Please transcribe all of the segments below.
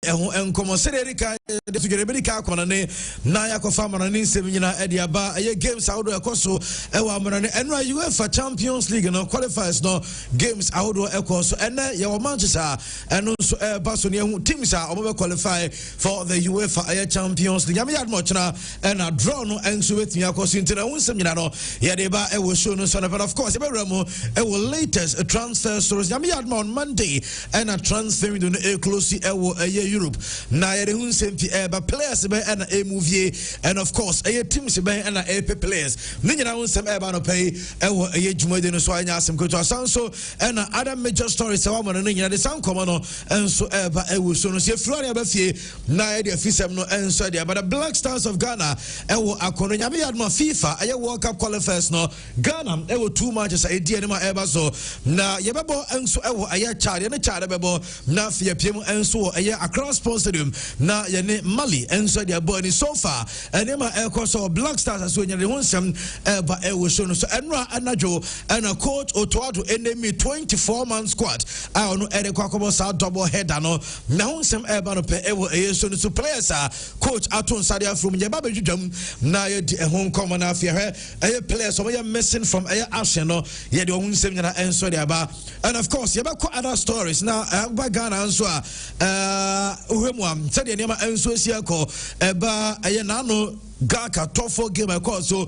enkomo sererika de tugerebika konane na yakofa manane semina ediaba eye games ahodo ekoso ewa manane eno UEFA Champions League no qualifiers no games ahodo ekoso ene ye Manchester eno so Barcelona teams are omo qualify for the UEFA Champions League am yad mo chena na draw no enso wetumi akoso intina wonsemina no ye de ba ewo show no so na but of course eberamo ewo latest transfer stories am yad mo on Monday and a transfer window no close ewo Europe na yere hun sempi eba players be na movie and of course teams be na AP players ni nyina hun sem eba no pay ewo jumade no so anya asem ko to asanso na other major stories ewa mo no nyina de san komo no enso eba ewo so no se Florian ba fie na ye de fisem no enso de but the Black Stars of Ghana ewo akono nyame yad ma FIFA World Cup qualifiers no Ghana ewo 2 matches edi ene ma eba so na ye bebo enso ewo chade ne chade bebo na fie piem enso across Sports Stadium na yene Mali enso dia boy ni so far enema so Black Stars as we nyade wonsem ba ewo show no so enra anajo and coach Otoado enemy 24-man squad I no ere kwakobo sa double header no na wonsem ba no pe ewo so no so players coach Aton Sadia from yeba bedwam na ye di ehon come na afia players so we missing from action no ye de wonsem nyana enso dia ba and of course yeba ko other stories na ba Ghana enso uhemwa said nema enso sia ko eba nano Gaka tofo game call so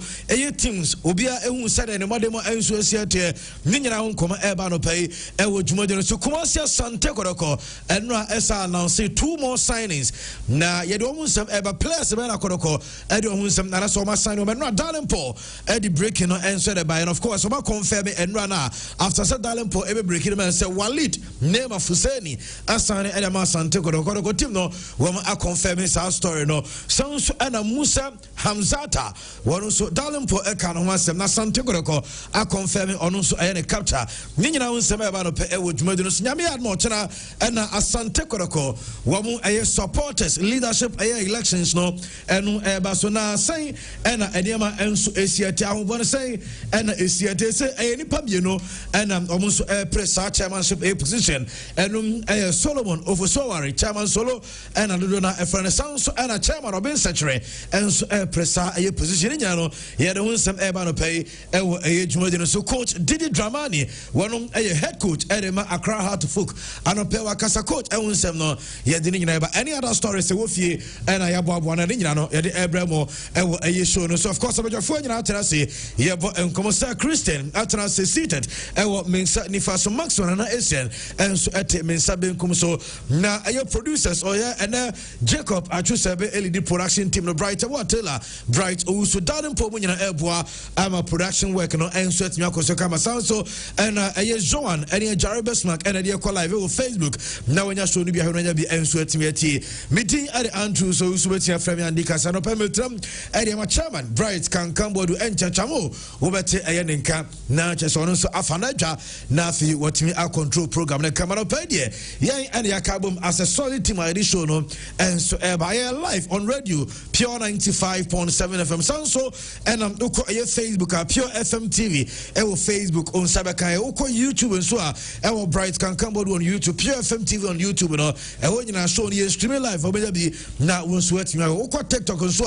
teams obia ehun said ne modemo enso sia te ninyina ho koma eba no pay ewo jumode so Kumasi Sante Kodoko enra esa announce 2 more signings na ye de omun sem eba players be na Kodoko e de omun sem na so ma sign o enra Dalenpo e di breaking no enso de buy and of course ma confirm enra na after said Dalenpo e be breaking man say Walid name of Husseini asane e de ma Sante Kodoko team no wo ma confirm his story no so ana Musa Hamzata one so Dalenpo eka no wasem na Sante Kodoko a confirm ono so e ne capture ni nyina wonsem e ba no pe e wo dwumadu no so nyame admo chena na Asante Kodoko wo mu supporters leadership elections no eno e ba so na sai na enema enso esiate ahobon sai na esiate se nipa bie no na omo so press chairmanship position eno Solomon Ofosowari chairman solo na dodo na efrene sanso na chairman Obin Secretary enso pressa position nyina no ye de wonsem e ba no pay e wo dwumadu no so coach Didi Dramani wonom head coach Edema Accra Heart Folk anope wakasa coach e wonsem no ye de nyina ba any other stories se wo fie na ya boabo na de nyina no ye de ebremo e wo show no so of course abajafo nyina atena se ye bo enkomo Sir Christian atena se seated e wo mensa nifa so Maxwell na Asian enso ete mensa benkum so na producers oya ene Jacob Achusebe LED production team no Bright Taylor Bright so Dalenpo mu nyina eboa ama production work no enso etimi akoso kama so and Joan and Jaribus Mark and a live on Facebook now when you show be enso etimi ati meeting at Andrew so wetin frame and dikasa no permitram and chairman Bright can come bodu enchachamo wobete nenka na cheso no so afanadwa na fi wotimi a control program na camera pedie yen and yakabum as a solid team edition no enso by live on radio Pure 95.7 FM Sanso and uko Facebook Pure FM TV ewo Facebook on Sabaka uko YouTube and so ewo Bright can come on YouTube Pure FM TV on YouTube no ewo nyina show ni streaming live obeja bi na won so atimi uko TikTok and so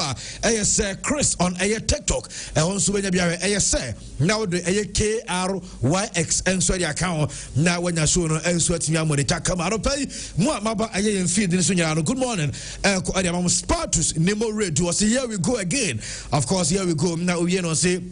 say Chris on TikTok ewo so beja bi say now the KRYX and so the account now when you show no enso atimi amonitor camera pay mo amaba feed so nyina no good morning ko adiamam Spartus Nemo Radio say here we go again of course here we go now we know say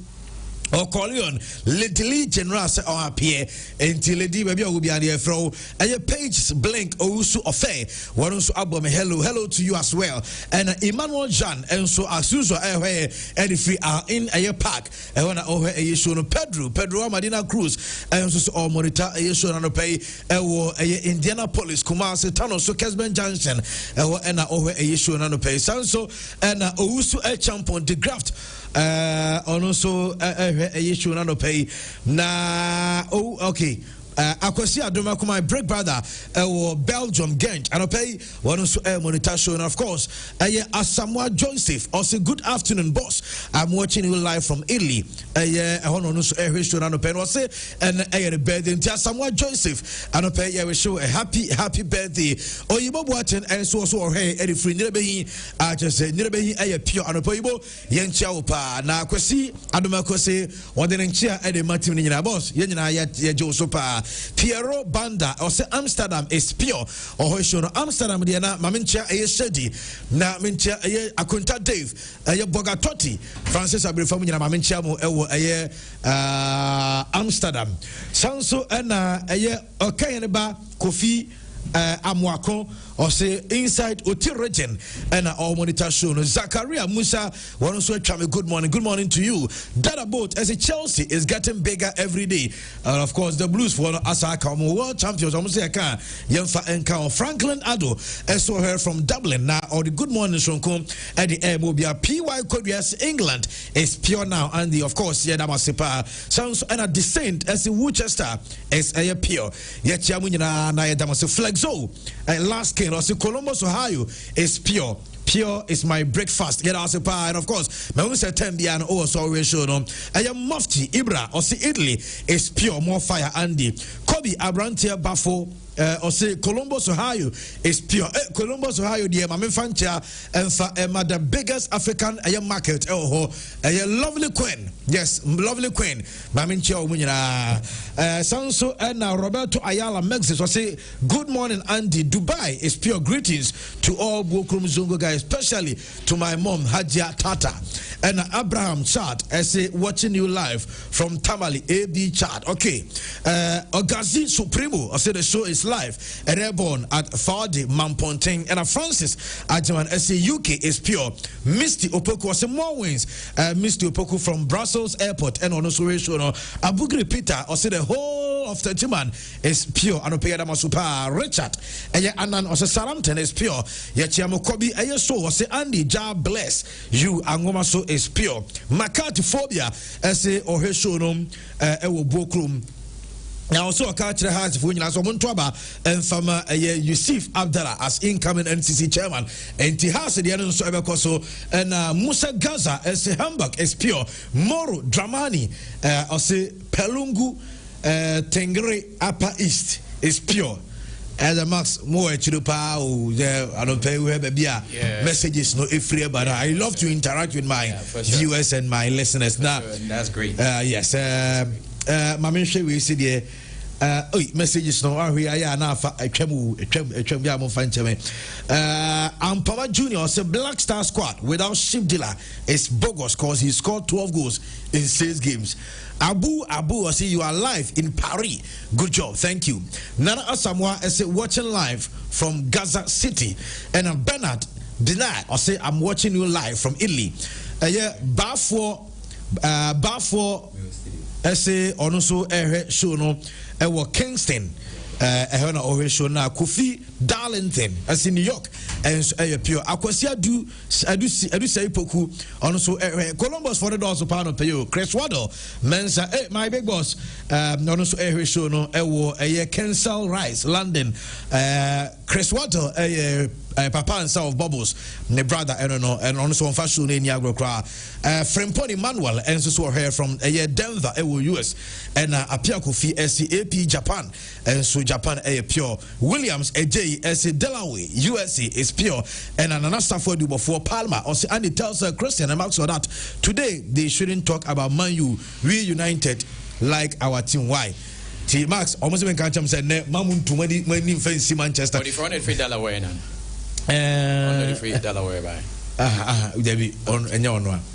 or Colion Little General say on appear until lady baby will be on the fro and your page blink also affair one also album hello to you as well and Emmanuel Jean and so as usual and free are in a park and when I show no Pedro Madina Cruz and so all monitor a show on pay Indianapolis Kumasi Tano so Kesben Junction and a show on pay so and also a champion the graft also issue no pay na okay Akwasi Adoma my break brother Belgium Gent and pay one also monitor show, and of course Asamoah Joseph also good afternoon boss. I'm watching you live from Italy. I want to show and pay was and a birthday to Asamoah Joseph and pay we show a happy birthday. Oyibo Boaten and so hey Eddie Free Nirebehi just say Nirebehi a pure and Poibo Yenchao pa na Akwasi Adoma Kose or the Nenchia Eddie Martin in boss Yenina Joe pa Piero Banda or say Amsterdam is pure or show Amsterdam Diana Mamincha a shady na Mincha a Akunta Dave a Bogatoti Francis Abrifam Maminchamo Amsterdam Sanso and a Okayaneba Kofi Amwako or say inside Oti region and our monitor show Zakaria Musa one also good morning to you. That boat as a Chelsea is getting bigger every day, and of course the Blues for Asaka world champions almost say can Yemfa Enka Franklin Ado saw her from Dublin now or the good morning Shonkom at the air mobile PY Koreas England is pure now and the of course Yadamasipa sounds and a descent as the Worcester is a pure yet Yamunina Nayadamasi Flexo last game also Columbus Ohio is pure is my breakfast. Get us a pie, and of course, my own September and also always show them. I am Mufti Ibra or see Italy is pure more fire Andy Kobe Abrantia Buffo. Or say Columbus Ohio is pure. Columbus Ohio, dear Mammy Fancha, and for the biggest African market. Oh, a lovely queen. Yes, lovely queen. Mammy Chow Munina. Sanso and Roberto Ayala Mexis or say, good morning, Andy. Dubai is pure greetings to all Bokrum Zungo guys, especially to my mom, Hajia Tata. And Abraham Chad, I say, watching you live from Tamale, AB Chad. Okay. Ogazi Supremo, I say the show is live and airborne at Fadi Mamponting and Francis Ajaman SA UK is pure. Misty Opoku was more wins. Misty Opoku from Brussels Airport and on also Abugri Peter or say the whole of the German is pure. And Masupa Richard and Anan also Saramton is pure. Yachiamo Kobi Ayaso was say Andy Jar bless you Angomaso is pure. Makati phobia SA or Heshonum Ewo Bokrum. Now, also a culture has for you, so Montoba and Fama Yusuf Abdallah as incoming NCC chairman, and Tihas the other so and Musa Gaza as a Hamburg is pure. Moro Dramani or say Pelungu Tengre Upper East is pure. As a max more chirupa I don't pay we have a messages no free, but I love to interact with my viewers and my listeners. Now that's great. Yes. Mamishe we see the messages no are here na fa atwam bia mo fa ncheme Ampama Junior say Black Star squad without Ship Dealer is bogus cause he scored 12 goals in 6 games. Abu I see you are live in Paris. Good job, thank you. Nana Asamoah is watching live from Gaza City, and Bernard Deny I say I'm watching you live from Italy. Barfor essay on also show no Kingston always show now Kofi Darlington as in New York and pure Akwasia do say poku also Columbus for the doors of pound pay you Chris Waddle Mensa my big boss also show no Kensal Rice London Chris Waddle Papa and South Bubbles, ne brother, I don't know, and also on fashion in Yagro Kra, Fremponi Manuel, and so here from Denver, US, and Apia Kofi, SCAP Japan, and so Japan, pure. Williams, AJ, SC Delaware, USA is pure, and another stuff for you before Palma, or Andy tells Christian and Max that today they shouldn't talk about Man U reunited like our team. Why? T Max almost when Kancham said, Mamun to many fancy Manchester. But if you're on it free Delaware, Delaware by Debbie on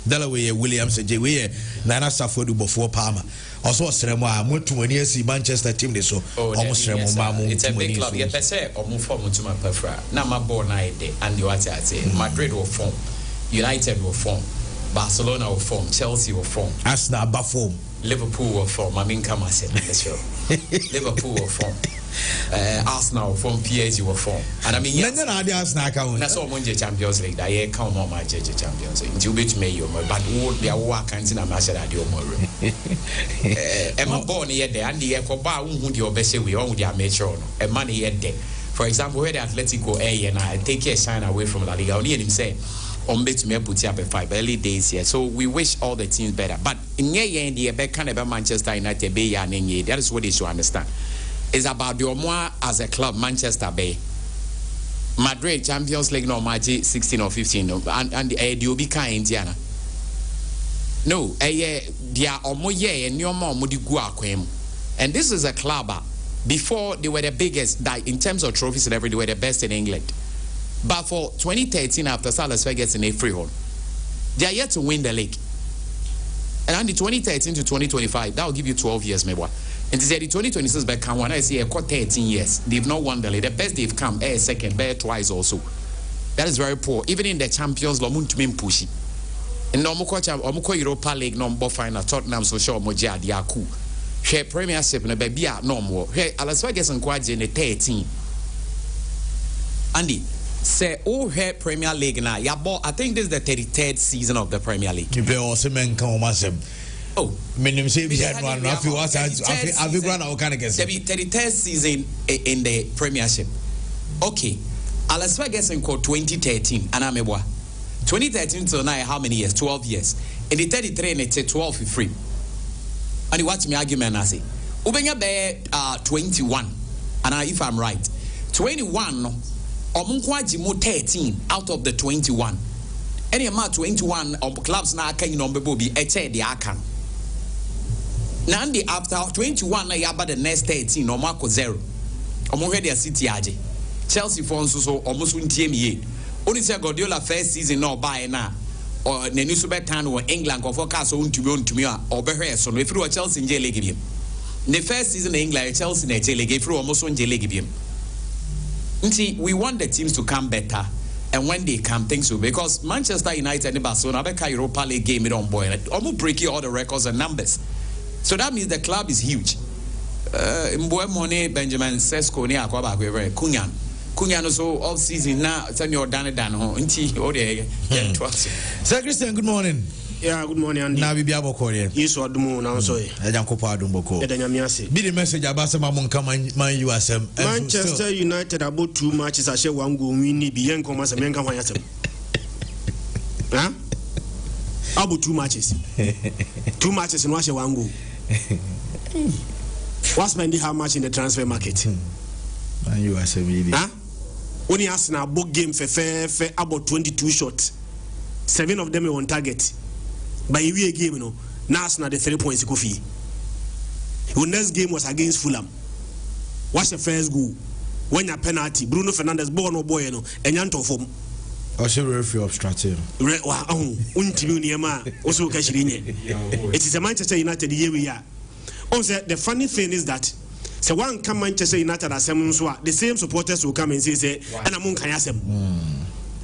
Delaware Williams we Nana Safodu before Palmer also Srema more to when see Manchester team they so almost it's a big club yet per se or move forward to my prefer now my born night and you at Madrid will form United will form Barcelona will form Chelsea will form Arsenal will form Liverpool will form I mean come I said Liverpool will form Arsenal form, PSG were form. And I mean, yes, that's all Monday Champions League. I come on my Champions League. You bet me, but what they are working in a match at your more. Emma born yet there, and the Ecoba who your best we all their mature and money yet there. For example, where the Atletico A and I take a shine away from La Liga, only him say, on bet me put up a 5 early days here. So we wish all the teams better. But in the back can about Manchester United Bay and that is what they should understand. It's about the Omoa as a club, Manchester Bay. Madrid Champions League no magic 16 or 15 and the Obi kind Indiana. No, they are Omoye and Nyoma Mudigua Quem. And this is a club before they were the biggest in terms of trophies and everything, they were the best in England. But for 2013, after Las Vegas in a freehold, they are yet to win the league. And on the 2013 to 2025, that will give you 12 years, maybe. And the 2026 back come one, I say, 13 years. They've not won the league. The best they've come, second, twice also. That is very poor. Even in the Champions League, pushy. And no more Europa League, no final. Tottenham, so sure, Moja, Diaku. Share Premiership, no baby, no more. Hey, Las Vegas and Quadri in the 13. Andy. Say, oh, here Premier League now. Yeah, but I think this is the 33rd season of the Premier League. You play also men come oh, minimum say we had one. If you was, I've run our kind of guess. 33rd season in the Premiership. Okay, Las Vegas in 2013, and I'm a boy. 2013 to now, how many years? 12 years. In the 33, and it's 12 for free. And you watch me argument, I say, Ubenya be 21, and if I'm right, 21. Omunkwaji 13 out of the 21. Any amount 21 clubs now can be eche the akan. Nandi after 21 na yaba the next 13 no marco 0. Omuhwe their city aje. Chelsea for so almost untie only say Guardiola first season no buy na or nenusu betan or England or forecast untumi or behwe so if you Chelsea in league game. The first season in England Chelsea in league if you almost on league game. We want the teams to come better, and when they come, things will because Manchester United and Barcelona have a Europa League game it on boy, almost breaking all the records and numbers. So that means the club is huge. Money Benjamin Sesko near Kunyan also all season now. Send your Danny Dan home. Sir Christian, good morning. Yeah, good morning, Andy. Now we be able to call you. Yes, what do you know? Sorry. I don't call you. Be the message about some among come man USM. Manchester United about 2 matches. I share one goal. We need be young comers and young comers. Huh? About 2 matches. 2 matches and watch one goal. What's spending how much in the transfer market? Man USM. Huh? Only Arsenal book game for about 22 shots. 7 of them are on target. By a game, now Arsenal the 3 points go fee. Your next game was against Fulham. What's the first goal? When your penalty, Bruno Fernandes born no boy and Yanto form. Also referee obstructed. Also it is a Manchester United here we are. Also, the funny thing is that so one come Manchester United as the same supporters will come and say and among Kayasem.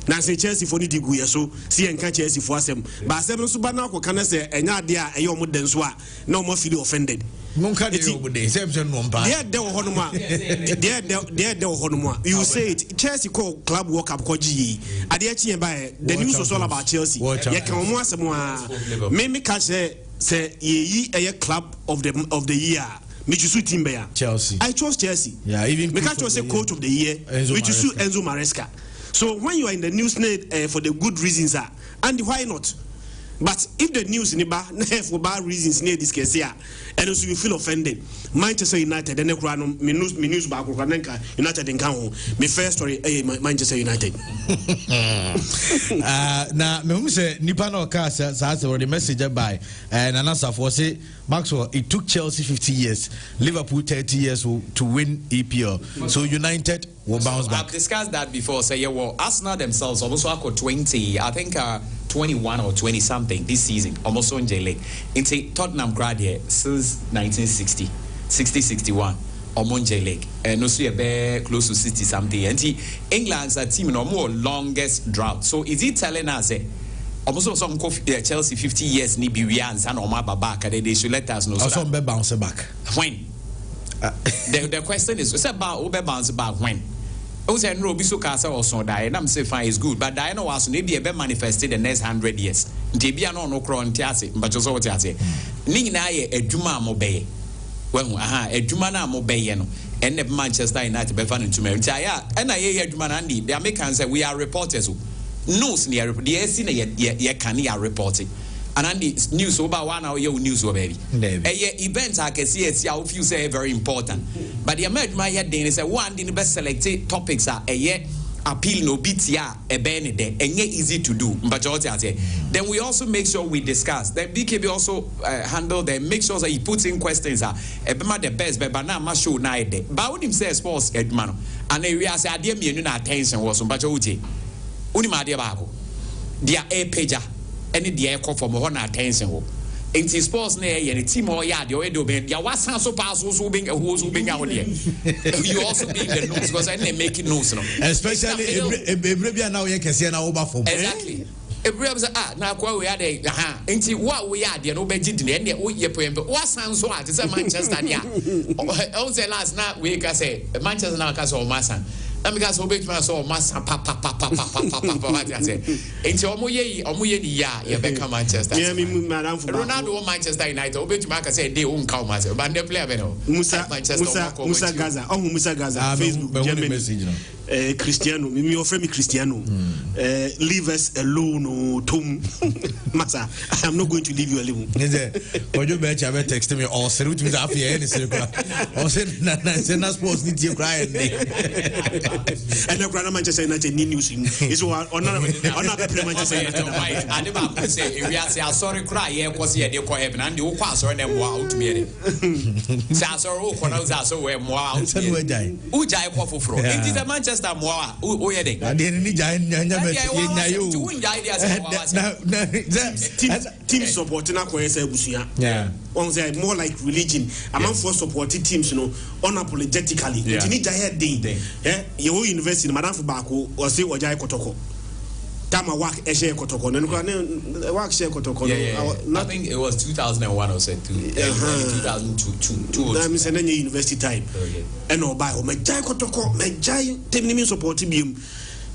Now say Chelsea for the Diguya so see and catch Chelsea for them. But 7 super now can say and ya a young modern swa no more feel offended. Monka de Samson Mompa. You say it Chelsea call club walk up koji. Adiachi by the news was all about Chelsea. Ya can more some maybe catch say ye a club of the year. Michusu Timber Chelsea. I chose Chelsea. Yeah, even Mikacho say coach of the year. Michusu Enzo Maresca. So when you are in the news for the good reasons, and why not? But if the news in the for bad reasons near this case here, and also you feel offended, Manchester United, then me news back United in Kano, my first story, Manchester United. Now, me say Nipano Casa has already message by and another for say Maxwell. It took Chelsea 50 years, Liverpool 30 years to win EPL. So United will bounce back. I've discussed that before. So yeah, well, Arsenal themselves almost got 20. I think 21 or 20 something this season, almost on J League. It's a Tottenham grad here since 1960, 60-61. J League, and also a close to 60 something. And England's a team no more longest drought. So is he telling us almost some Chelsea 50 years ni be and San Omar back and they should let us know. Also bounce back. When? The question is, it's about Uber bounce back when. I say no, Bisu Casa or so die, and I'm saying fine is good, but Diana was maybe a bit manifested the next 100 years. Tibia no crown tiasi, but just what I say. Nina a Juma mobe. Well, a Jumana mobe, and the Manchester United be fun to me. And I hear Jumanandi, the Americans say we are reporters. News near the SC, ye can hear reporting. And news about 1 hour news baby. Events I can see it's how few say very important. But the American my head is a one in the best selected topics are a year appeal no BTA a benede and yet easy to do. But then we also make sure we discuss. Then BKB also handle them, make sure that he puts in questions are the best, but now must show night day. But when him says sports Edman and we are say I dear me attention was on Bajoji. Unimadia Bago. They are a pager. Any the air for more attention. In his sports near any team or yard, your edo been your was so pass who being a who's being out there. You also being the news because I didn't make it news. Especially if now you can see an over for exactly. If we have now we are there, into what we are, the no budget in the week, what sounds so hard? It's a Manchester. Also, last night we can say Manchester now can solve Massa. Because we saw Massa papa into Omuye ya become Manchester. Ronaldo Manchester United, which Marca said they won't come as but they play Musa Gaza, Musa Gaza, Facebook, Germany. Cristiano, me offer me Cristiano. Leave us alone, Tom Massa. I am not going to leave you alone. When you bet, you have texted me or said, which means after any circle. Or said, not supposed to need you crying. And the Grand Manchester United news is one another Manchester United. I never say, we are sorry, cry, yeah, was here, they call heaven, and you pass on them out to me. Sasso, so we're more out. Ujai Pofro. It is a Manchester. I didn't need team supporting yeah. On say more like religion. Among for supporting teams, unapologetically. You need to head day. Your university, Madame Fubako, or say Ojai Kotoko. Tama work a share Kotoko. Work share Kotoko. I think it was 2001 or so. 2002. That means any university time. And no by my Jai Kotoko, my Jai, Timmy supporting him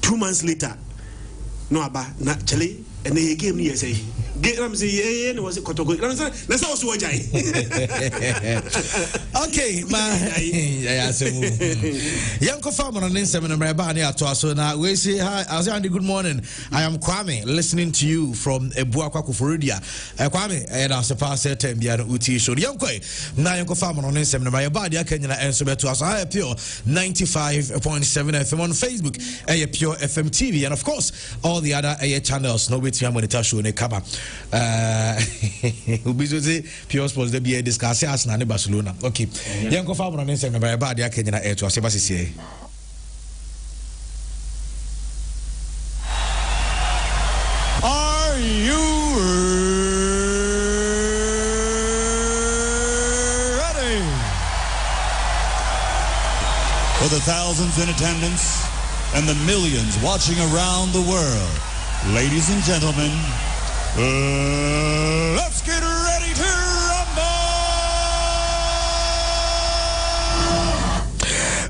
2 months later. No, about naturally, and they gave me a say. I'm saying, was it Kotoko? That's also what I okay, Yanko Farmer on Instagram and Rabania to us. So now we say hi, Azandi, good morning. I am Kwame, listening to you from Ebuakwaku Florida. Kwame, and I suppose I tell you, Uti show Yanko. Now Yanko Farmer on Instagram and Rabania Kenya answer to us. I appear 95.7 FM on Facebook, a Pure FM TV, and of course, all the other channels. No wait, I'm going to tell you in a cover. Ubizuzi Pure Sports de be discuss Arsenal and Barcelona. Okay. Yanko Farmer on Instagram by Badia Kenya air to Sebasi. Are you ready? For the thousands in attendance and the millions watching around the world, ladies and gentlemen, let's get ready to rumble!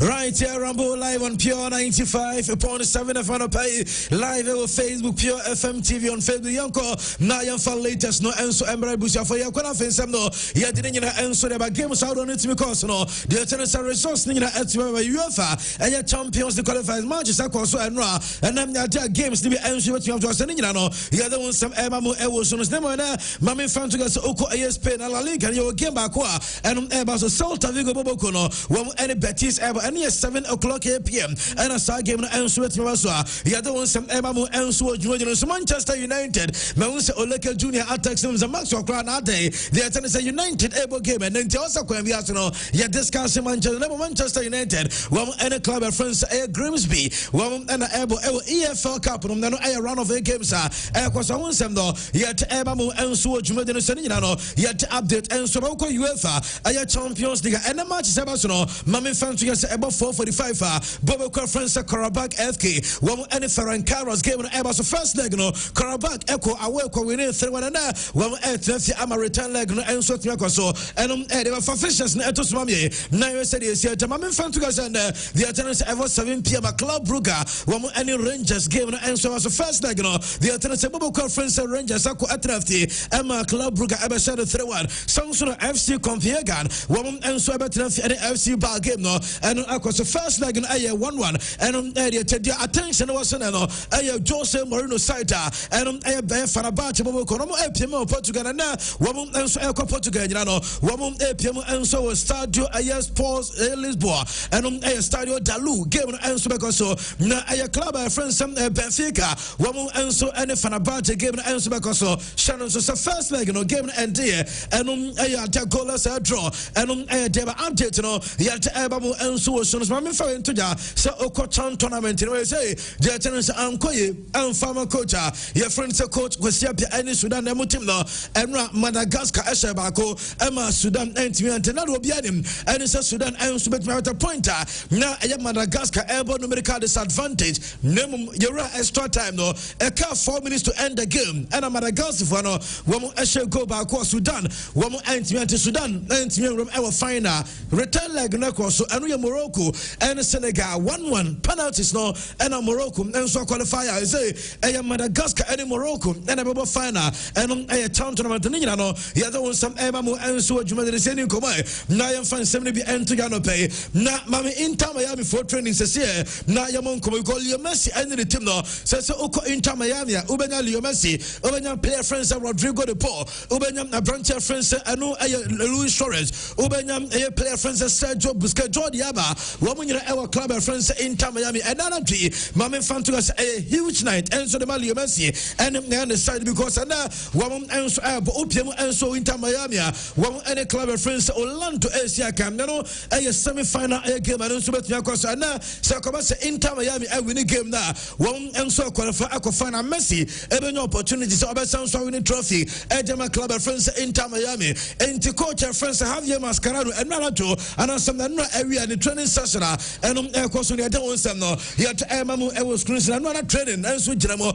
Right here, Rumble live on Pure 95.7 FM pay live on Facebook, Pure FM TV on Facebook. Yanko, now you for latest no answer. Emre Busha for your confidence. No, you didn't answer about games out on it because no, the attendance resource in UEFA and your Champions League qualifiers matches are also and then there games to be answered. What you have to send in. No, you don't want some Emma Ewosun's name on there. Mammy Fan to get Oko ASP and La Liga and you game back and Eba so Salta Vigo Bobokono. When any Betis ever. And yes, 7 o'clock p.m. And a side game and sweat Mavaswa. You don't want some Emamu and Sword Manchester United. Mouns Oleka Junior attacks them the Maxwell Crown that day. The attendance a United able game and then also can be Arsenal. You discussing Manchester United. One and a club of friends Grimsby. One and a able EFL Cup. No a run of the games are because I want some though. Yet Emamu and Sword Jumadino. Yet update and Soroko UEFA. A Champions League and a match is Arsenal. Mammy Fan to get about 4:45 Bobo Conference Karabakh FK one any Ferencvaros game no so first leg no Karabakh Echo away ko winning 3-1 na one FF ama return leg no enso tiako so enum they were for fixtures na eto somamye na you said yes here mamen fan to guys and the attendance ever 7 p.m. Club Brugge one any Rangers game no enso so first leg no the attendance Bobo Conference Rangers ako atrafti ama Club Brugge ebe share 3-1 Samsung FC Copenhagen one enso ebe atrafti any FC bar game no and akwa so first leg no 1-1 and the attention was no Jose Mourinho side and Fenerbahce Bobo Konomo APM Portugal na one enso eko Portugal no one APM enso Stadio Sports Lisboa and Stadio Dalu game enso because so na club friends Benfica one enso and Fenerbahce game enso because so Shannon so first leg no game and there and goalless draw and deba update no yet ebamu enso so no me for into ja so okochan tournament no say the chance ankoye amfama coach your friend say coach kwesiapia any Sudan dem team no enra Madagascar eshe bako ema Sudan entimi antena do bia dem and say Sudan enso betma at a pointer na Madagascar ebo numerical disadvantage nemum yera extra time no e ka 4 minutes to end the game and Madagascar for no wo eshe go bako Sudan wo entimi ante Sudan entimi rom e final return leg na ko so anu Morocco and Senegal 1-1 penalties no and Morocco and so qualifier say Madagascar and Morocco and a bubble final and a town tournament ni no ya do some emamu and so juma de seni ko mai na yam fan 70 bi ento ya no pay na mama Inter Miami for training says na yam ko ko Leo Messi and the team no says oko Inter Miami ubenya Leo Messi ubenya player friends Rodrigo de Paul ubenya branch friends anu Luis Suarez ubenya player friends Sergio Busquets Jordi Alba woman our club friends Inter Miami and another tree mama fan to us a huge night and so the Leo Messi and the side because and woman and so opium and so Inter Miami woman any club friends Orlando Asia Cam no a semi-final game and so because and so come Inter Miami a winning game now woman and so qualify final Messi even opportunities so so winning trophy Ejama club friends Inter Miami and to coach friends Javier Mascherano and Naruto and some no area in the training session and course they don't some no yet emamu e was screens and no training and so Jeremo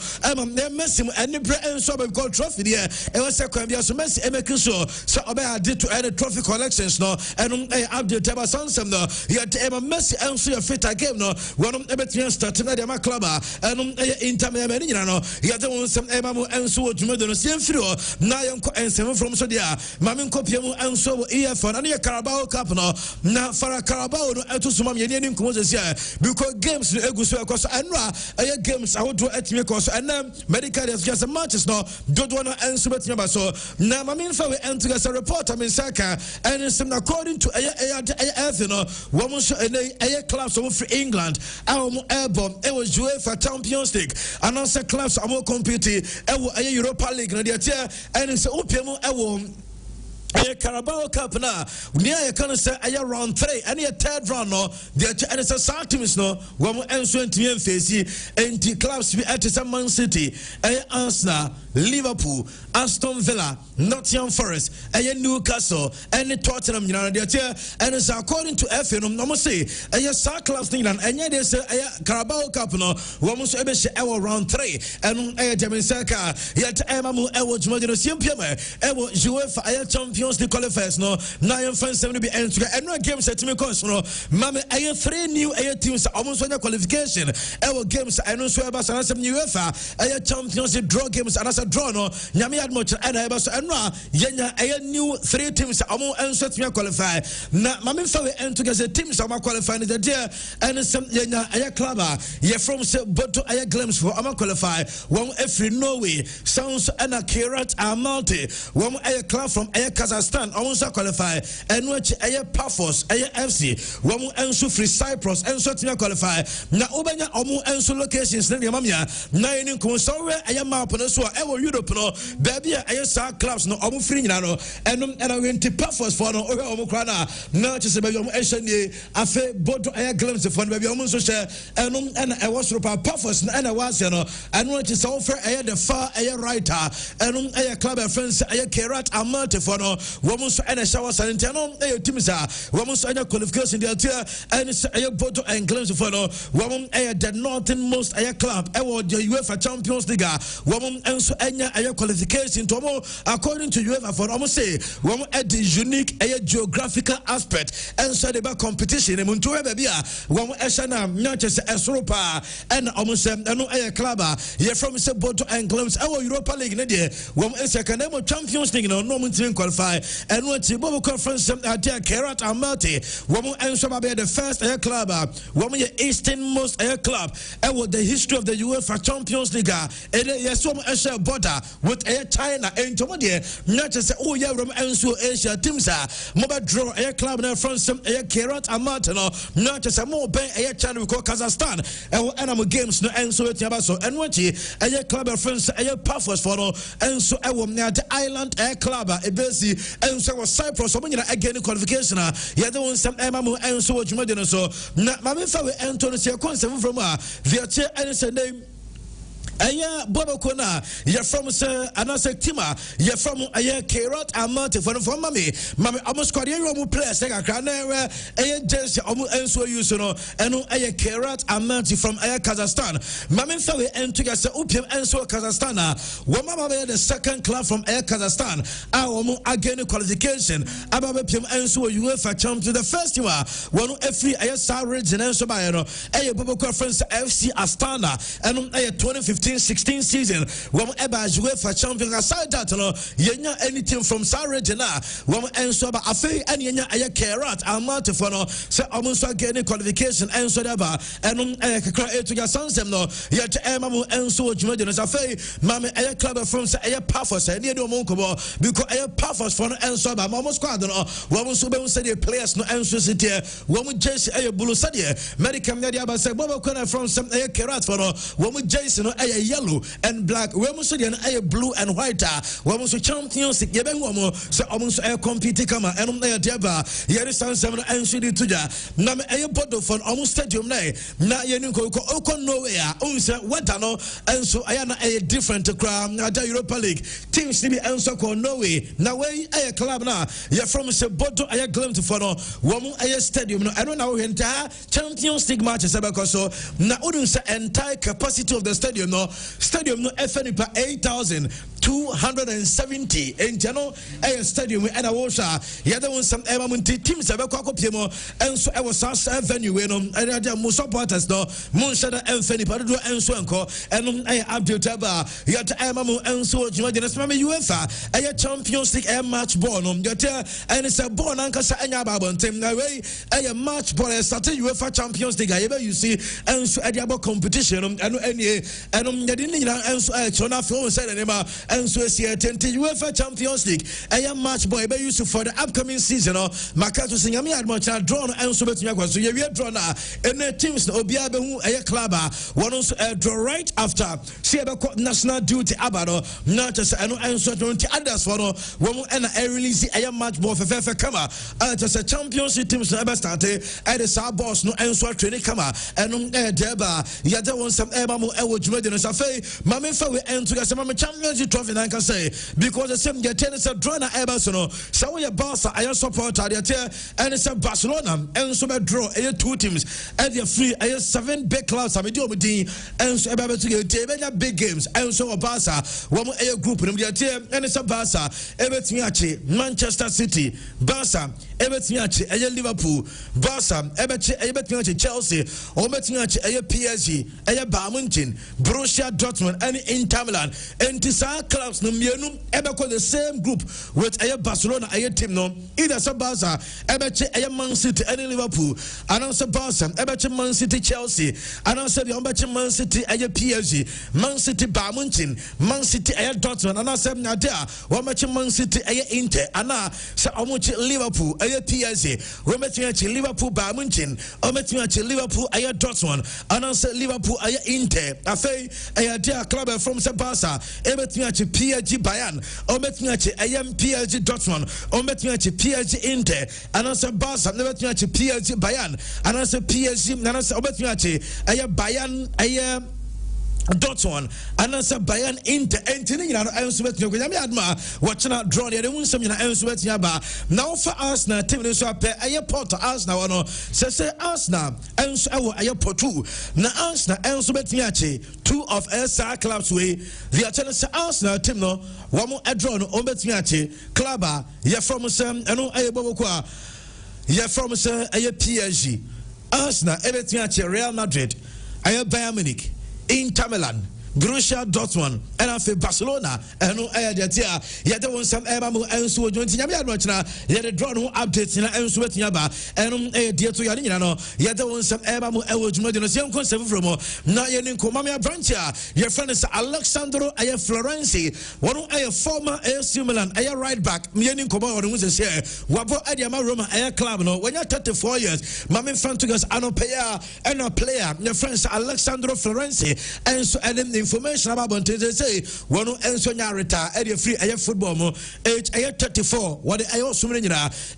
Messi and the and so we got trophy there e was second so Messi e make sure so oba did to any trophy collections no and update about some no yet Messi and so fit game no one e start na dem club and Inter Miami no yet some emamu and so juma do no same free na yanko and from so there mamin kopiemu and so EFN and your Carabao Cup no na for Carabao no eto so mam yeni nkomo se because games no eguso because anra games I would do at me because and medical is just matches no don't want to answer bet me so na mamin fa we enter as a report I mean saka and some according to you know woman so clubs from England airborne it was UEFA Champions League and also clubs are more competing Europa League na dia and it's opium Carabao Cup na near you can say round 3 and your third round no the and it's a teams no one enso ntimi face and the clubs be at Man City Arsenal Liverpool Aston Villa Nottingham Forest Newcastle and Tottenham you know there and it's according to FA no say clubs England and they say Carabao Cup no one so be round 3 and Jaminsaka yet emamu ewo jumajino simpema ewo UEFA Champions League qualifiers no 9.7 be end and no games at me course no mama 3 new teams almost on qualification our games I know so about some UEFA Champions League draw games and as a draw no nyame had much and I was and yenya new 3 teams almost and so me qualify na mama fa we end together teams am qualify the there and some yenya club ye from say but to glimpse for am qualify one every Norway sounds and a Kirat Amalti one club from Kazakhstan also qualify and which Paphos FC one enso free Cyprus and so to qualify na obanya omu enso locations na mamia na eni ko so we map no so Europe no baby sa clubs no omu free nyina no and went to Paphos for no omu kra na just baby omu ehye afa bodo glimpse for baby omu so share and was Paphos and was no and which is offer the far writer and club friends Kirat Amate for no no woman so and a shower sanitano a timisa woman so qualification the altia and a boto and claims for no woman a the northernmost a club the UEFA Champions League woman and so a qualification to according to UEFA for almost say woman at the unique a geographical aspect and so the competition and to baby woman eshana not just as Europa and almost no a club here from boto and claims our Europa League nadia woman is a Champions League no team qualify and what Bobo conference at their Karat Amati woman and so the first air club woman easternmost air club and what the history of the UEFA Champions League and yes some Asia border with air China and Tomodia not just oh yeah and so Asia teams mobile draw air club now from some air Karat Amati no not just a more bay air China we call Kazakhstan and animal games no and so and what air club friends air Paphos for no and so I will near the island air club ebesi and so Cyprus so many again qualification ya the one some emamu and so what you so na mama fa we Anthony say concept from the chair and say name Aya Bobo Kona, you're from Sir Anasa Tima, you're from Aya Karat Amati for Mammy, Mammy almost quite a place, like a canera, Aya Jesse, and so you know, and Aya Karat Amati from Aya Kazakhstan. Mammy Fawi and together Upium and so Kazakhstan, Wamama the second club from Aya Kazakhstan, our again qualification, Abapium and so UEFA Champions, the first year, one every Aya Star region and so by Aya Bobo Conference FC Astana, and Aya 2015. 16 season when ever UEFA Champions aside that no yenya anything from Sarajana when enso ba afei and yenya aya Karat amount for no say almost again qualification enso daba enum kakra etu ya sansem no yet emamu enso djuma de no afei mame aya club from say aya Paphos and dey omo nkobo because aya Paphos for no enso ba mama squad no wo so be say the players no enso city wo mu jersey aya blue sadie medical media ba say bobo kona from some aya Karat for no wo mu jersey no yellow and black we must say a blue and white we must Champions League yebe wo so almost a compete kama enum na yeba yeri sansem and shudi tuja na me a bodo for almost stadium na ye nko ko nowhere unse weta no and so aya na a different crowd at the Europa League teams be enso ko Norway na we a club na ye from se bodo aya glimpse for no wo mu aya stadium no I don't know entire Champions League matches because so na udun se entire capacity of the stadium no stadium no FNP 8,270 in general a stadium and a washer yada won some evamunti teams abekwa kopiem and so I was venue we no and there most supporters no monshada FNP do enso enko and I update aba yata emamu enso juma de na UEFA a Champions League a match ball no yata and it's a ball ankasa anya babontem na we a match ball start UEFA Champions League you see and so about competition and any and and so Chona Phone said and so UEFA Champions League a match boy be used for the upcoming season Makato Singami had much drawn and so bet me so you drawn and the teams Obia Behu a club one also draw right after see about national duty abado not just and so others for one and I release a match ball for kama just a championship teams never started at the sub boss no and so training kama and deba yada won some emamu ewo jumede no safe mame fa we ento ga sama championship trophy na can say because the same get tennis draw na Everton no so we Barca I support there and it's Barcelona and so be draw two teams and they free 7 big clubs am do omdin and so ebe to get big games and so Barca one group no there and it's Barca ebetimi achi Manchester City Barca ebetimi achi Liverpool Barca ebetimi achi Chelsea obetimi achi PSG Bayern Munich Borussia Dortmund and Inter Milan and these clubs no mienu ebeko the same group with Barcelona team no either Barca ebeche Man City and Liverpool and also Barca ebeche Man City Chelsea and also the Man City PSG Man City Bayern Munich Man City Dortmund and also there one Man City Inter and so Liverpool PSG we met Liverpool Bayern Munich Liverpool Dortmund and also Liverpool Inter afei dia club from Barca ebetimi PSG Bayern obetimi PSG Dortmund obetimi PSG Inter and also Barca obetimi PSG Bayern and also PSG and also obetimi Bayern Dortmund and answer Bayern Inter entering in our answer to Yami watching out draw the other some in our answer Yaba. Now for Arsenal, team is up a port to Arsenal, no, say Arsenal, answer our airport two. Now Arsenal, answer Betniachi, two of SR clubs way. The attendance Arsenal team no, one more a draw no Betniachi, Clubber, ya from some, and no Ayabokwa, ya from some a PSG, Arsenal, Betniachi, Real Madrid, Aya Bayern Munich. Inter Milan, Borussia Dortmund, and after Barcelona, and no air that year, yet there was some Ebamu and so joined Yamia, yet a draw no updates in and sweat Yaba, and a dear to Yanino, yet there was some Ebamu and was Modernus young concept from Nayan Comamia Brancha, your friend is Alexandro Aya Florenzi, one a former AC Milan, Aya right back, Mianin Como, and was a share, Wabo Adiama Roma Aya Club, no, when you're 34 years, Mammy Fantugas, Ano Paya, and a player, your friends Alexandro Florenzi, and so and the information about Bonte say one answer retire at free air football mo age 34 what I also mean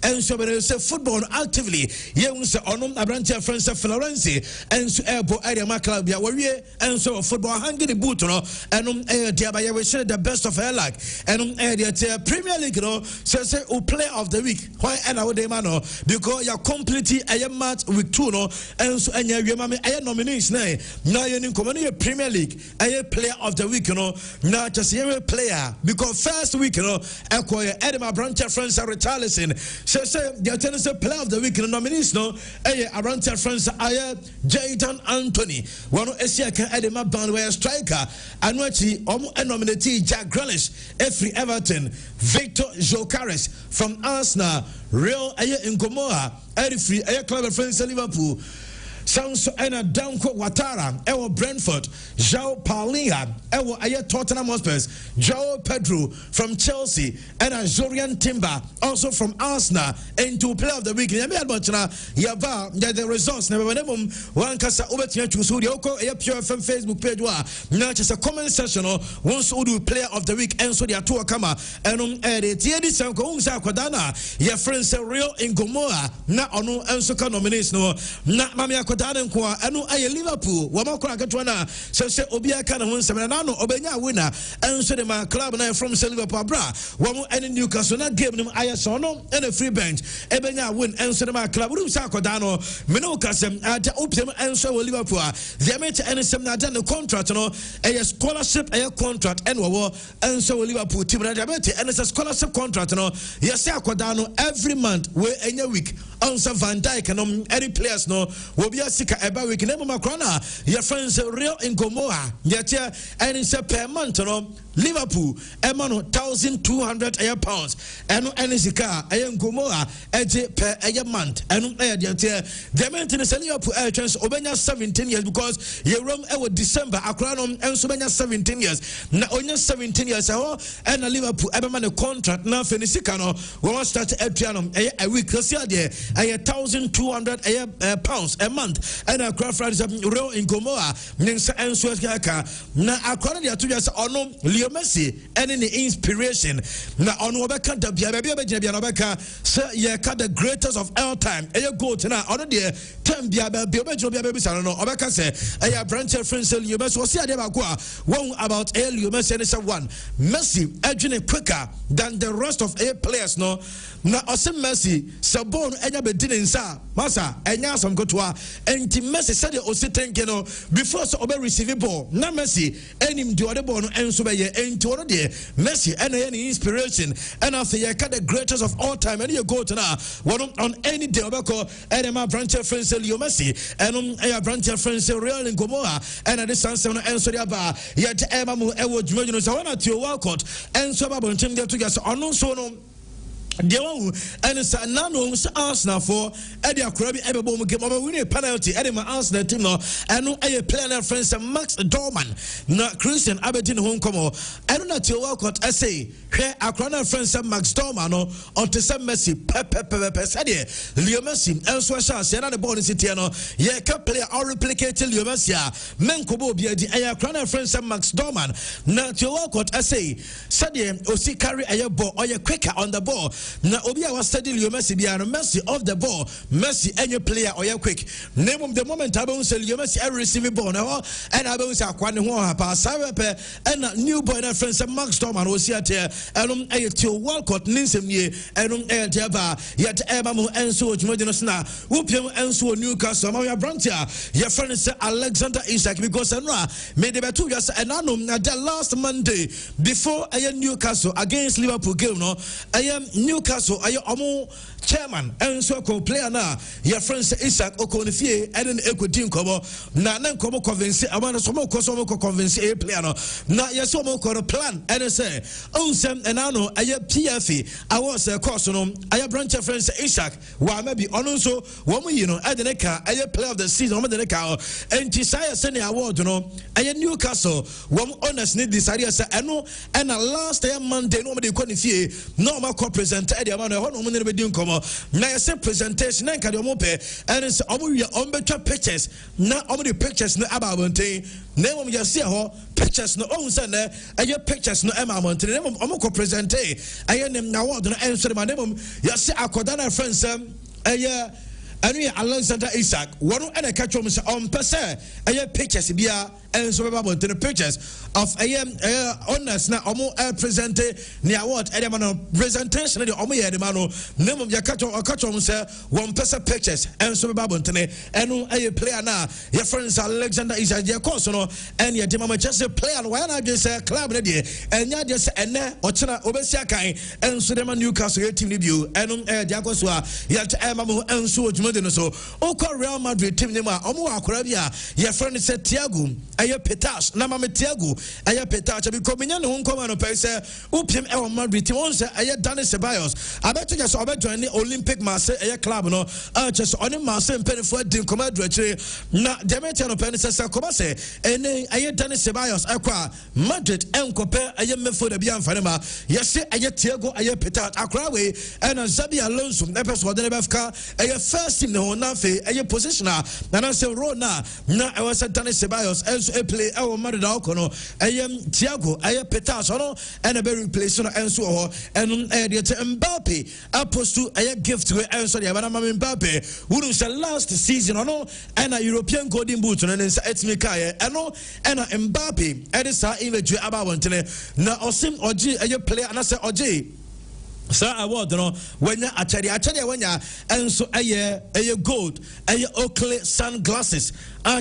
and so when say football actively you say onum abrantia friends Florenzi and so airport area club ya warrior and so football hanging the boot no and thereby we share the best of her luck and the Premier League no say who player of the week why and our day man no because you completely a match week 2 no and so and you mama nominees now you in Premier League player of the week, you know, not just a player because first week, you know, acquire Edema Brancher friends are Richarlison. So the attendance player of the week, nominees, no, Brancher friends are Jayden Anthony, one of Esiaka Edema Bandware striker, and what he nominee Jack Grealish, Efri Everton, Victor Jokaris from Arsenal, Real Ngomoa, Efri club friends Liverpool. Sounds ena Danko Watara, Ewo Brentford, João Paulinho, Ewo Aye Tottenham Hotspur, João Pedro from Chelsea, and Jorian Timber, also from Arsenal, and to play of the week. Yaba, the results never one casa over to Studio, a pure FM Facebook page, not just a comment section, once do player of the week, and so they are two kama, and edit Yedi Sanko Kwadana, your friends are real in Gomoa, not on no answer nomination, not Mamia Dane kwa anu aye Liverpool wamakora katwana se obia kana ho nsem na no obenya winner enso de ma club na from Liverpool bra wamu any Newcastle na game nim aye so no and a free bench ebenya win enso de ma club ru sa akoda no me no kasem ata optem enso wo Liverpool the match any sem na the contract no a scholarship a contract and wo enso wo Liverpool team na debate and a scholarship contract no yes akoda no every month we enya week onsa Van Dijk no any players no will be sika eba week na mama krona your friends real in Gomoa yet and it's a per month no Liverpool emano 1,200 pounds and any sika ayen Gomoa eje per a month and the maintenance Liverpool air chance obenya 17 years because you room December akrano and so many 17 years na onya 17 years and Liverpool eba man contract na fenisika no we start a week there 1,200 pounds a month and a craft is real in Gomoa Ninsa and Swaka na according to just ono Leo Messi and in the inspiration na ono beka da bia bia sir ye the greatest of all time e go to na ono de time bia bia no obeka say e branch friends Leo Messi was here ba ko one about Leo Messi and say one Messi edging quicker than the rest of a players no na osim Messi sabon enya be din nsa masa enya asam gotoa enti Messi said o se tenke no before so obe receive ball na Messi enim de ode ball no enso be ye enti ono de Messi ena any inspiration and after ye ka the greatest of all time and you go to now one on any day obeko enema branch friends Leo Messi and branch friends Real in Gomoa and this answer no enso de aba yet ema mu ewo dwuma no so wana ti o walcott enso ba bontim de to get ono so no the one and it's nano Arsenal for Eddie Akrabi Ebebo game over winning penalty Eddie my Arsenal team no and no a player friends Max Dorman na Christian Aberdeen home come I don't know to Walcott essay where Akrana friends Max Dorman no on to some Messi pepe said Leo Messi and so chance and the ball in city no yeah can play or replicate Leo Messi Menkobo be the Akrana friends Max Dorman na to Walcott essay said o see carry a ball or you quicker on the ball na obi a was study Leo Messi bia no Messi off the ball Messi any player or quick name of the moment abon say Leo Messi every receive ball na and abon say akwa ne ho pa sabe and new boy na friend say Max Storman was here enum ayetio Walcott ninsem nie enum ayetaba yet eba mo enso odwumade no sna wopiem enso Newcastle ma ya brantia your friend say Alexander Isak because made the betu just and the last Monday before Newcastle against Liverpool game no Newcastle chairman and so player na your friend say Isak Okonifie and then Equity Kobo na komo convince I want to convince a player no na yesomo ko plan and say onsem and ano PFA I was a course no branch of friends Isak wa maybe onso woman you know adeneka player of the season and Tisaya sending award no Newcastle one honest need this idea say eno and last year Monday no me Konifie no ma ko present e man ho no me be komo na say presentation na ka de mo pe and say omo we on betwa pictures na omo the pictures na ababonten na mo ya see ho pictures no on say na pictures no ema monten na omo ko present aye nem na award no enso ma na mo ya see akoda na friends Alexander Isak one and a catch on pese pictures bia and so about the pictures of honest na present ni award presentation the omo mano name of your catch on say one person pictures and so about and player na your friends Alexander Isak your course no and your demama just player why not just club ready and ya just and ochina obesia kan and so dem Newcastle team debut and dia course yet and so so Real Madrid team name omo akora bia your friend say Thiago Petas na mama Thiago Petas because menya no nkoma no pay say upiem e Madrid team on say Dani Ceballos abeto just join the Olympic Marseille club no just on Marseille penfo din koma duache na demetia no pen say koma say ene Dani Ceballos akwa Madrid enkope mefo da bia amfane ma yese Thiago Petas akora we and Xabi Alonso na person de befka first team no na fe positioner na say role na was Dani Ceballos also play our Madrid Okono Thiago Petas no and a very replace no enso ho and Mbappe opposed to a gift to enso the Mbappe who say last season no and a European golden boot no and it's kai and Mbappe and is image about one na osim oji a player and I say oji Sir award no when ya achari when ya and so a gold a Oakley sunglasses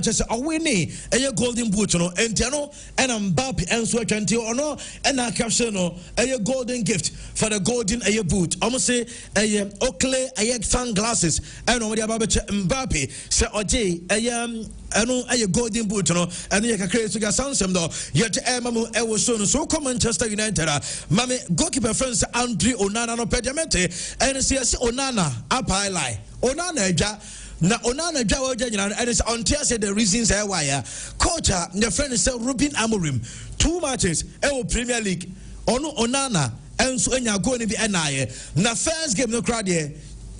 just a winning a golden boot no and Mbappe and so 20 or no and a caption no a golden gift for the golden a boot almost say a Oakley a sunglasses and nobody about Mbappe say oje a golden boot no and you can create to get sound some though yet mamu e was so come Manchester United mame goalkeeper friends Andre Onana no pediamente and see Onana up highlight Onana eja na Onana eja wo nyina and is until say the reasons why coach your friend is Ruben Amorim 2 matches Premier League ono Onana and so enya go ni bi enaye na first game no crowd here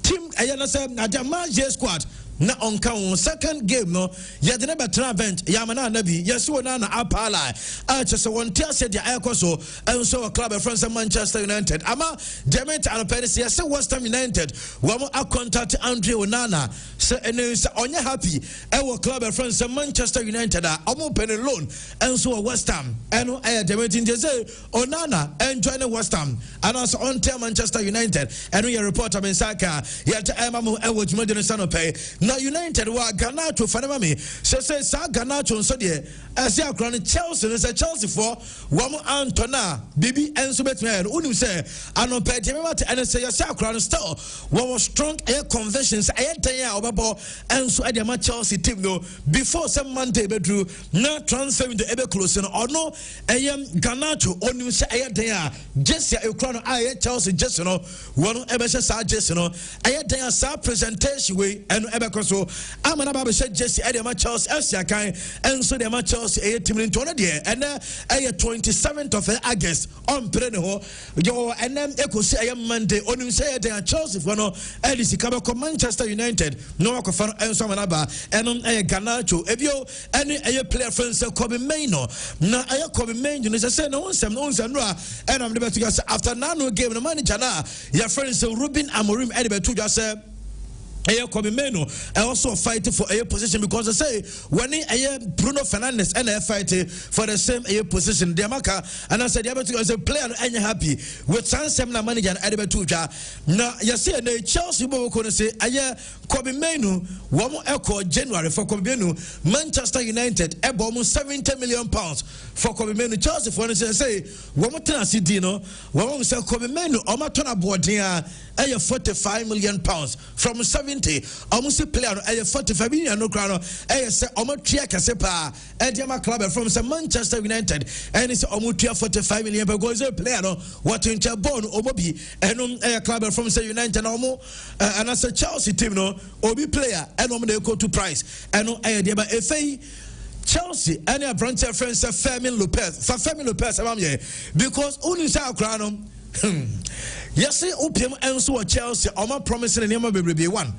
team ayana say na the squad na onka on second game no ya de never bench yamana nabi yes wona na apala just one tell said the akoso and so a club friends Manchester United ama Dement and Paris yes West Ham United we a contact Andre Onana say and say onye happy e club friends Manchester United omo pen loan and so West Ham and Dement say Onana and join West Ham and also on tell Manchester United and we report am Saka yet emamu e wojumade no sanope na United wa Ganacho fanema me say sa Ganacho so de ase akron Chelsea no say Chelsea for wam Antona bibi enso betme unim say anope de me and say say akron still wam strong air conversions air dan a obebo enso e de ma Chelsea team no before some Monday bedru na transfer with the ebe close no ono Ganacho onim say air dan a Jesse akron air Chelsea Jesse no one ebe say sa Jesse no air dan sa presentation we and ebe so amana ba be Jesse e de Chelsea Asia kan enso de Chelsea e team into no de and 27th of August on pre ne ho yo enem ekosi e Monday onim say de Chelsea for no e sika be Manchester United no akofano enso amana ba enom e Garnacho ebio any a player friends Kobe Maino na aye Kobe Maino no say no onsem no and I'm the best to after nano game the manager na your friends Ruben Amorim e be to just say Kobe Maino also fighting for a position because they say when Bruno Fernandes and they fighting for the same position the Amaka and I said the other as a player and you happy with Sansem na manager and Edibe Tuja now you see the Chelsea bobo kono say Kobe Maino one echo January for Kobe Maino Manchester United almost 70 million pounds for Kobe Maino Chelsea for say one more time CD no one say Kobe Maino omatona boarding 45 million pounds from 70 almost player 45 million no crown say omotia kasepa Ediama club from Manchester United and it's omotia 45 million because a player no what in Chabon omobi and a club from United and as a Chelsea team no obi player and they go to price and Chelsea and a branch of friends Fermin Lopez because only say crown yes, opium and so Chelsea, I'm promising a name of baby one.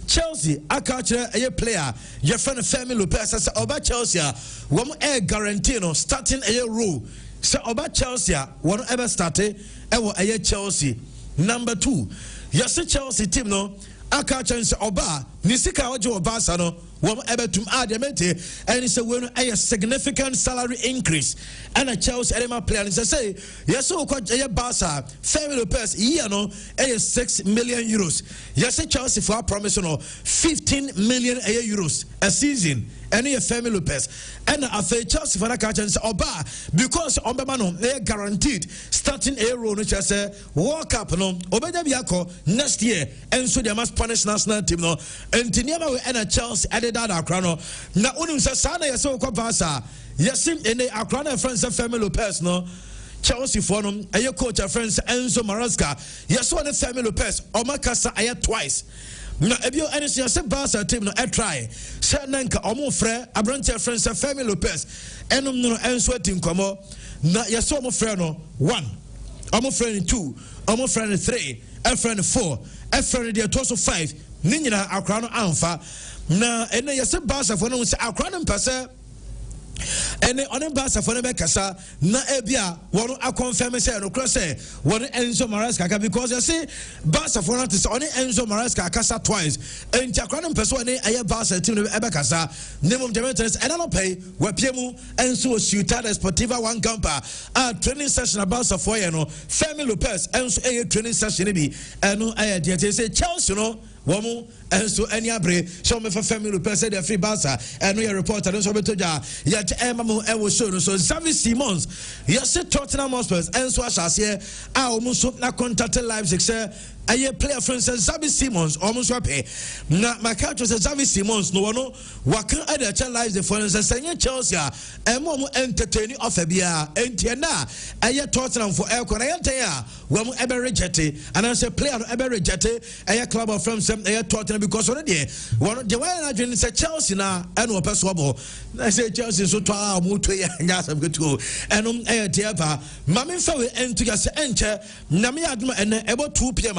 Chelsea, I catch a player, your friend Fermin Lopez, as about Chelsea, one air guarantee no starting a rule. So about Chelsea, one ever started, a Chelsea. Number 2, yes, Chelsea team no, I catch and say Oba, Nisika Ojo Basano. One ever to add and it's a significant salary increase and a Chelsea Edema player and say yes so quite a Barca Fermin Lopez no 6 million euros yes Chelsea for promotional 15 million euros a season and a Fermin Lopez and after Chelsea for that catch and say Oba because Ombamano they guaranteed starting a role which I say World Cup no Obeda Biako next year and so they must punish national team no and Tiniama and a Chelsea that Akrano. Na unum sa sana yeso kwa Barca. Yesim ene Akrano friends Fermin Lopez no. Chelsea for them aye coach friends Enzo Maresca. Yeso ne Fermin Lopez omakasa aye twice. Na ebio anything say Barca team no try. Say nanka omo frɛ abrante friends Fermin Lopez. Enum no Enzo team komo. Na yeso omo frɛ no 1. Omo frɛ 2. Omo frɛ 3. A friend 4. A friend the total 5. Ninyina Akrano anfa. Na ene yese Barca for no say Akrano mpase ene on Barca for no be kasa na ebia wonu akonfirm say no cross say wonu Enzo Maresca because you see Barca for no say on Enzo Maresca kasa twice and Akrano mpase ene aye Barca team no be kasa name the mentors and no pay we piemu Enzo Ciudad Deportiva one camper training session about for you no Fermin Lopez Enzo aye training session be eno aye dey say Chelsea no woman and so any abre show me for Fermin Lopez said the free Barca and we reporter don't so be told yet Emma e will show so Xavi Simons yes Tottenham Hotspur and so as here almost na contact Leipzig say a player friend says Xavi Simons almost happy na my coach says Xavi Simons no one wakan other lives the for say Chelsea and more entertaining offer bia entiana aye Tottenham for air corner ya we ever rejected and I say player ever rejected a club of friends aye Tottenham because already one the way I dream say Chelsea na and no person I say Chelsea so to mutu ya nyasam go and aye tiapa mame fa we ento ya say enche na me aduma ene about 2 p.m.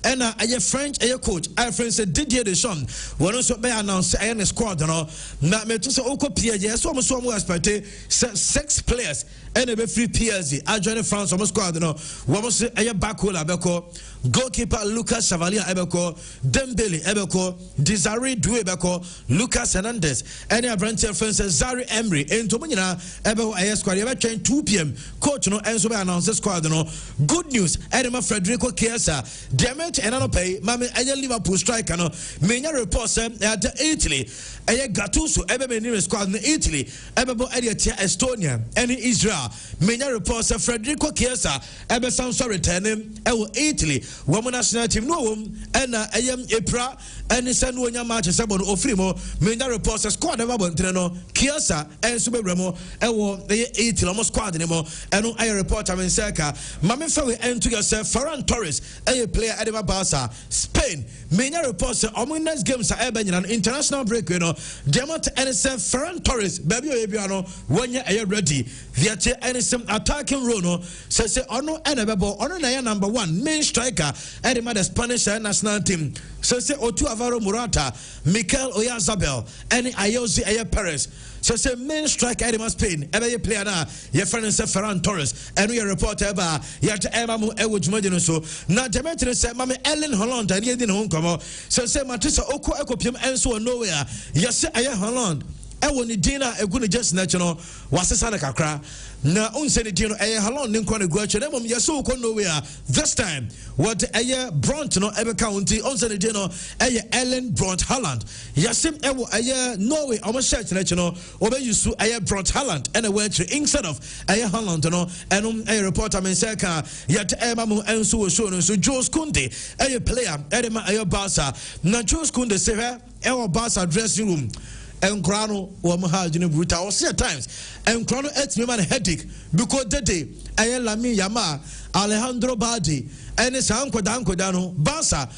and a French a coach I friends Didier Deschamps one also be announced a squad no na me to say oko PSG so mo expect 6 players and a free PSG I join France on squad no one say a Bakola beko goalkeeper Lucas Chevalier ebeko Dembele ebeko Desiree Doué beko Lucas Hernandez and a branch friends Zari Emery into nyina ebeko a squad e train 2 p.m. coach no enso be announced squad no good news Edema Federico Chiesa Demet and I pay Mammy a Liverpool striker no many reports at Italy a Gattuso ebe nearest squad in Italy ebe Estonia and Israel menya reports Federico Chiesa ebe san so returning Italy women national team no and Epra and send wonya match sebo no ofrimo menya reports squad eba bontre no Chiesa and so bebremo Italy almost squad anymore and I report am seka mame fa we enter yourself Ferran Torres a player edema Barca Spain menya reports next games are an international break you know Demont NSF Ferran Torres baby oyebiano when you ready the NSM attacking role no say ono enebebo ono na number 1 main striker edema the Spanish national team so say Otu Alvaro Morata Mikel Oyarzabal and Ayoze Perez so say main striker edema Spain ebe player na your friend say Ferran Torres and we reporter ba yet emamu ewo jumajeno so na Demetri say mame Ellen Holland and yedi no nkomo so say Matisa Oko ekopiem enso nowhere yes say Holland ewo ni dina egu ni just national wasesa na kakra na unse ni dino Holland ni nkwa na guacho na mom yes Oko nowhere this time what Bront no ebe county unse ni dino Ellen Bront Holland yes ewo Norway almost search national obe yusu Bront Holland and we instead of Holland no and reporter men say ka yet emamu enso show no so Jules Kunde player edema Barca na Jules Kunde say ewo Barca dressing room and Grano or Mahajin Bruta or see at times and Grano ate me man headache because the day Lami Yama Alejandro Badi and his uncle Dankodano Barca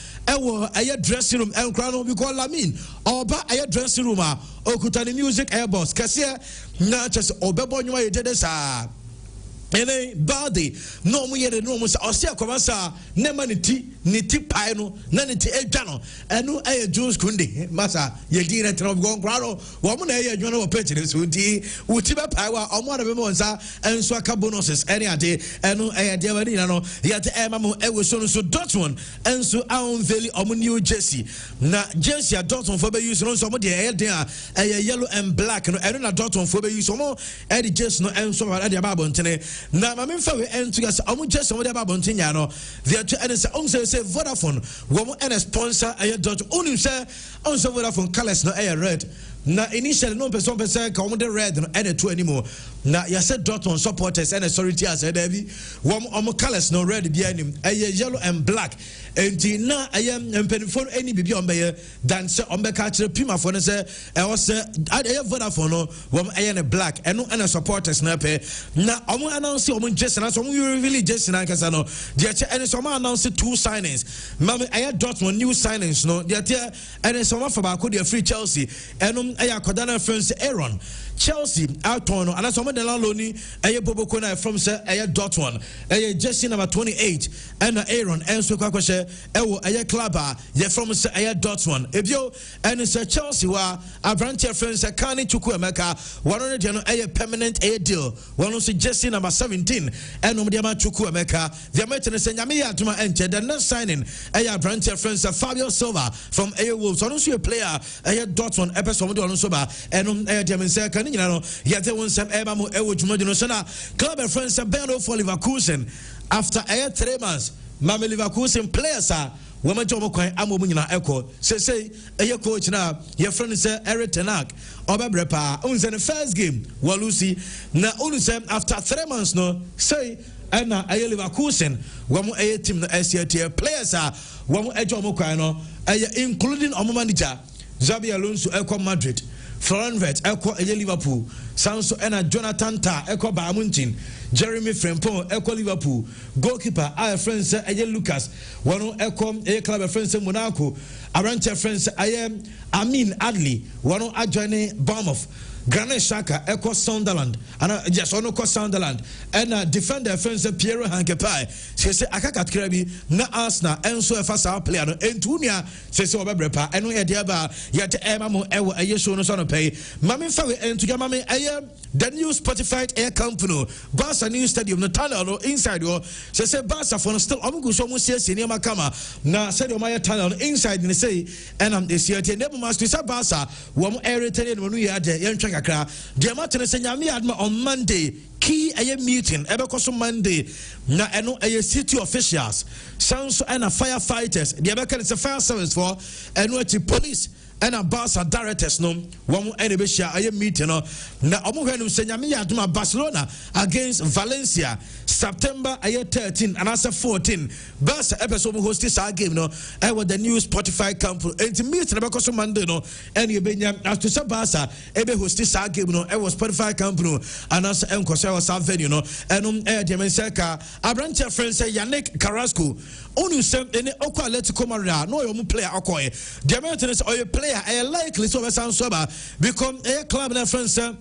dressing room and Grano because Lamin or ba dressing room or Kutani music airboss Cassia not just Obebonua did this ene body no mu yede no mu sa osia komasa ne ma niti pai no na niti edwa no enu Jules Kunde masa ye di na tro go nkraro wo mu na ye edwa no page ne so di uti be pai wa omo na be mo nsa enso aka bonuses ene ade enu de wani na no ye te ema mo ewe so no so Dortmund enso unveil omo new jersey na jersey a Dortmund for be use no so mo de yellow and black no enu na Dortmund for be use omo e jersey no enso wa de ba bontene na mame fa we ento gas omo just omo de ba bontinya no the to and say Vodafone wo and sponsor dot only say on so Vodafone colors no red na initially no person ka omo de red no and two anymore na ya said Dortmund supporters and sorry tia said David wo omo colors no red bi anim yellow and black enti na mpenifon any bibi on be than say on be ka kire pima for no say was Vodafone no wo na black and no and supporters na pe na omo announce omo just na so omo really just na kasa no dia che and so omo announce 2 signings mama Dortmund new signings no dia tia and so omo for ba ko dia free Chelsea and akodana friends Aaron Chelsea out on and some of the Loni Boboko na from say Dortmund Jesse number 28 and Aaron and so kwakoshe club from say Dortmund ebio and say Chelsea wa Avrantia friends Kani Chukwuemeka one on the permanent deal one on Jesse number 17 and Omdiama Chukwuemeka the American say Nyame atuma enche the next signing Avrantia friends Fabio Silva from Wolves on also a player Dortmund episode on so ba and Diamen say you know, yet there was some Ebamo Ewujumodino Sana club and friends Beno for Leverkusen after 3 months. Mama Leverkusen players are woman Jomo Quine Amomunina Echo. Say a coach now, your friend is Eric Tenak or Babrepa. Owns in the first game, Walusi. Now, only after 3 months, no say. And now Leverkusen, one more team the SCT players are one more Jomo Quino, including our manager Xabi Alonso Echo Madrid. Florenvet, Echo Liverpool, Sanso and Jonathan Ta, Echo Bamuntin, Jeremy Frempong, Echo Liverpool, goalkeeper, our friends, Lucas, one Echo, a club friends in Monaco, Arantha friends, I am Amin Adli, one adjoining Bournemouth. Granit Xhaka, Echo Sunderland, and just on Sunderland, and defender friends Piero Hankepai. She said, Akakat Krabi, na Arsenal, and so fast our player, and Tunia, says Obabrepa, and we had yet Emma Ewa, a year shown on a pay. Mammy Fawi, and to get Mammy, the new Spotify air company, Barca new stadium, the tunnel inside your, she said, Barca for still almost almost yes, in Yamakama, now said your Maya tunnel inside, and say, and I'm this year, never must be Barca, one area when we had the young the Martin said on Monday key a meeting ever Monday na eno a city officials sounds and firefighters the American is a fire service for and what police ɛna Barca directors no wɔn ɛna bɛhyia ɛyɛ meeting no na ɔmo hwɛ no sɛ nyame yɛ adoma Barcelona against Valencia September 13 and also 14 Barca episode host this game no with the new Spotify camp and meet na bɛkɔ so Monday no ɛna yɛbɛnya as to say Barca ebe host this game no was Spotify camp no and also ɛnkɔsɛ wɔ saa venue no ɛno deɛ mensɛ ka aberanteɛ friend sɛ Yannick Carrasco onu sɛ ɛne ɔkɔ Atletico Madrid no ɔyɛ player ɔkɔɛ deɛ mɛntɛ sɛ ɔyɛ player ɛyɛ likely sɛ ɔbɛsan so aba because ɛyɛ club na friend sɛ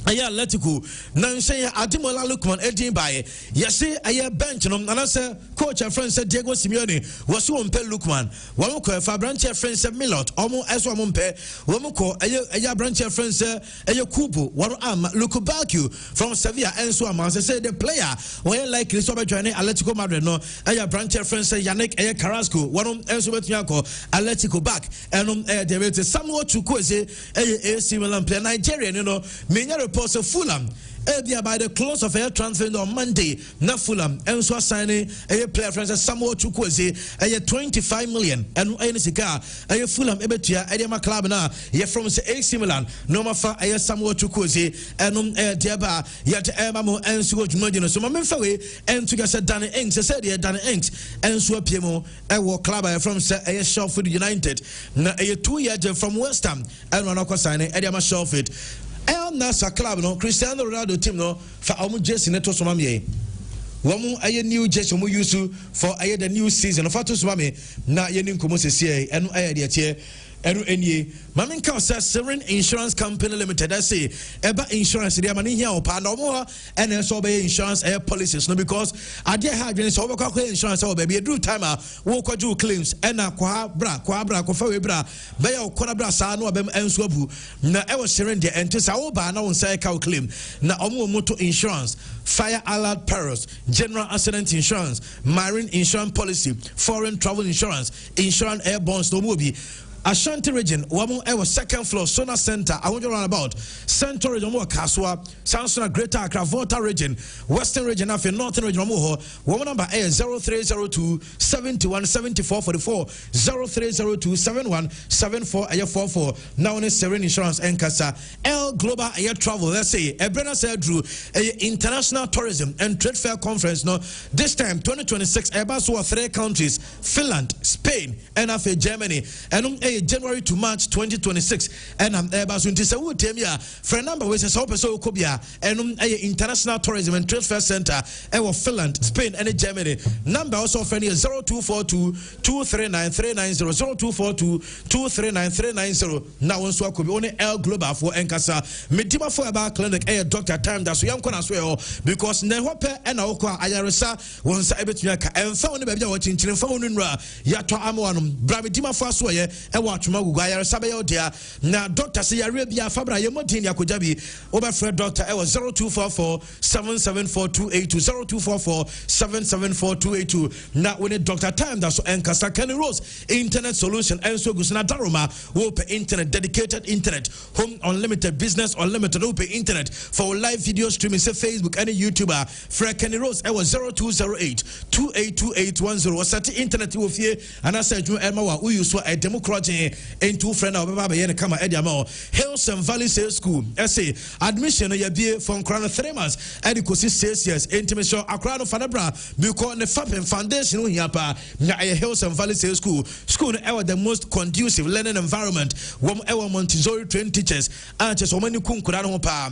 Aya Atletico Nanshe Ademola Lookman Edin Baye Yesi Aya bench no anase coach and friend said Diego Simeone was on pe Lookman Wamko fa branch friend said Milot Omo eso Mompe Wamko Aya branch friend said Aya Kubo Waru Am Lukubaku from Sevilla and so am say the player when likely so be joining Atletico Madrid no Aya branch friend said Yannick Aya Carrasco Warum enso betuako Atletico back and there Samuel Chukwueze Aya AC Milan player Nigerian you know reports of Fulham by the close of air transfer on Monday na Fulham and so signing a player friend Samuel Chukwueze a 25 million and any cigar a Fulham ebetia Edema club na ye from AC Milan no mafa a Samuel Chukwueze and diaba yet Emamo and so Jumodino so Mamfawe and to get Danny Inks said here Danny Inks and so Piemo a club from a Sheffield United na a 2-year from West Ham and one signing Edema Sheffield El Nasa club no Cristiano Ronaldo team no for omu jersey neto so mamie womu aye new jersey omu use for aye the new season of to so mame na ye nin komo sese enu aye de tie enu enie mamin ka say Severin Insurance Company Limited I say eba insurance dey mani here opa na omo and so be insurance air policies no because ade ha adwene so obekwa insurance o baby do time a wo kwaju claims ena kwa bra ko fa we bra be ya okona bra sa no obem enso abu na e wo Severin dey enti sa wo ba na won say ka claim na omo motor insurance fire alert perils general accident insurance marine insurance policy foreign travel insurance airborne no mo bi Ashanti region, Wamu Ewa second floor, Sona Center, I want you around about Central region, Kaswa, Samsona Greater Accra, Volta region, Western region, after Northern region, Woman number A 0302 71 74 44 0302 71 74 44. Now on Serene Insurance and Casa L Global Air Travel, let's say, Ebrena said Drew, International Tourism and Trade Fair Conference. No, this time 2026, Airbus were 3 countries, Finland, Spain, and after Germany, and January to March 2026 and Airbus until say wo tem ya for number we say so person okobia and International Tourism and Trade Fair Center Finland, Spain and Germany. Number also friend 0242 239 390 0242 239 390. Now on so akobi only L Global for Enkasa medima for about clinic doctor time that so yam kona so because ne hope and okwa ayaresa won sa ebetumi ka emfa woni baabi a wo chinchin fa wonu nura ya to amwanum bra medima for so ye watch Maguga Sabayo dia na doctor say Arabia Fabra Yemodin Yakojabi over Fred doctor 0244 774282 0244 774282. Now when a doctor time that's so Enkasa Kenny Rose internet solution and so Gusana Daroma open internet dedicated internet home unlimited business unlimited open internet for live video streaming say Facebook any YouTuber Fred Kenny Rose 0208 282810 was at internet with here and I said you Emma who you saw a democracy into friend of Baba Yen Kama Ediamo Hills and Valley Sales School. Essay admission ya be from Crown 3 months and it 6 years intimation Akrano Fanabra because the Fappen Foundation Yapa na Hills and Valley Sales School ever the most conducive learning environment ever Montessori trained teachers and just so many kunkurano pa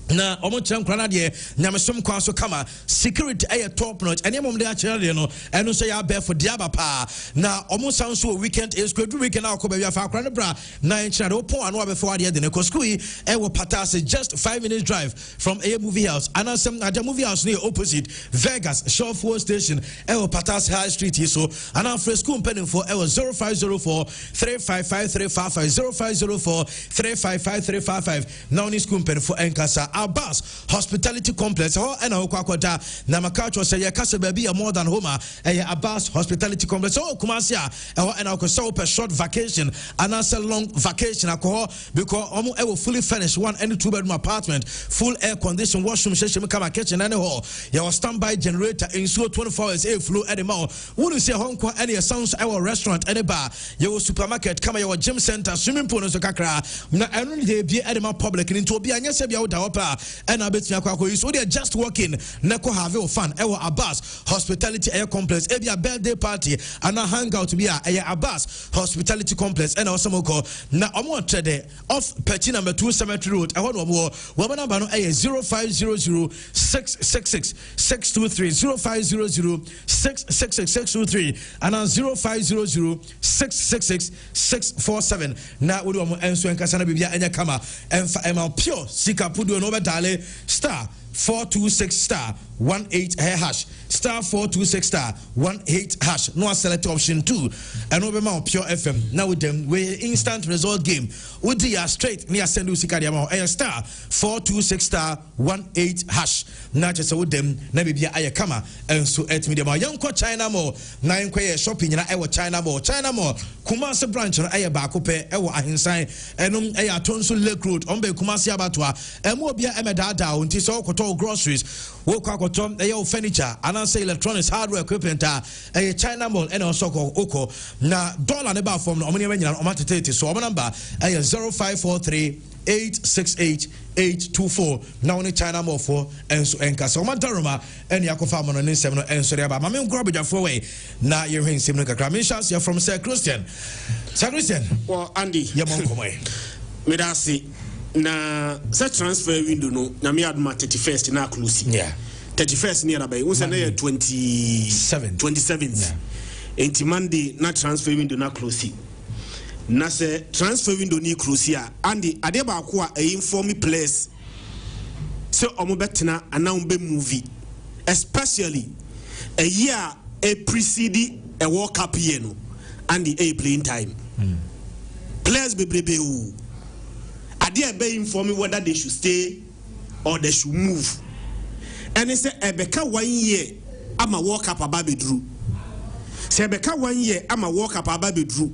na omo chan krana de nyamesom kwa so kama security top notch ene mom de a chere no eno so ya be for diaba pa na omo san so weekend is good weekend na akoba fa krana bra na enchira de opon anu abe for de ne ko school e wo patase just 5 minutes drive from a movie house and some at the movie house near opposite Vegas Shore station wo patase high street here so and after school pending for 0504 355 355 0504 355 355 now ni school pending for Enkasa Abbas Hospitality Complex and Okwakota Namakacho say Casa Baby more than Homa Abbas Hospitality Complex Kumasia and Alcoso per short vacation and also long vacation alcohol because I will fully furnish 1 and 2 bedroom apartment, full air conditioned washroom, kitchen and hall. Your standby generator ensure 24 hours air flow at the mall. Wouldn't say Hong Kong any sounds our restaurant any bar, your supermarket, come your gym center, swimming pool, so kakra. Na only they be at the public into be and yes, be out and I bet you so they're just walking. Neko have your fun. Our Abbas Hospitality Air Complex, a birthday party and a hangout to be a Abbas Hospitality Complex and also Moko. Na Omo Trade off Petty number 2 Cemetery Road. I want more. Woman number 0500-666-623 0500-666-623 and 0500-666-647. Now we do answer and Kasana Bibia and Yakama and pure Sika Pudu and Obadale star 426 star 18 hash star 426 star 18 hash. No select option 2 and over pure FM. Now with them we instant result game. We do straight near send you Sika Diamo a star 426 star 18 hash. Not just with them Nabibia Ayakama and so at me young China Mall 9 shopping in our China Mall Kumasi branch on Aya Bakupe Ewa Ahinsign and Aya Tonsu Lake Road Ombe Kumasi Abatwa and Mobia Emedada until so groceries, woke out furniture, and I say electronics, hardware equipment, a China Mall, and also Oko. Now, dollar about from Omnian or Matete, so our number 0543-868-824. Now, only China Mall for and so Enka. So, Mantaruma and Yakofa on 7 and so about Mamma Grabija for way. Now, you're in Simnica Cramishas, you're from Sir Christian. Sir Christian, well, Andy, Yamonko. Medasi. Na such transfer window no na me adma 31st na close yeah 31st near by we say na 27th enti Monday na transfer window na close na say transfer window ni close ya and ade ba ko a inform players so omo betena ana be movie especially a year a precede a World Cup year no and the playing time players bebrebe o they be informing whether they should stay or they should move. And they say, Ebeka 1 year, I'm a walk up about Bedru. Say, Ebeka 1 year, I'm a walk up about Bedru.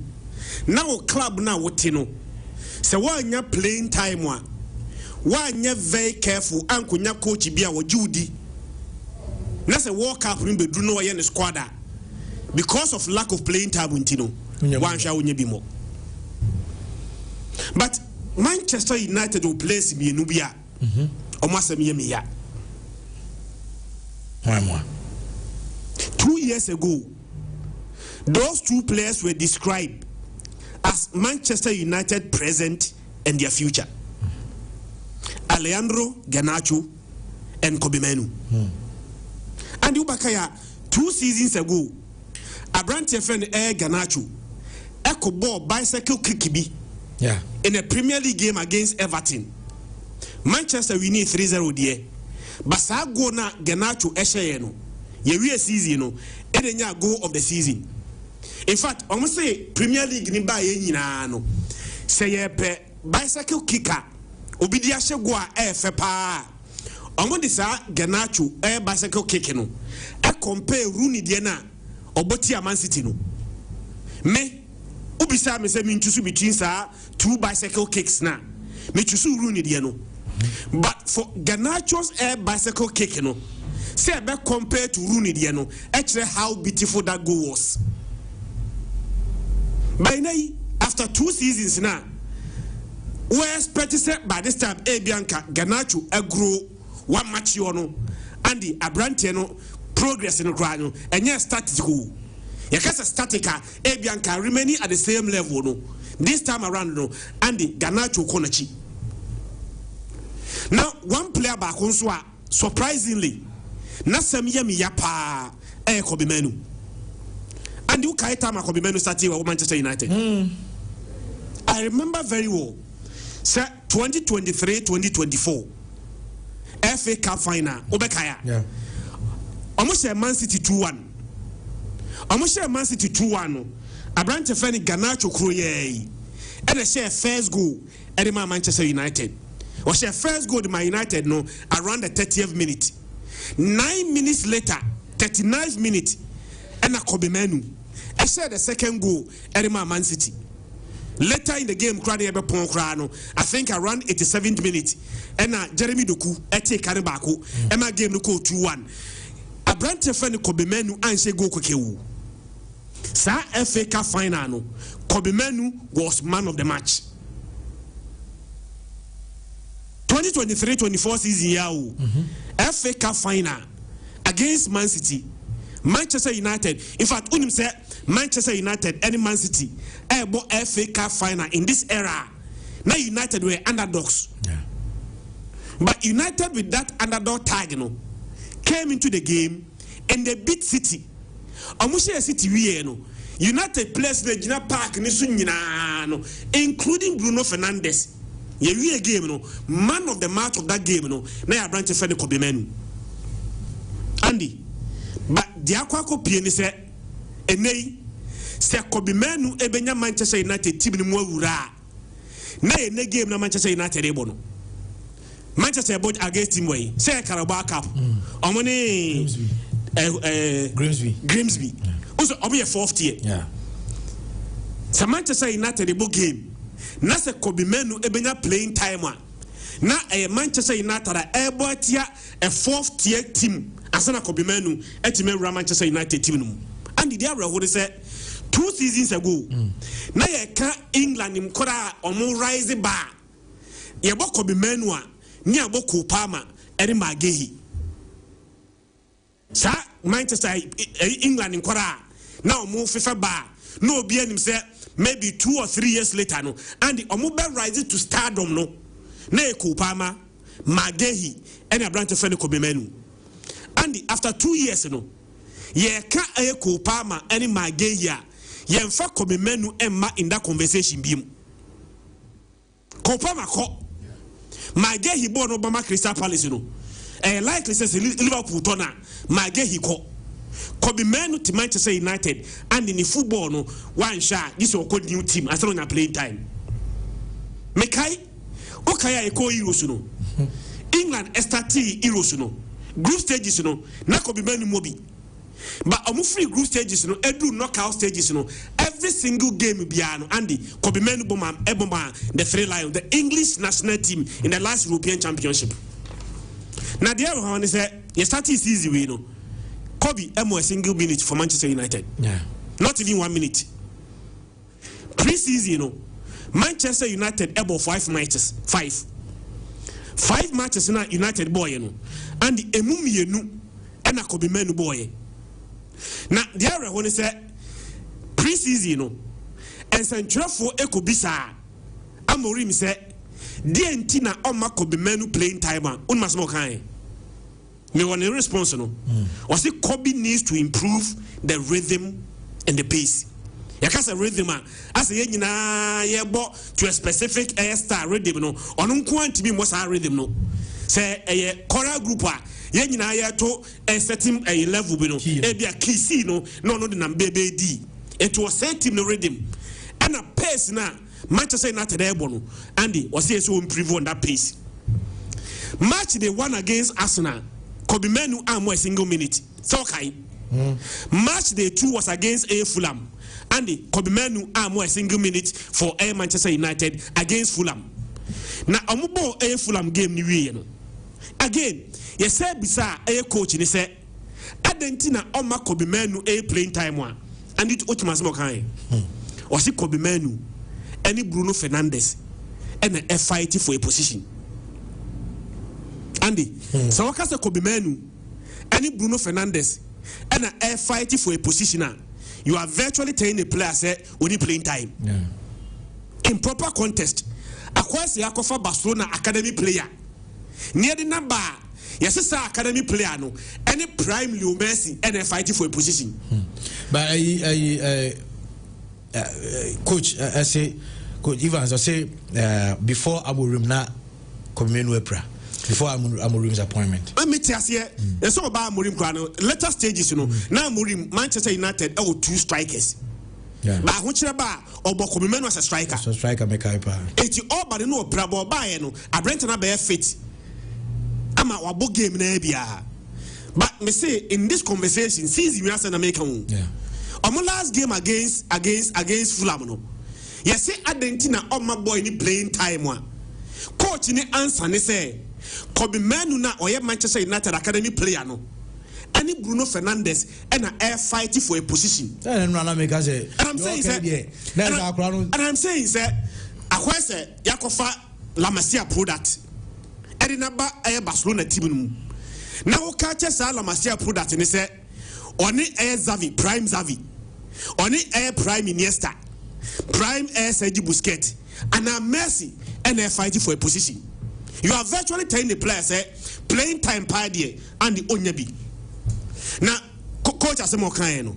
Now, club now, what you know? Say, why you playing time one? Why you very careful? Uncle, your coach be our Judy. That's a walk up in Bedru no in the squad because of lack of playing time. One shall we be more. But Manchester United will place me in Nubia. Almost a year. 2 years ago, those 2 players were described as Manchester United present and their future. Alejandro Garnacho and Kobe Manu. And Ubakaya, 2 seasons ago, a branch friend Garnacho, Echo ball bicycle kikibi. Yeah. In a Premier League game against Everton, Manchester we need 3-0 there. But sa go na Garnacho Eshayeno. Ye season no, edenya goal of the season. In fact, almost say Premier League ni ba ye nyina no. Say ye pe bicycle kicker. Obi di ahye go a efe pa. Omo di sa Garnacho bicycle kick no. E compare Rooney de na oboti Man City no. Me Ubisa me say me choose between 2 bicycle kicks na. Me choose Rooney de no. But for Garnacho's bicycle kick no, say be compared to Rooney de no, actually how beautiful that goal was. By now, after 2 seasons now, we expect to say by this time Bianca Garnacho grow 1 match no, and the Abrante no progress in the ground and yes statistical. Yakasa statica, Bianca remaining at the same level no. This time around no, and the Garnacho Konachi. Now one player back on swa surprisingly, Nasamiya Miyapa Kobe Manu. And you can't tell Kobe Manu started with Manchester United. I remember very well. Sir, 2023-2024 FA Cup final Obekaya. Yeah. Almost a Man City 2-1. Almost a Man City 2-1. A branch of Garnacho Kruye. And I share first goal at Manchester United. was your first goal to Man United no around the 30th minute. 9 minutes later, 39th minute, and a Kobe Manu. I said the second goal at Man City. Later in the game, I think around 87th minute, and Jeremy Doku, Ete Karibako, and my game no 2-1. A branch of Kobe Manu and say go Kokeu. Sa FA Cup final, Kobe Manu was man of the match. 2023-24 season yao. FA Cup final against Man City. Manchester United, in fact, Unim said Manchester United and Man City bought FA Cup final in this era. Now United were underdogs. Yeah. But United with that underdog tag, came into the game and they beat City. Amusha City United players the Gina Park including Bruno Fernandes. You a game, man of the match of that game, now branch of the Kobe Manu. Andy, but the Aquaco Piani said, and nay, say Kobe Manu, Ebenya Manchester United team in Mwura. Nay, ne game na Manchester United ebono. Manchester bought against him way. Say Carabao Cup. Omone Grimsby. Also, Obi a 4th year. Yeah. So Manchester United ebo game. Na se Kobe Manu ebenya playing time na Manchester United eboatia a 4th tier team asana Kobe Manu etime wura Manchester United team no and the area what say 2 seasons ago na ye ka England mkora omo rise bar ye bo Kobe Manu a ni aboko Palmer eri magehi sa Manchester England mkora na omo FIFA bar no obi anim say maybe 2 or 3 years later no and the omobe rise to stardom no na Ekupama Magehi and a branch of Kobe Manu and after 2 years no ye ka Ekupama and Magehi ye mfa Kobe Manu emma in that conversation bim Kopama ko Magehi born Obama Crystal Palace no likely says Liverpool tona Magehi ko Kobe Manu to Manchester United and in the football no one shot this will called new team as long as playing time. Mekai Okaya eko Euros no. England estati Euros no. Group stages no na Kobe Manu mobi. But omu free group stages no edu knockout stages no every single game biano Andy Kobe Manu bomba the 3 Lions the English national team in the last European Championship. Now the other one is you start this easy way no. Kobe emo a single minute for Manchester United. Yeah. Not even 1 minute. Pre-season, Manchester United able 5 matches. 5 matches na United boy and the emumi yenu and a Kobe Manu boy. Now the other one is pre-season and central for Eko Bisa Amorim said DNT na Oma Kobe Manu playing time on Masmokai. Me want a response no. Was it Kobe needs to improve the rhythm and the pace. Yakasa rhythm as a yena yebo to a specific air rhythm no. Onun kwanti bi mosa rhythm no. Say a choral group yena ya to a certain a level bi no. E be a key C no the number D. It was set him the rhythm. And a pace na Manchester United ebono. Andy was here so improve on that pace. Match they won against Arsenal. Kobe Manu a single minute. So okay. Match day 2 was against Fulham. And the Kobe Manu a single minute for Manchester United against Fulham. Now amubo Fulham game ni we no. Again, you say bisa coach ni say Adentina oma Kobe Manu playing time one. And it ultimately okay. Or see Kobe Manu any Bruno Fernandes and a fight for a position. Andy, so what can Kobe Manu, any Bruno Fernandes, and a fighting for a positioner, you are virtually telling the player say only playing time. Yeah. In proper contest, across the Akofa Barcelona academy player, near the number, yes, sir, academy player no, any prime Leo Messi and a fighting for a position. But coach, I say, Coach Evans, I say before Abu Rimna, Kobe Manu Epra. Before Amorim's appointment. Let me tell you, there's all about Amorim. Later stages, now Amorim, Manchester United, 2 strikers. But Hunchaba or Bokomeno as a striker. So striker make hyper. It's all but no Brabo Bayano. I brent an bear fit. I'm a book game nebia. But me say in this conversation, sees me as an American. Yeah. On my last game against Fulham. Yes, say Argentina on my boy in playing time one. Coach in the answer and say, Kobe Manu na or Manchester United Academy player no. Any Bruno Fernandes and an air fighting for a position. And I'm saying, sir, I say Yakofa La Masia product. And in a Barcelona team. Now catches La Masia product and he said, Oni air Zavi, prime Zavi, Oni air prime Iniesta, prime air Sergi Busquets, and a Messi and they're fighting for a position. You are virtually telling the players playing time party and the Onyabi. Now, coach has more kind no.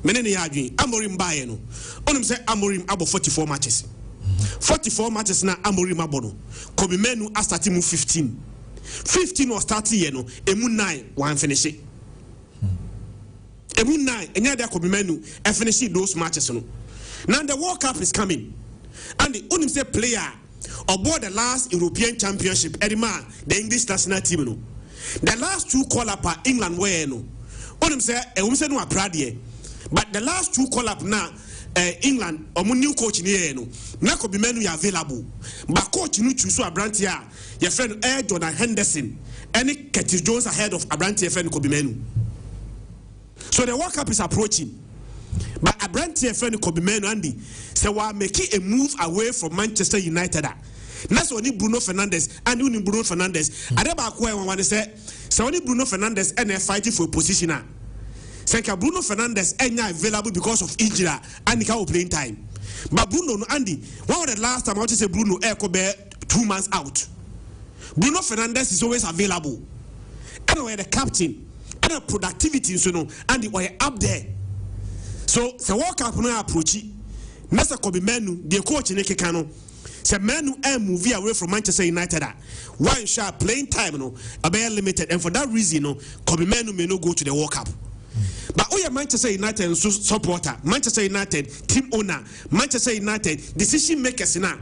Menene yadwi Amorim baye no. Onum say Amorim abo 44 matches. 44 matches na Amorim abono. Kobe Menu a starting mu 15. 15 was starting ye no. Emu 9 one finish it. Emu 9 enya dia Kobe Menu e finish those matches no. Now the World Cup is coming. And the onum say player aboard the last European Championship Edima the English national team no. The last two call up are England where no. Onum say no aprade. But the last two call up now England or new coach in here no. Na Kobe Menu ya available. But coach no choose so Abrantia your friend Jordan Henderson any Curtis Jones ahead of Abrantia friend Kobe Menu. So the World Cup is approaching. But Abrantia friend Kobe Menu Andy say we are making a move away from Manchester United. That's only Bruno Fernandes and only Bruno Fernandes. I never acquire one say only Bruno Fernandes and they're fighting for a position. Say Bruno Fernandes and available because of injury and he playing time. But Bruno Andy, one of the last time I want to say Bruno Echo bear 2 months out. Bruno Fernandes is always available. And we're the captain and the productivity so no and we're up there. So the World Cup no approach. Mr. Kobe Menu, the coach in Ekekano. Say Menu movie away from Manchester United. One shot playing time no a very limited, and for that reason no Kobe Menu may not go to the World Cup. But we are Manchester United supporter, Manchester United team owner, Manchester United decision makers now.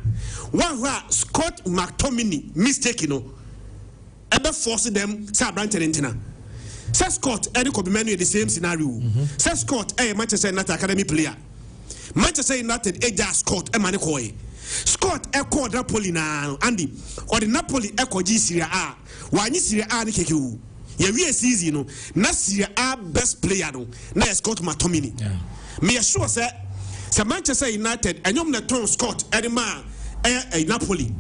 One who Scott McTominay mistake you know, ever force them say Branton Entina. Say Scott Eddie Kobe Menu the same scenario. Say Scott Manchester United academy player. Manchester United Scott Emanikoy. Scott echo Napoli na Andy or the Napoli echo G Serie A. Why ni Serie A ni keku? Ye we season no na Serie A best player no na Scott McTominay. Me sure say Manchester United enyom na ton Scott Edema Napoli.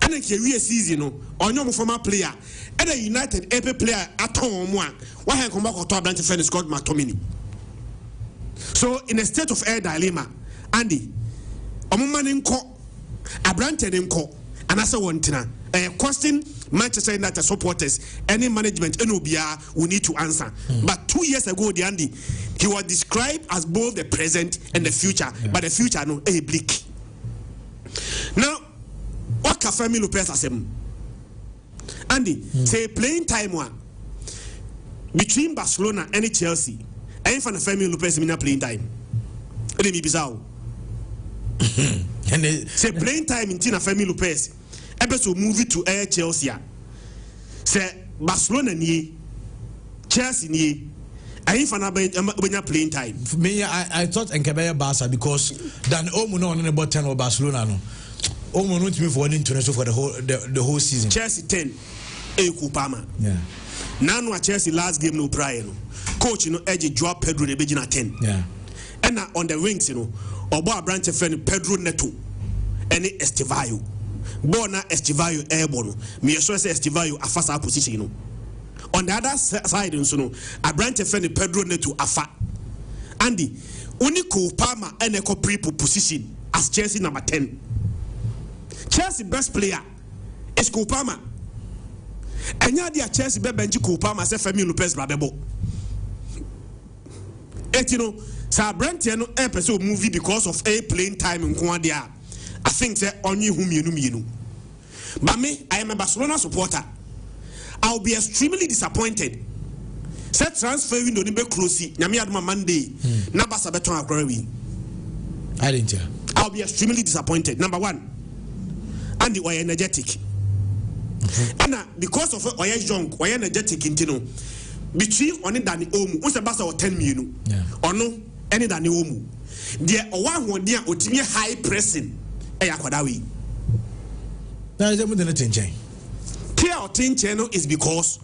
And ke we season no onyom former player and the United EP player aton mo a why han come back to Atlanta friend Scott McTominay. So in a state of air dilemma Andy omumani nko Abrante nko and as a one tina question Manchester United supporters any management NOBR will need to answer. But 2 years ago the Andy he was described as both the present and the future, but the future no bleak. Now what can Femi Lopez asem Andy say playing time one between Barcelona and Chelsea and for the Femi Lopez mina playing time let me bizarre. And say playing time in Tina Femi Lopez episode move it to Air Chelsea. Say Barcelona ni Chelsea ni I for na playing time. Me I thought Nkebeye Barca because Dan Omo no on the bottom of Barcelona no. Omo no to me for one international for the whole season. Chelsea 10 Kupama. Yeah. Now no Chelsea last game no prior no. Coach you know Edge drop Pedro the begin at 10. Yeah. And on the wings you know Obo branch friend Pedro Neto any Estivayo Bona Estivayo airborne me sure say Estivayo a fast position you know. On the other side you know a branch friend Pedro Neto afa Andy Unico Palmer and a pre position as Chelsea number 10. Chelsea best player is Kupama and ya dia Chelsea be bench Kupama say Femi Lopez Rabebo et you know Sir Brentiano episode movie because of a playing time in Kwandia. I think say only whom you know. But me, I am a Barcelona supporter. I'll be extremely disappointed. Set transfer window ni be close. Nyami adma Monday. Na Barca beton akwari. I didn't hear. I'll be extremely disappointed. Number one, Andy or energetic. And because of Oya young, Oya energetic intino. Between only than the Omu, what's the best of 10 million? Or no, any than the Omu. There one who dear Otimia high pressing. Ayakwadawi. Now is the change. Clear or channel is because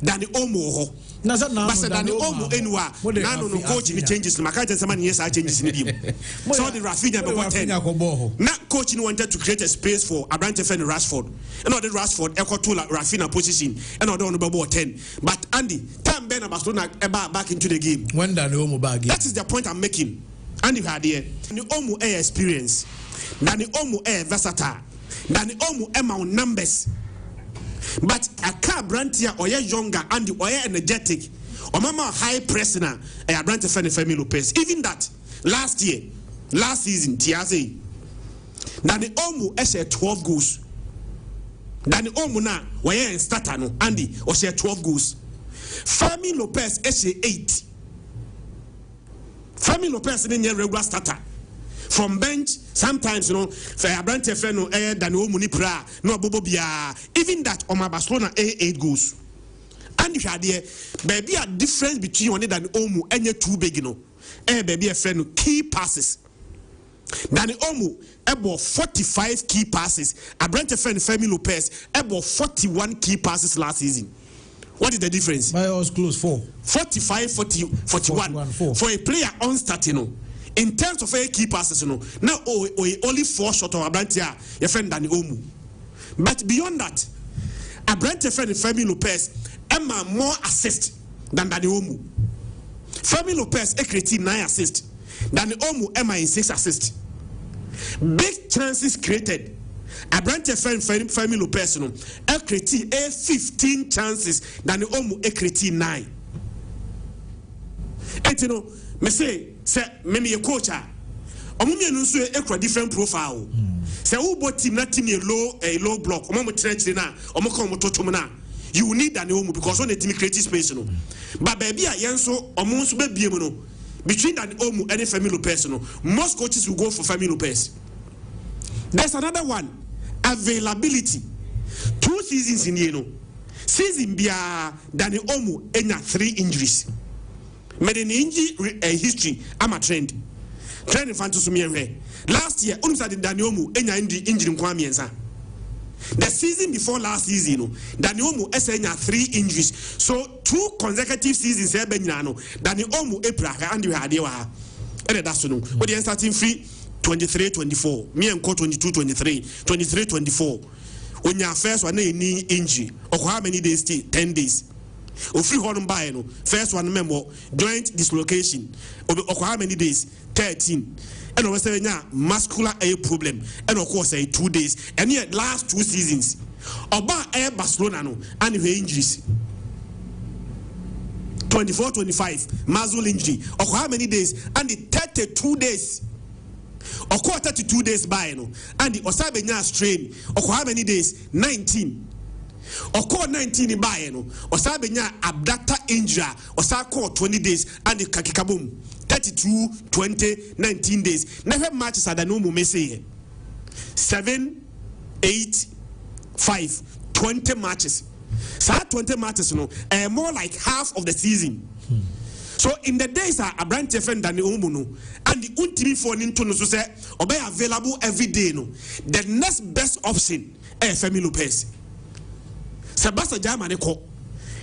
than the Omu. But than the Omu anywhere. No coach changes. My cousin some years I changes in him. So the Rafinha about 10. Not coaching wanted to create a space for Abrante and Rashford. And all the Rashford echo to Rafinha position and all the about 10. But Andy, time Ben Barcelona back into the game. When the Omu bag. That is the point I'm making. Andy had here. The Omu air experience. Than the Omu air versatile. Than the Omu amount numbers. But a car brantia or younger and or energetic or mama high pressing a branch of Femi Lopez. Even that last season, Tiaze. Than the Omu share 12 goals. Than the Omu na where in Statano, Andy or share 12 goals. Femi Lopez share 8. Femi Lopez in a regular starter. From bench, sometimes for a branch of friend than Omu pra, no Bobo Bia. Even that Oma Barcelona 8 goals. And you had there, baby, a difference between one than Omu and your two big, baby, a friend key passes. Than Omu, about 45 key passes. A branch of friend Femi Lopez, about 41 key passes last season. What is the difference? My was close 4. 45, 41. For a player on starting, in terms of a key passes, now only 4 short of Abrantia, your friend Danny Omu. But beyond that, Abrante friend Femi Lopez, Emma more assist than Danny Omu. Femi Lopez created 9 assists. Danny Omu Emma in 6 assists. Big chances created. Abrante friend Femi Lopez created 15 chances. Danny Omu created 9. And me say maybe a coach omumi no so e different profile say who bought team na team a low block omo trench na omo come totom na you need an Omu because on the team create space no but baby a yenso omo so be biem no between that Omu and Femi Lopez no most coaches will go for Femi Lopez. There's another one, availability. 2 seasons in here season bia Danny Omu enya 3 injuries. Made an injury history. I'm a trend in front of me. Last year, Danny Omu enya injury in Kwame. The season before last season, Danny Omu enya 3 injuries. So 2 consecutive seasons here Benyano. Danny Omu April and you had Yawa. And that's no. But the starting free 23-24. Me and co 22-23, 23-24. When your first one knee injury, or how many days? 10 days. Or free horn by no first one member joint dislocation or how many days 13 and over 7 muscular air problem and of course 2 days and yet last 2 seasons about air Barcelona no and injuries 24-25 muscle injury or how many days and the 32 days or 32 days by no and the Osabenya strain or how many days 19 or call 19 in Bayano, or Sabina abductor injury, or Sako 20 days, and the Kakikabum 32, 20, 19 days. Never matches at the normal message 7, 8, 5, 20 matches. So 20 matches, more like half of the season. So in the days are a branch friend than the Umuno and the ultimate for Nintono so say or be available every day. No, the next best option Femi Lopez. Sebasa Germany ko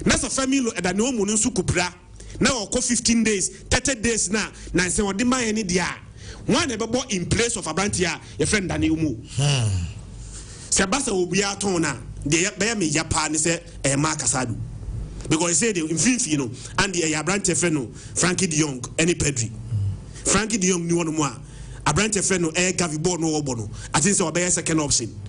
nasa family da no mu nsu kupra na o 15 days 30 days na say o de man ni dia one e bebo in place of Abrantia your friend Danny Omu Sebasa obia ton na de be me yapa ni say e ma kasadu because he said in Finfino and the Abrantia friend no Frankie de Jong any Pedri Frankie de Jong ni one mo Abrantia friend no e Gavi ball no obo no I think so be second option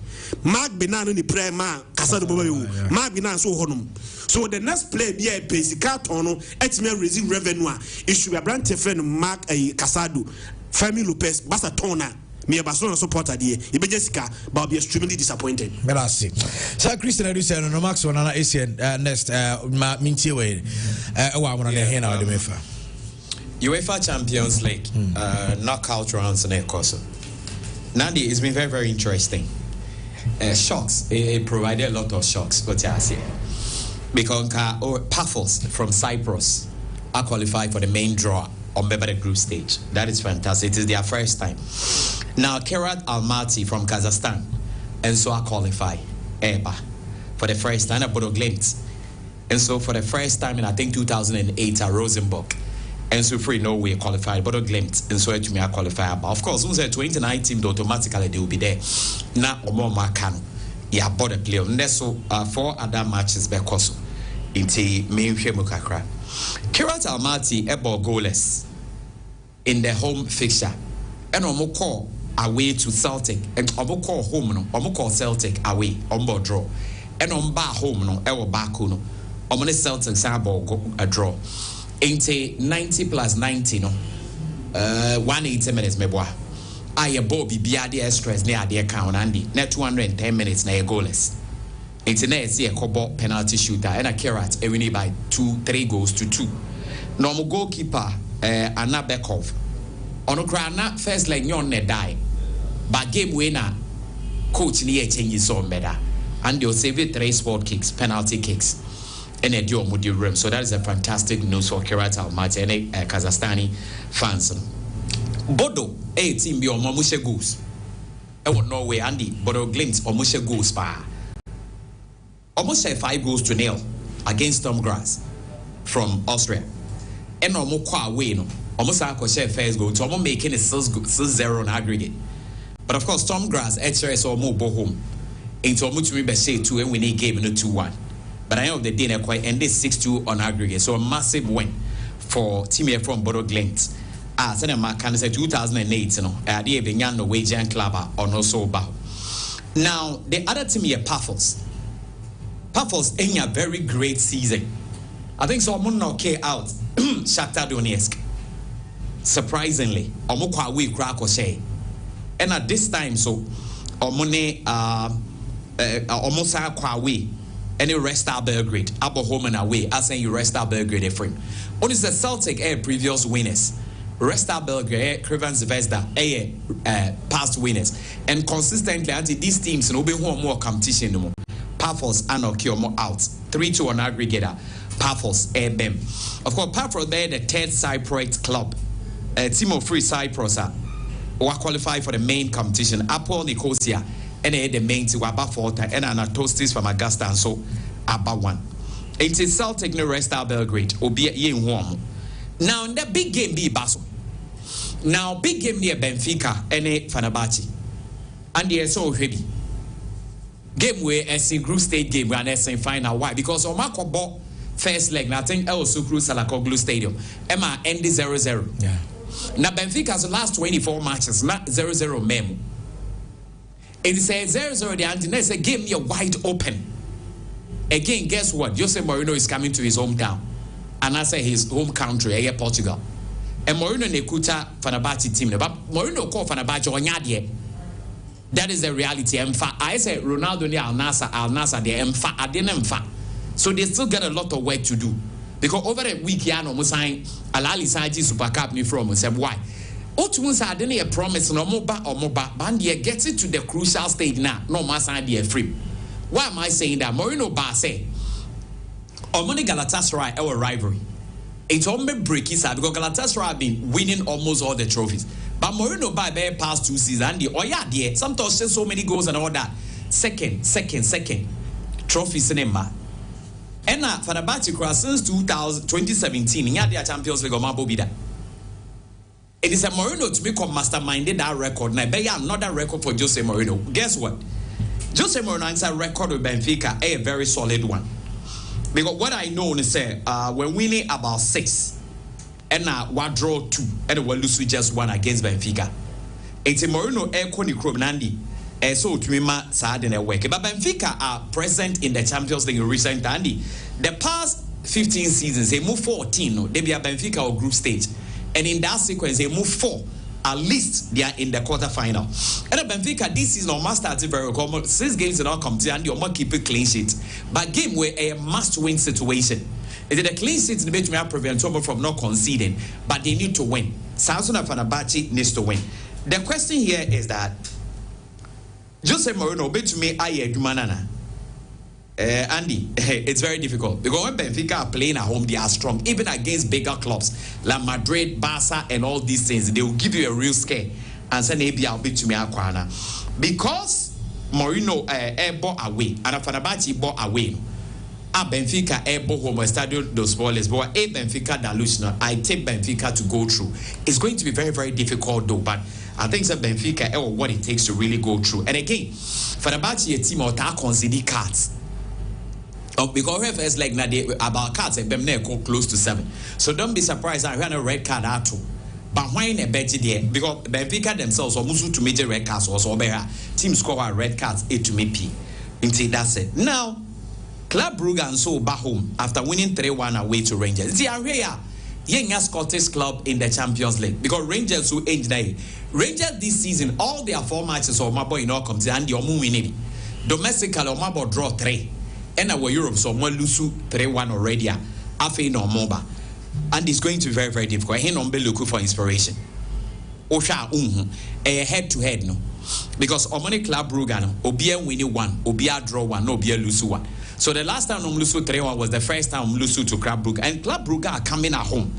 Mark Benano ni prayer ma kasado bobawu Mark Benano so honum so the next play be a basic tono etime receive revenue it should be Abrante friend Mark Casado Femi Lopez basa tona me a Barcelona supporter there e be Jessica but be extremely disappointed. Merci so Christian Edison no Max on Asian next ma mintie we wa wona na here na de mefa UEFA Champions League knockout rounds in Koso. Nandi, it's been very, very interesting. Shocks. It provided a lot of shocks. What I say? Because Paphos from Cyprus are qualified for the main draw on the group stage. That is fantastic. It is their first time. Now, Kerat Almaty from Kazakhstan and so are qualified for the first time at Bodo Glimt. And so for the first time in I think 2008 at Rosenborg. And so free Norway qualified, Bodo Glimt and so to me are qualified. But of course, who's 2019 automatically they will be there. Now Omo Makano. Yeah, Bodo play on so 4 other matches because into main Mukakra. Kerat Almaty ebo goalless in the home fixture. And Omo call away to Celtic and Omo call home no Omo call Celtic away on draw. And on bar home no ewo back no. Omo Celtic sambo a draw. 90 plus 90 no 180 minutes meboa aye Bobby biade stress near the account Andy net 210 minutes na goalless into na see a kobo penalty shooter and a Kerat winning by 3 goals to 2 normal goalkeeper Anna Bekov ono kra first leg nyon ne die but game winner coach ni changes on better and they'll save 3 sport kicks penalty kicks in a duo mudi room. So that is a fantastic news for Kerat Almaty and Kazakhstani fans. Bodo, a team be on Momushe goals. I want Norway, Andy, Bodo Glimt, Momushe goals pa. Almost 5 goals to 0 against Tom Grass from Austria. And almost quite away, no. Almost I could share first goal to almost making a 6-0 on aggregate. But of course, Tom Grass, HRS or more home. Into almost me say 2 and win a game in a 2-1. But I know the day quite ended 6-2 on aggregate. So a massive win for team from Bodo Glimt. Senema can say 2008, you know, the Benyan Norwegian club on also Bao. Now, the other team here, Paphos. Paphos in a very great season. I think so. I'm not okay out. Shakhtar Donetsk. Surprisingly, Omokwa we crack or say. And at this time, so Omone Omosa Kwawe. Any rest our Belgrade, Abo home and away. I say you rest our Belgrade frame. Only the Celtic previous winners. Rest our Belgrade, Craven Zvezda, past winners. And consistently until these teams no be more competition no more. Paphos and more out. 3-2 on aggregator. Paphos bem. Of course, Paphos they're the 3rd Cypriot club. Team of free Cyprus who are qualified for the main competition. Apple Nicosia. And the main to about 4 and Anatostis from Augusta and so about 1. It is Celtic no rest our Belgrade or be a warm. Now in that big game be Basel. Now big game near Benfica and Fenerbahce. And the so heavy. Game where SC group stage game and SC final. Why? Because Omako bought first leg. Now I think El Sukru Salakoglu Stadium. Emma ended 0-0. Yeah. Now Benfica's last 24 matches not 0-0 memo. It says 0-0 the anti next game near wide open. Again, guess what? Jose Mourinho is coming to his hometown. And I say his home country, Portugal. And Mourinho nekuta Fenerbahce team. But Mourinho call Fenerbahce onyadie. That is the reality. I say Ronaldo ni Al Nassr the emfa adene emfa. So they still got a lot of work to do. Because over a week yano mo sign Alali Saji Super Cup ni from say why? Otumus had any a promise no moba but gets it to the crucial stage now. No mass idea free. Why am I saying that? Mourinho Bar say Omoni Galatasaray our rivalry. It's on me breaky side because Galatasaray have been winning almost all the trophies. But Mourinho by past 2 seasons and dear sometimes just so many goals and all that. Second trophy cinema. And now Fenerbahce cross since 2017 in the Champions League of Mabobida. It is a Mourinho to become masterminded that record. Now, be another record for Jose Mourinho. Guess what? Jose Mourinho's record with Benfica a very solid one. Because what I know is we're winning about 6. And now we draw 2. And we lose just 1 against Benfica. It's a Mourinho Koni Krobnandi. So to me, work. But Benfica are present in the Champions League in recent time. The past 15 seasons, they move 14. They be a Benfica or group stage. And in that sequence, they move 4. At least they are in the quarterfinal. And the Benfica this season must start very common. 6 games in all competition and you must keep a clean sheet. But game where a must-win situation. The clean sheets in the may prevent someone from not conceding, but they need to win. Samson and Fenerbahce needs to win. The question here is that Jose Mourinho bet me aye Gumanana. Andy, it's very difficult because when Benfica are playing at home, they are strong. Even against bigger clubs like Madrid, Barca, and all these things, they will give you a real scare and say maybe I'll bet me Aquana. Because Mourinho bought away and Fenerbahce bought away. Benfica bought home Estadio dos Polis, but Benfica delusional. I take Benfica to go through. It's going to be very, very difficult though, but I think that Benfica what it takes to really go through. And again, Fenerbahce a team or ta concede cards. Because first like about cards close to 7. So don't be surprised I ran a red card out too. But why in a bet there? Because Benfica themselves are to major red cards also team score red cards A to me P. Until that's it. Now Club Brugge and so back home after winning 3-1 away to Rangers. They are here. Young Scottish club in the Champions League because Rangers who age day. Rangers this season, all their 4 matches of my boy in all comes and the winning. Domestically, my boy draw 3. And our Europe so one lose 3-1 already. Afe no moba. And it's going to be very, very difficult. He no be looking for inspiration. Osha a head to head no. Because Omani Club Brugge no, Obia winning 1, Obia draw 1, no Obia lose 1. So the last time Omlusu 3-1 was the first time Omlusu to Club Brugge. And Club Brugge are coming at home.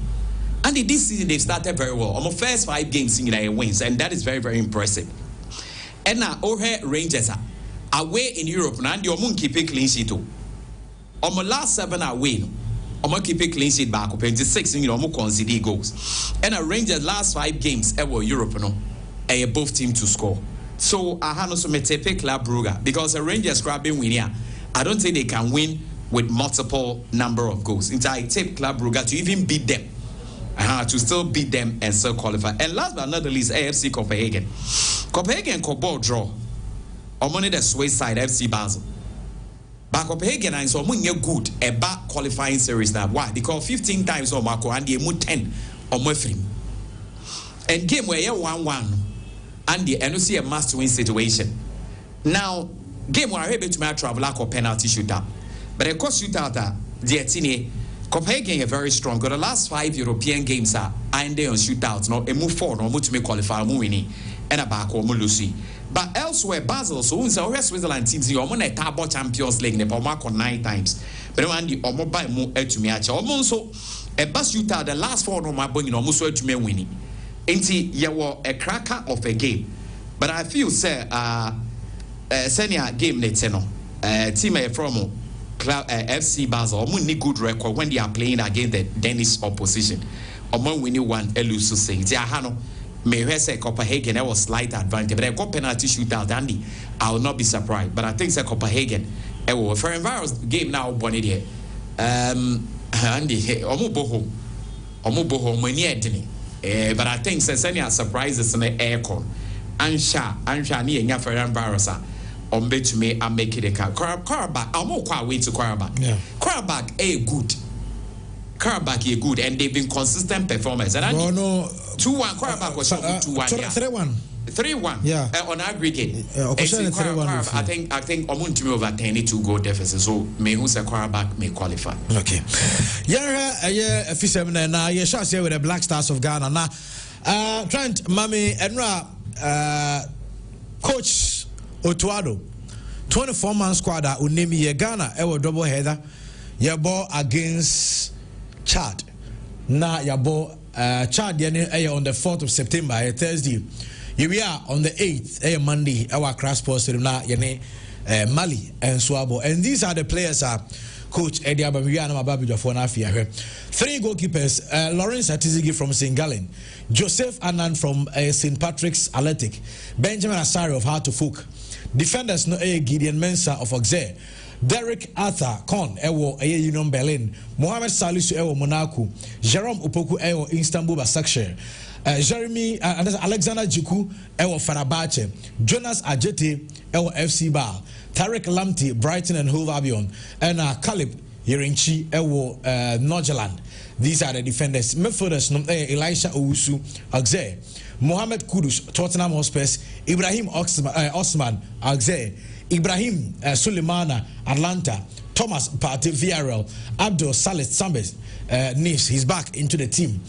And this season they've started very well. On the first 5 games in wins, and that is very, very impressive. And now Ohe Rangers are away in Europe now, and you're keep a clean sheet too. On the last 7 away, I'm keep a clean sheet back up 26 and you concede goals. And a Rangers last 5 games ever Europe no, a both team to score. So I have also met Club Brugge because a Rangers grabbing winner. I don't think they can win with multiple number of goals. Until I take Club Brugge to even beat them. To still beat them and still qualify. And last but not the least, AFC Copenhagen. Copenhagen could ball draw. Or money the Swiss side, FC Basel. But Copenhagen and so good a back qualifying series now. Why? Because 15 times or Marco and they move 10 or more 3. And game where you're 1-1 and the NOC a must win situation. Now game where able to make travel like a penalty shootout. But of course shootout the Copenhagen are very strong. Because the last 5 European games are ended on shootouts. No, a move forward, no move to make qualify, move winning, and a back or Mulusi. But elsewhere, Basel, so we say Switzerland teams, you are on a Tabo Champions League, ne Pomako 9 times. But when the Omo by more to me, almost so a bus shootout, the last 4 no my boy, almost to me winning. Ain't you were a cracker of a game. But I feel, sir, senior game Neteno, team from FC Basel, need good record when they are playing against the Danish opposition. Among winning 1, Elusu saying, Hano, may say Copenhagen, there was slight advantage, but I got penalty shootout, Andy. I will not be surprised. But I think that Copenhagen, it was for a virus game now, Bonnie here. Andy, Omuboho, but I think Sesania surprises in the aircon. Ansha, near Yafaran Barrosa. On bet to me, I make it a car. Karabakh, I'm more quite way to Karabakh. Yeah. Karabakh, good. Karabakh, good, and they've been consistent performers. And I 2-1, Karabakh was 2-1. 3-1. Yeah. On aggregate. I think Omuntimi over 10 goal deficit. So may who say Karabakh may qualify. Okay. Yeah, official now. You shall say with the Black Stars of Ghana now. Trent, Mami, Enra, Coach Otuado, 24-man squad at Unemi Ghana, ever double header. Your ball against Chad. Now your ball Chad on the 4th of September, a Thursday. Here we are on the 8th, Monday, our crash post now Mali and Swabo. And these are the players Coach Eddie Abamiana Mababi for Nafia. 3 goalkeepers, Lawrence Atizigi from St. Gallen, Joseph Annan from St. Patrick's Athletic, Benjamin Asari of Heart of Folk. Defenders Gideon Mensah of Auxerre, Derek Arthur Con Ewo Union Berlin, Mohamed Salisu Ewo Monaco, Jerome Upoku Ewo Istanbul Basaksehir, Jeremy Alexander Jiku Ewo Fenerbahce, Jonas Ajete Ewo FC Bar, Tarek Lamti Brighton and Hove Albion, and Caleb Yerinchi Ewo Norgeland. These are the defenders. Midfielders Elisha Owusu Auxerre, Mohamed Kudus Tottenham Hotspur, Ibrahim Osman Auxerre, Ibrahim Suleimana Atlanta, Thomas Partey VRL, Abdul Saleh Sambes, Nice, he's back into the team.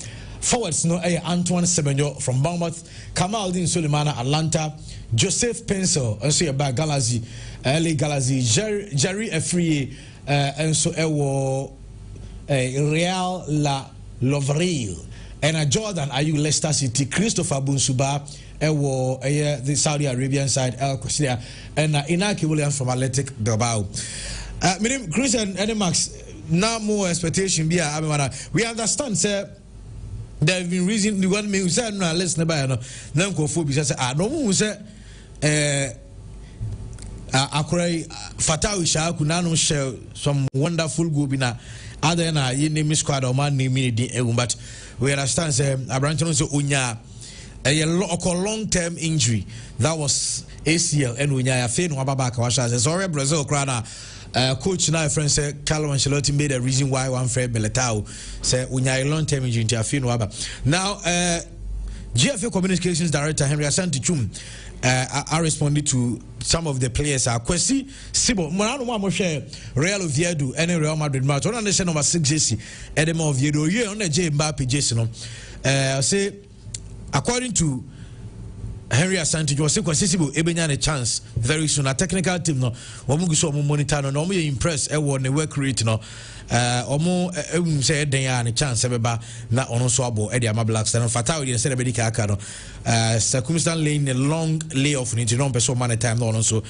Forwards no Antoine Semenyo from Bournemouth, Kamaldeen Sulemana Atlanta, Joseph Pencil, and so back Galazi, Ali Galazi, Jerry Efrie, and so Real La Lovril, and Jordan Ayu Leicester City, Christopher Bunsuba, the Saudi Arabian side, El Qasida, and Inaki Williams from Athletic Bilbao. Christian and Max, now more expectation. We understand, sir. There have been reason the one me said no listen by no nankophobia say no mu say akure Fatau Shaku nanu share some wonderful go bi na other na ye name squad o man name di but we understand say Abranton so onya a long term injury that was ACL and onya ya fe no ababa ka wa say sorry Brazil crana. Coach now friend said Carlo Ancelotti made a reason why one friend Militao said unya long term injury to Afino Aba. Now GFA Communications Director Henry Asante Chum I responded to some of the players. Kwesi Sibo Morano wa mo share Real Oviedo and Real Madrid match. On understand number 6 JC Edema Oviedo ye on the J Mbappe JC no. Say according to Henry Asante was Sibo ebenya a chance very soon. A technical team no omo guso omo monitor no omo ye impress e wo ne work rate no omo say den ya a chance ebeba na ono so abo e dia ma Black Stars Fatau dey say be dika aka no circumstance laying a long layoff into no person man time no so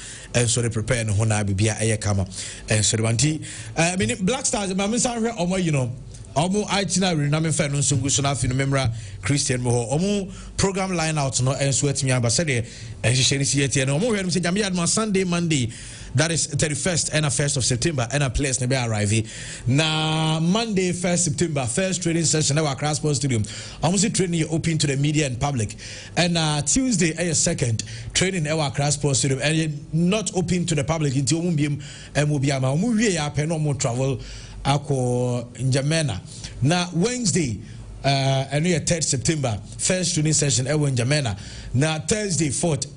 so they prepare no ho na bibia e kama so the wanti I mean Black Stars ma me san hwe omo you know omo itinerary na me fa no so guso na afi no memra Christian mo omo program line out no enso atimi aba say de ehiheri si yetie no omo hwe no say jam yadma Sunday Monday that is 31st and 1st of September and a place na be arrive na Monday 1st September first training session at Accra Sports Stadium almost training open to the media and public and Tuesday a second training at Accra Sports Stadium and not open to the public until omo biem ama omo wie ya pe no mo travel ako Njamena na Wednesday and 3rd September first training session ewo Njamena na Thursday 4th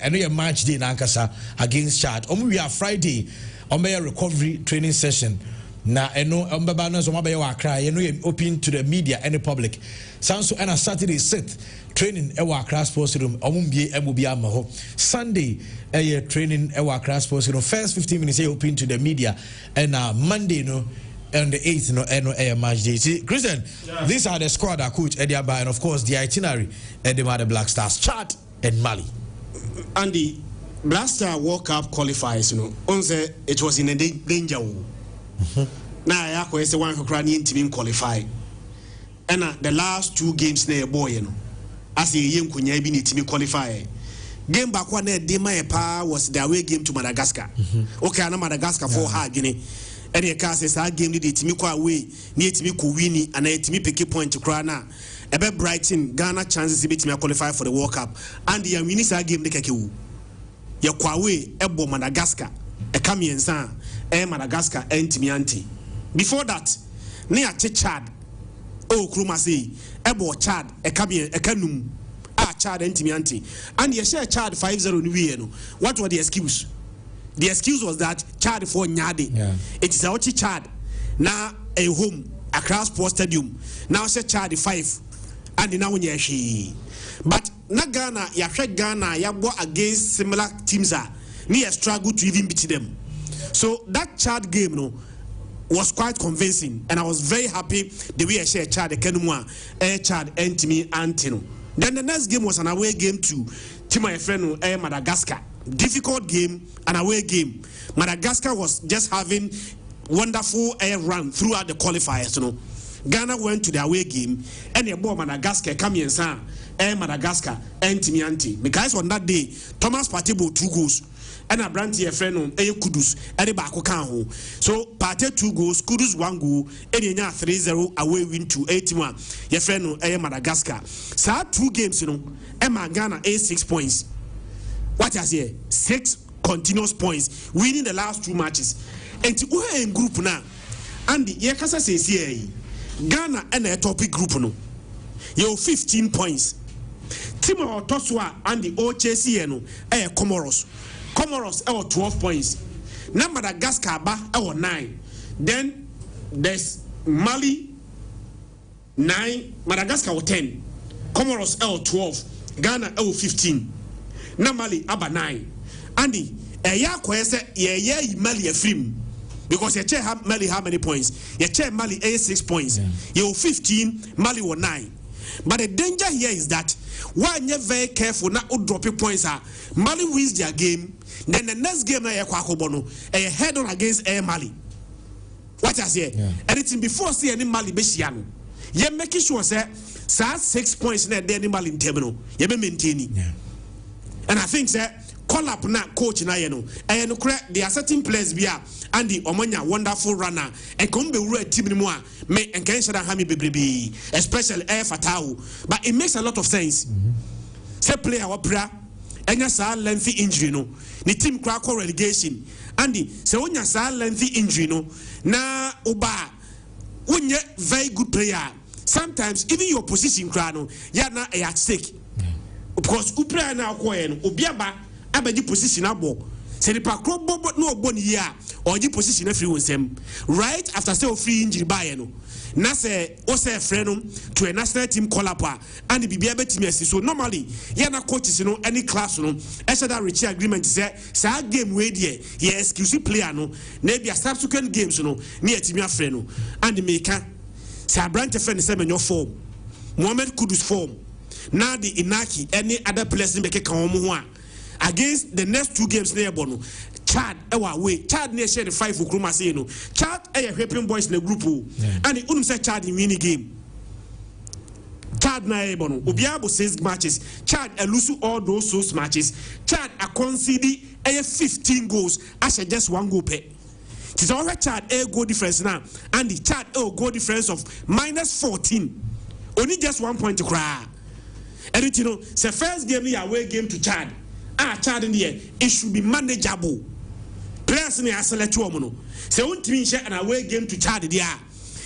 and match day na Ankasa against Chad we are Friday recovery training session na eno ombaba no so mabe wa Accra open to the media and the public sanso and Saturday 6th training ewo Accra Sports Stadium omumbie emubi amaho Sunday training ewo Accra Sports Stadium first 15 minutes open to the media and Monday no and the 8th no match day. See, Christian, these are the squad that coach Eddie Abba and of course the itinerary Eddie the Black Stars, Chad and Mali. And the Black Star World Cup qualifiers, it was in a danger. Now I have one who crying team qualify. And the last 2 games near boy, as a young kunya be team qualify. Game back one day my pa was the away game to Madagascar. Okay, I know Madagascar for hard Guinea. And the case is our game the team away near to me Kuwini and a team pick a point to Krana. Ebe Brighton Ghana chances to be qualify for the World Cup and the Minister game the Keku. Ya kwawe ebo Madagascar e kami ensa Madagascar entimianti. Before that near Chad Kruma say ebo Chad e kami e kanum Chad entimianti and ye share Chad 5-0 no. What was the excuse? The excuse was that Chad for Nyade. It is a Chad now a home Accra Sports Stadium. Now say Chad 5 and now when she. But na Ghana, Ghana, against similar teams are near struggle to even beat them. So that Chad game was quite convincing, and I was very happy the way I shared Chad Kenumwa, Chad and Timmy Antino. Then the next game was an away game to Tima Efreno, Madagascar. Difficult game, an away game. Madagascar was just having wonderful air run throughout the qualifiers. Ghana went to the away game and the boy Madagascar come in Madagascar and Timianti. Because on that day, Thomas Partey 2 goals and a brand here friend on Kudus and the Bako Kanho. So Partey 2 goals, Kudus 1 goal, and 3-0 away win to 81. Your friend on Madagascar. So 2 games, Emma Ghana 6 points. What I say? 6 continuous points, winning the last 2 matches. And to in group now, and the Yakasa says here, Ghana and a topic group no. You 15 points. Timo Toswa and the OCCN Comoros. Comoros 12 points. Now Madagascar ba 9. Then there's Mali 9, Madagascar 10, Comoros 12, Ghana 15. Now Mali aba 9. Andy, ye Mali a film. Because you check Mali how many points? You check Mali 6 points. You 15, Mali 9. But the danger here is that when you're very careful not to drop your points, Mali wins their game. Then the next game na head on against Mali. What I say? Anything before see any Mali Besiano. You're making sure say 6 points in the Mali in terminal. You be maintaining. And I think that call up na coach na yeno. And there are certain players here. Andy Omanya wonderful runner. And come be real team anymore. Me and can shada hami baby, especially Air Fatau. But it makes a lot of sense. Say player wapra. Enya sa lengthy injury no. Ni team crack relegation. Andy, say onya sa lengthy injury no. Na oba. When you very good player. Sometimes even your position crano, ya na at stake. Because upra na akwa no. Obiaba abedi position abo. Say the park no boni year or the position free with them right after say free injury by no. Na say o say friend to a national team call up and the BBA team. So normally yana coaches no any class no that reach agreement say game way there yeah exclusive player no maybe a subsequent games no near team friend no and the maker say a branch friend say your form Mohamed Kudus form now the Inaki any other players in make come against the next 2 games near Bono. Chad away. Chad near share the 5 for Kruma say no. Chad helping boys in the group and the unum say Chad in mini game. Chad na Bono. Obiabo 6 matches. Chad lose all those 6 matches. Chad a concede 15 goals. Asha just 1 goal pay. It's all right. Chad goal difference now. And the Chad goal difference of -14. Only just 1 point to cry. And you know, the first game away game to Chad. Chad in the air, it should be manageable. Players in the select you no. Say won't mean share an away game to Chad there.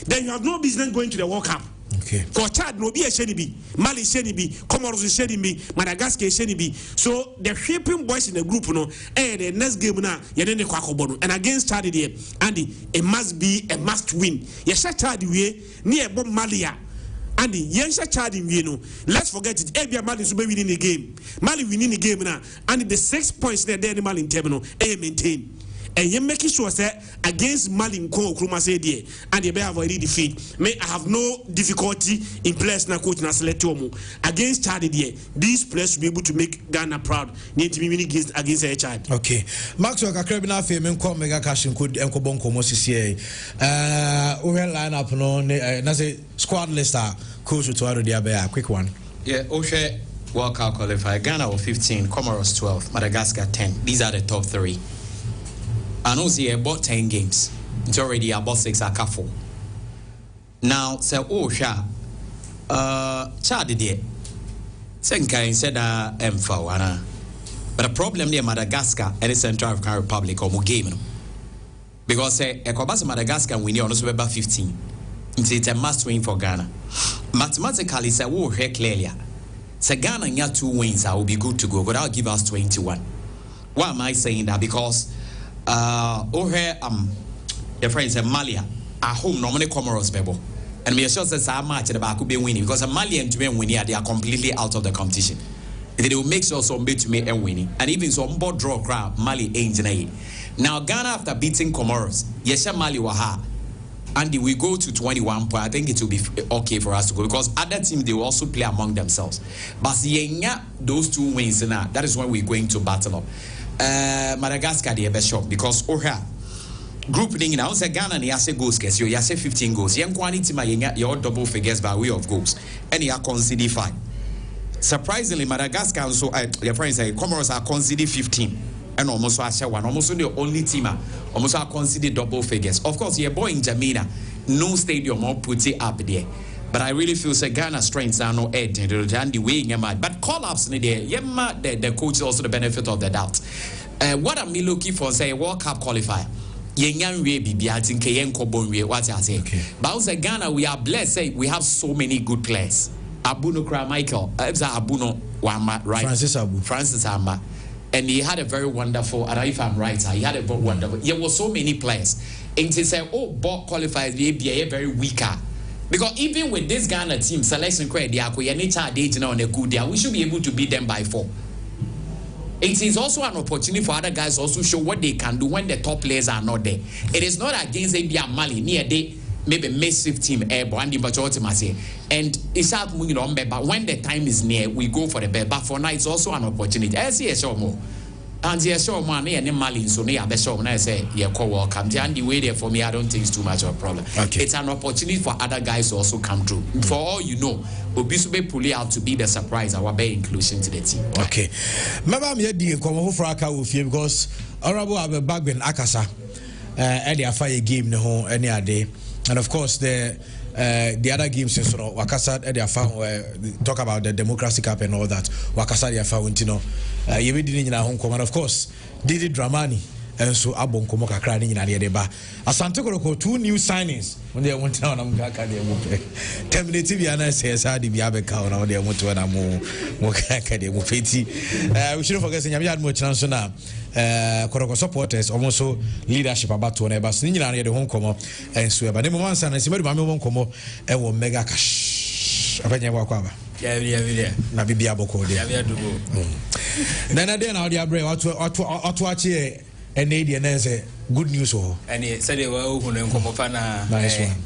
Then you have no business going to the World Cup. Okay. For Chad no be a shenibi, Mali shenibi, Comoros shenibi, Madagascar shenibi. So the shipping boys in the group no, the next game na yedene kwakobono. And against Chad there, Andy, it must be a must win. Yesha Chad we near Bob Malia. Andy, Yensha Chad in Vino. Let's forget it. Ebia Mali will be winning the game. Mali winning the game now. And the 6 points there, the Mali in terminal, maintain. And you're making sure that against Mali in Ko Kruma say there, and you have already defeat. May I have no difficulty in players na coach na select against Chad there. These players will be able to make Ghana proud. Need to be winning against a Chad. Okay. Maxwell Kakrabina fame ko mega cash could enko bonko mosisi we line up no na say squad list coach to already a quick one. Yeah, Oshe World Cup qualifier. Ghana 15, Comoros 12, Madagascar 10. These are the top 3. And also about 10 games. It's already about 6 are 4. Now say Osha Chad there. Senka said M4 but the problem there Madagascar and the Central African Republic or more game. Because Ekobasa Madagascar win on also about 15. It's a must win for Ghana. Mathematically, say here clearly. Say Ghana near 2 wins, I will be good to go. But I'll give us 21. Why am I saying that? Because here your friends say Malia at home normally Comoros bebo. And me sure says our match the back could be winning because a Malian to be winning they are completely out of the competition. They will make sure some bit to make and winning. And even some board draw crowd Mali ain't in. Now Ghana after beating Comoros, yes Mali waha. And we go to 21 points. I think it will be okay for us to go because other teams they will also play among themselves. But those 2 wins now, that is when we're going to battle up. Madagascar the best shot because group thing now say Ghana and Yase goals case you Yase 15 goals. Young quantity my your double figures by way of goals. And you are conceded 5. Surprisingly, Madagascar so your friends say Comoros are conceded 15. And almost one, almost the only team almost are considered double figures. Of course, your boy in Jamaica, no stadium or put it up there. But I really feel say Ghana strengths are no edge and the way but call-ups in there, the coach is also the benefit of the doubt. What am I looking for? Say World Cup qualifier. What I say. But also Ghana, we are blessed. Say we have so many good players. Abuno Kra Michael, Abuno Wama, right? Francis Amba. and he had a very wonderful, and if I'm right, he had a very wonderful, there were so many players. And he said, oh, ball qualifiers, they be very weaker. Because even with this Ghana team, selection credit, we should be able to beat them by 4. It is also an opportunity for other guys also show what they can do when the top players are not there. It is not against ABA Mali near they maybe massive team and it's out moving on, but when the time is near, we go for the bed. But for now, it's also an opportunity. I see a show more. And the show money and Mali, so near the show when I say, yeah, welcome. And the way there for me, I don't think it's too much of a problem. Okay. It's an opportunity for other guys to also come through. For all you know, Obisube pull out to be the surprise, our bay inclusion to the team. Okay. Maybe I'm here to come over for a with you because Honorable have a bag in Akasa, any fire game the whole any day. And of course, the other games in sort of Wakasa, they found where talk about the Democracy Cup and all that. Wakasa, they found, you know, you didn't in our home command, of course, Didi Dramani and so Abon Komoka crying in Adiaba. Asante Koroko, 2 new signings when they went down. I'm Gaka, they won't terminative. And I say, Sadi Biabeka, now they want to and I'm more Kaka, they will pity. We shouldn't forget, you had more chance now. Koroko supporters almost leadership about to neighbors the home come and swear but the moment and somebody won't come and will mega cash na bibia boko there then again now they bring what watch here and they good news and he said they were come nice one.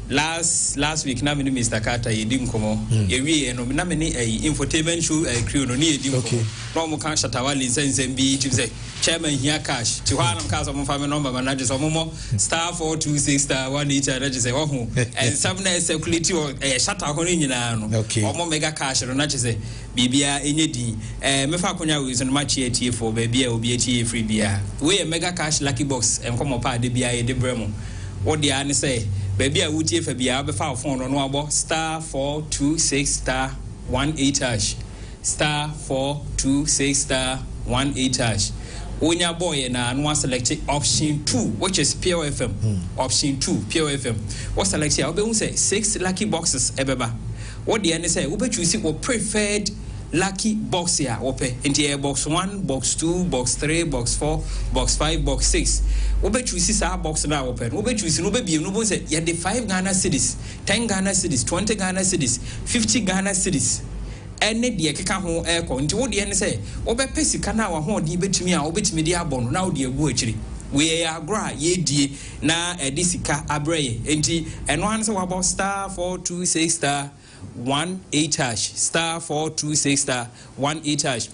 Last week na mini Mr. Carter ye dim komo ye wie no na mini infotainment show crew no ye dim komo no mo kan shatawali nsensem bi ti say chairman here cash ti hwa na ka so mo fa me number manager so mo star 426 star 18 register say ho and some na security o shata ho ni nyina no mo mega cash no na che say bibia enye din me fa konya we so no match etie for bibia obi etie free bia we mega cash lucky box enkomo pa de bia ye de bremo what the an say baby I would if a bia be found phone on wabo star 426 star 18 hash star 426 star 18 hash. When your boy and I want select option 2, which is POFM. Option 2 POFM. What select here? I'll say 6 lucky boxes ebeba. What the end say? We choose your preferred lucky box here. Open into box 1, box 2, box 3, box 4, box 5, box 6. We choose our box now open. We choose no baby. No say you the 5 Ghana cedis, 10 Ghana cedis, 20 Ghana cedis, 50 Ghana cedis. And the keka ho airco. Into what the end say? Obe pesi kana wa ho di betumi a obetumi di abon now the ebu achiri. We are gra ye di na edisika abreye. Enti eno an say about star 426 star 18 hash star 426 star 18 hash.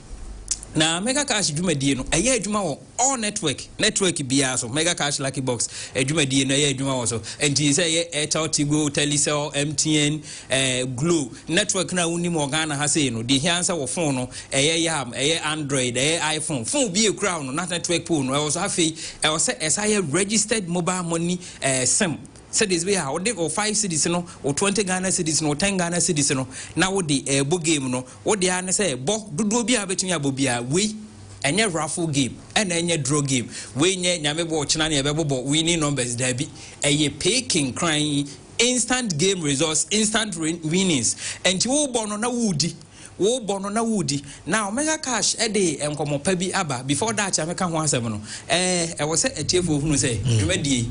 Now mega cash dwumadie no eye adwuma wo all network bia so mega cash lucky box adwumadie no eye adwuma wo so enti say Airtel, Tigo, Telecel, MTN, Glo network na woni mo Ghana ha say no de hiansa wo phone no eye yam eye Android eye iPhone phone bi e crown no network pool no e was afi e was say registered mobile money sim. Said this way how they or 5 cities no or 20 Ghana cities no 10 Ghana cities no now what the book game no what they are say bo do be between abobia we enye raffle game and enye draw game we nye nyame bo china na ebebo winning numbers there be eye picking crying instant game results instant winnings and you born on na woody wo bono na woody now mega cash dey enkomo pa bi aba before that ameka ho asem no e wo say etiefo hunu say dwumadie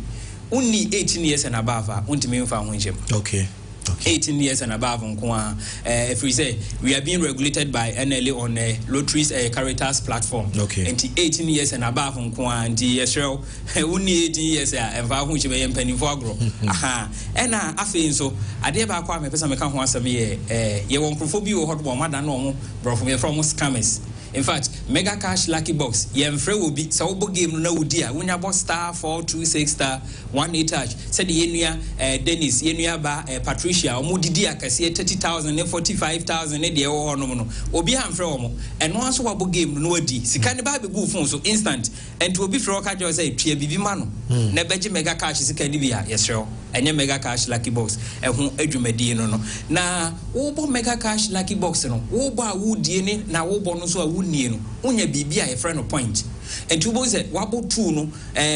only 18 years and above untimi mfa ho nchem. Okay. 18 years and above if we say we are being regulated by NLA on lotteries Caritas platform. Okay. And 18 years and above and yesrel only 18 years and va hu chibe yempani for agro. Aha. And afei so ade ba kwa me pesa me ka ho asem ye won krofo bi wo hot bo mada no mo bro from scammers. In fact, mega cash lucky box. Yemfre will be so game no dia. When you star 426 star 18 hash. Said the Dennis, Yenuya ba Patricia, Omudidia kasi 30,000 and 45,000 e de o no. Obi amfre omo. And once we game no di. Sikane ba be go phone so instant. And to obi fro ka jo say tue bibi ma no. Na beje mega cash sikane bia yesrel. Enye mega cash lucky box. E ho adwumadi no. Na wo bo mega cash lucky box no. Wo bo a wo die ni na wo bo no so a no unya bibia e friend point and two boys said wabo 2 no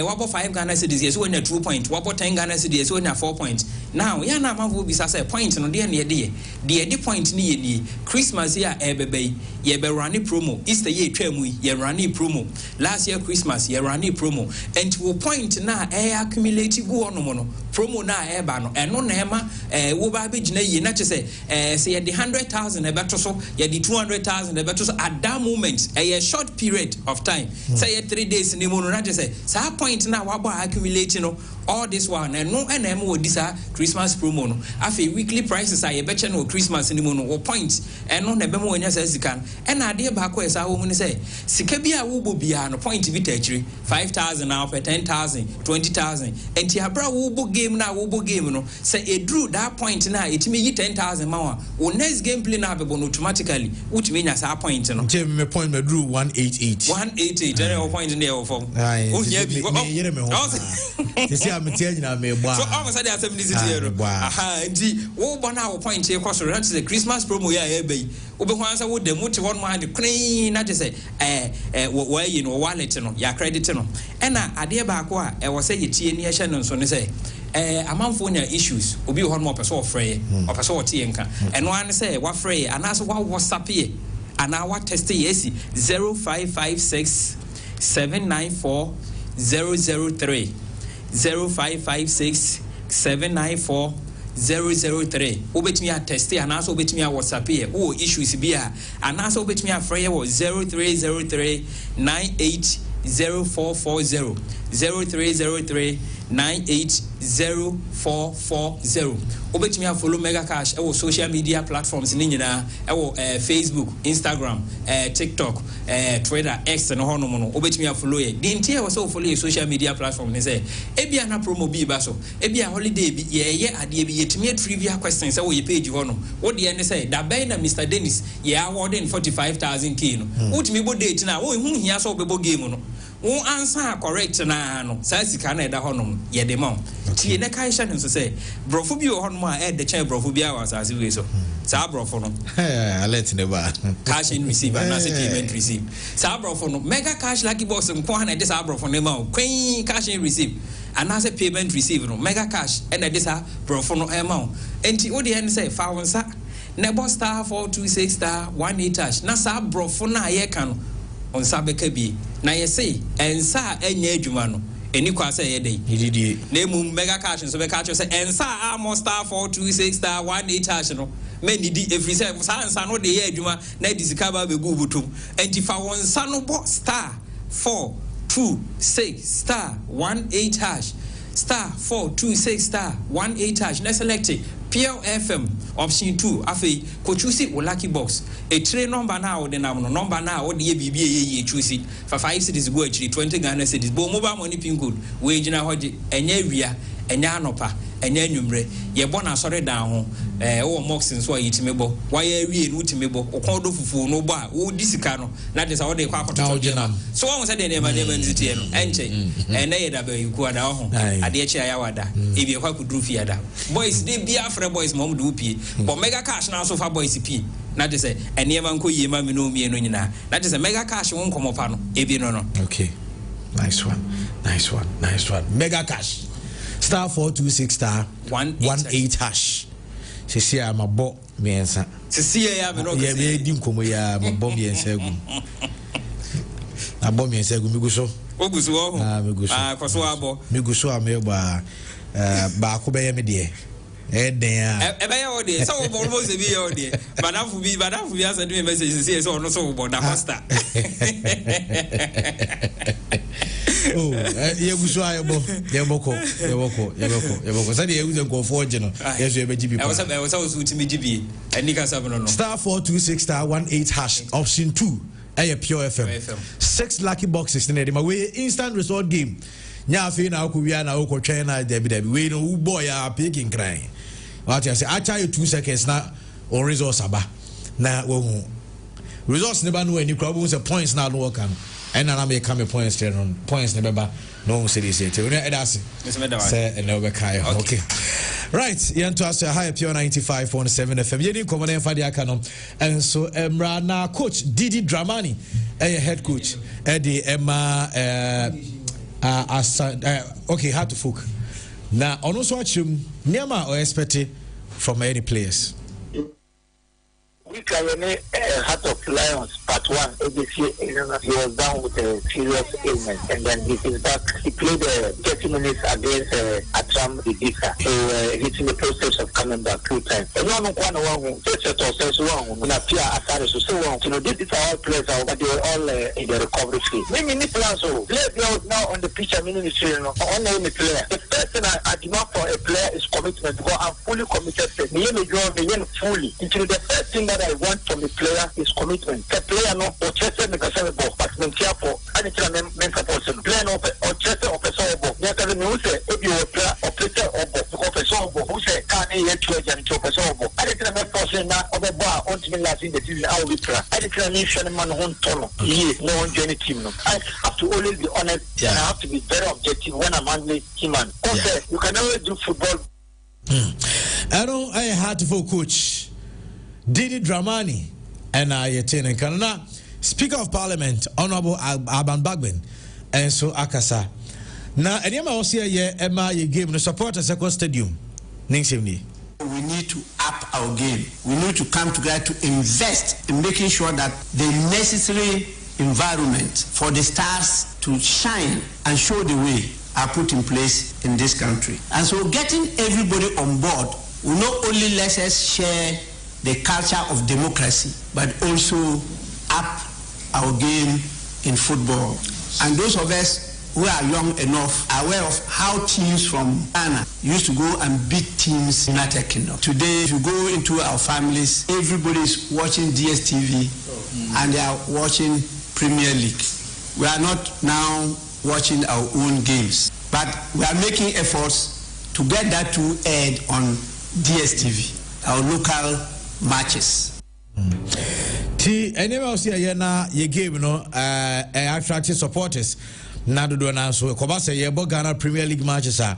wabo 5 Ghana cedis yes when 2 point wabo 10 Ghana cedis yes when 4 point now ya na amafo bi say point no de na de point ni ye Christmas here ebebe ye be running promo Easter ye twam ye running promo last year Christmas ye running promo and wo point na accumulate go on no promo na eba no eno na ema wo ba be gina ye na che say say ye the 100,000 e beto so ye the 200,000 e beto so at that moment a short period of time say ye 3 days ni mo no na che say sa point na wa ba accumulate no all this one and no NM wo this Christmas promo no afi weekly prices are ye beche no Christmas ni mo no wo point and no na be mo nya say sikan and ade ba ko esa wo mu ni say sika bi a wo bo bia no point bi tachiri 5,000 now for 10,000 20,000 and ti abra wo bo game na wo bo game no say e drew that point na it me yi 10,000 ma wo next game play na be bon automatically utimi nya sa point no je me point me drew 188 and point in there for oh yeah bi I'm telling you, me boy. So almost I have 70 zero. Aha, ndi wo bona wo point here cost that is the Christmas promo ya ebe. Obe ho answer wo dem to one man clean na just say where you know wallet no ya credit no. E na ade ba ko a e wo say yetie ni ehye no so ne say amanfo nya issues obi ho no person ofrey o person o tie nka. Eno an say wa frey anaso wa WhatsApp ye ana wa test yes 0556 794 003 0556 794 003 obetimi a test and also obetimi a WhatsApp here oh issues bia and also obetimi a free 0303 980440 0303 980440 obetimi a follow Mega Cash e social media platforms ni nyina e Facebook, Instagram, TikTok, Twitter, X no hono no obetimi a follow ye di ntia wo so follow social media platform ni say e bia na promo bi ba so e bia holiday bi ye ade bi yetimi trivia questions e wo ye page hono wo de ne say da ben na Mr Dennis ye awarding 45,000 k no utimi bo date na wo hu hia so bebo game no wo answer correct na no sa sika na eda hono ye de ma tie ne kai sha nso say brofo bi ho no a the chain brofo bi awa sa we so sa brofo no alert ne ba cash in receive and as payment receive sa brofo no Mega Cash lucky box nko na de sa brofo ne ma queen cash in receive and as payment receive no Mega Cash and de sa brofo no e ma enti wo de en say fa wonsa nebo star 426 star 18 na sa brofo na ye kan no on sabeka bi na ye say ensa enya adwuma no eni kwa say ye dey didie na emu Mega Cash so be catch say ensa amo star 426 star 18 no me nidi every say sa ensa no dey ye adwuma na disika ba be gu butum enti fa won sa no bo star 426 star 18 star 426 star 18 na select Pure FM option 2 afei ko choose o lucky box a tray number now the number now o de bibie ye choose for 5 cities go actually 20 Ghana cedis bo mobile money pin code we gina hoje enya wia enya anopa enya nwumre ye bo na sori dan ho o moxin so yitime bo wa ye wie no utime bo o kon do fufu no bo a o disika no na de sa o de kwa akoto so won say de ne ma nzitie no enche na ye da ba yiku ada ho ade echi aya wada e bi kwa kudru fi ada boys de bia free boys mom do pie but Mega Cash na so fa boys pi na de say ene ma nko yie ma me no mie no nyina na de say Mega Cash won komo pa no e bi no okay nice one Mega Cash star 426 star 18 hash sisi ya mabo miensa sisi ya me no ya be di nkomo ya mabo miensa gu abo miensa gu miguso oguso ho miguso koso abo miguso ameba ba ko be ye me de den a e be ye o de so wo bo mo se bi ye o de badafu bi asa de message sisi so no so bo da hosta oh ye guso ayebo ye boko say ye use go for no yeso ye be gibi pa e was utimi gibi enika sabono no star 426 star 18 hash option 2 Pure FM 6 lucky boxes in there we instant result game nya afi na akowia na okotwen na debi we no boy ya picking crying what you say acha you 2 seconds na on results aba na wo hu results ne ba no ani kwa bo say points na no work am and na make come points there on points ne beba no say say we no edase say and no be kai okay right you to us high Pure 95.7 FM you come on for the akanom and so emra na coach Didi Dramani head coach Eddie Emma okay how to folk Now, on also watch him, Nema or expect from any players. We can Heart of Lions part 1 ABC. He was down with a serious ailment, and then he is back. He played 30 minutes against Atram Idika. So he's in the process of coming back 2 times. And one just a process one. When I fear Asari so long, you know, these are all players, but they were all in the recovery phase. Maybe any plans so players now on the pitch. I mean, on the player. The first thing I demand for a player is commitment, because I'm fully committed. Me fully. Into the first thing that I want from the player is commitment. The player no or chest make a seven ball, but mentia for anything men person. Player no or chest or person ball. Never know say if you player or player or ball, or person ball. Who say can't yet to a to person ball. Anything men person now or the bar on to me last in the season. I will be player. Anything nation man on tono. Yes, no one join team. No, I have to always be honest and I have to be very objective when I'm handling him. Man, okay, you can always do football. I know I had to for coach Didi Dramani and I attend Canada. Speaker of Parliament, Honorable Aban Bagben, and so Akasa. Now, any of us here, Emma, you gave the support a second stadium. We need to up our game. We need to come together to invest in making sure that the necessary environment for the stars to shine and show the way are put in place in this country. And so getting everybody on board will not only let us share the culture of democracy, but also up our game in football. And those of us who are young enough are aware of how teams from Ghana used to go and beat teams in the United Kingdom. Today, if you go into our families, everybody is watching DSTV and they are watching Premier League. We are not now watching our own games, but we are making efforts to get that to aired on DSTV, our local matches. T anyway else here na ye game no attractive supporters na do na so ko ba say ye bo Ghana Premier League matches a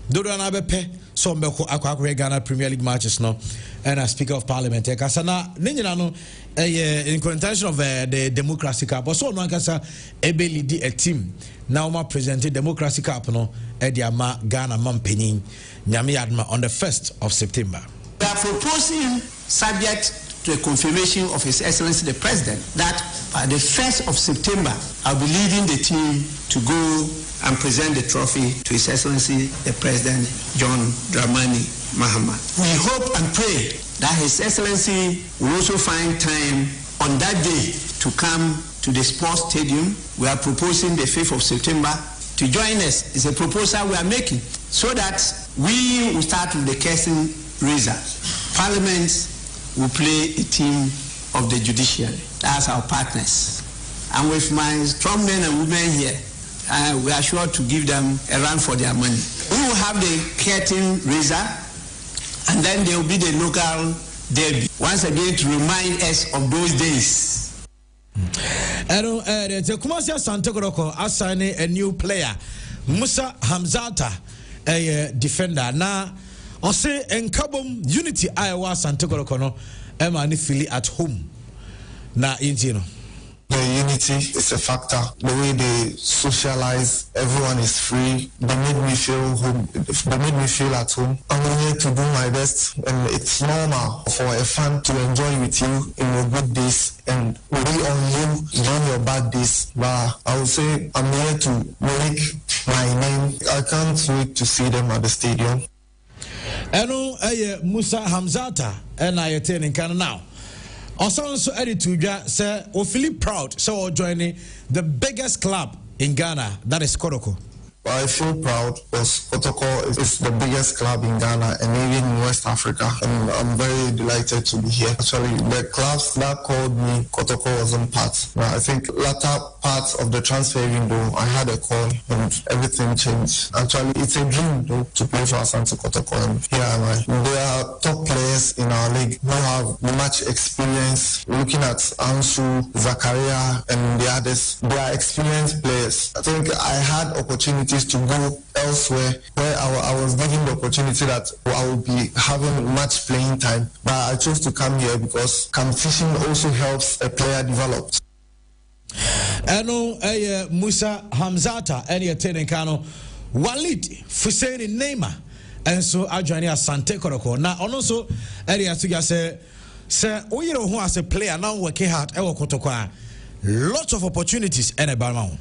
do na be pe so mbeko akwa Ghana Premier League matches no and as Speaker of Parliament e kasa na ne nyina no in contention of the Democracy Cup so no kasa e be lead a team now ma present Democracy Cup no e dia ma Ghana mampenin nyame yadma on the 1st of September. We are proposing, subject to a confirmation of His Excellency the President, that by the 1st of September, I'll be leading the team to go and present the trophy to His Excellency the President, John Dramani Mahama. We hope and pray that His Excellency will also find time on that day to come to the sports stadium. We are proposing the 5th of September to join us. It's a proposal we are making so that we will start with the casting razor. Parliament will play a team of the judiciary. That's our partners. And with my strong men and women here, we are sure to give them a run for their money. We will have the curtain raiser, and then there will be the local derby. Once again, to remind us of those days. The Kumasi Santokroko assigning a new player, Musa Hamzata, a defender. Now, I say Enkabom Unity Iowa Santokroko no, Emma ni fili at home. Na intino. The unity is a factor. The way they socialize, everyone is free. They made me feel home. They made me feel at home. I'm here to do my best, and it's normal for a fan to enjoy with you in your good days and be on you during your bad days. But I would say I'm here to make my name. I can't wait to see them at the stadium. Eno Musa Hamzata and I attend in Canada now. Also, Edituja say, "We feel proud, so we're joining the biggest club in Ghana, that is Kotoko." I feel proud because Kotoko is the biggest club in Ghana and even in West Africa, and I'm very delighted to be here. Actually, the clubs that called me, Kotoko wasn't part. I think latter part of the transfer window, I had a call and everything changed. Actually, it's a dream though, to play for Asante Kotoko, and here am I. There are top players in our league who have much experience. Looking at Ansu, Zakaria, and the others, they are experienced players. I think I had opportunities to go elsewhere where I was given the opportunity that I would be having much playing time, but I chose to come here because competition also helps a player develop. Eno Musa Hamzata any attending Kano Walid Fuseni Neymar and so Adjoining Asante Koroko. Now also area to say Oyero who as a player now working hard Ewo Kotokwa. Lots of opportunities and a balance.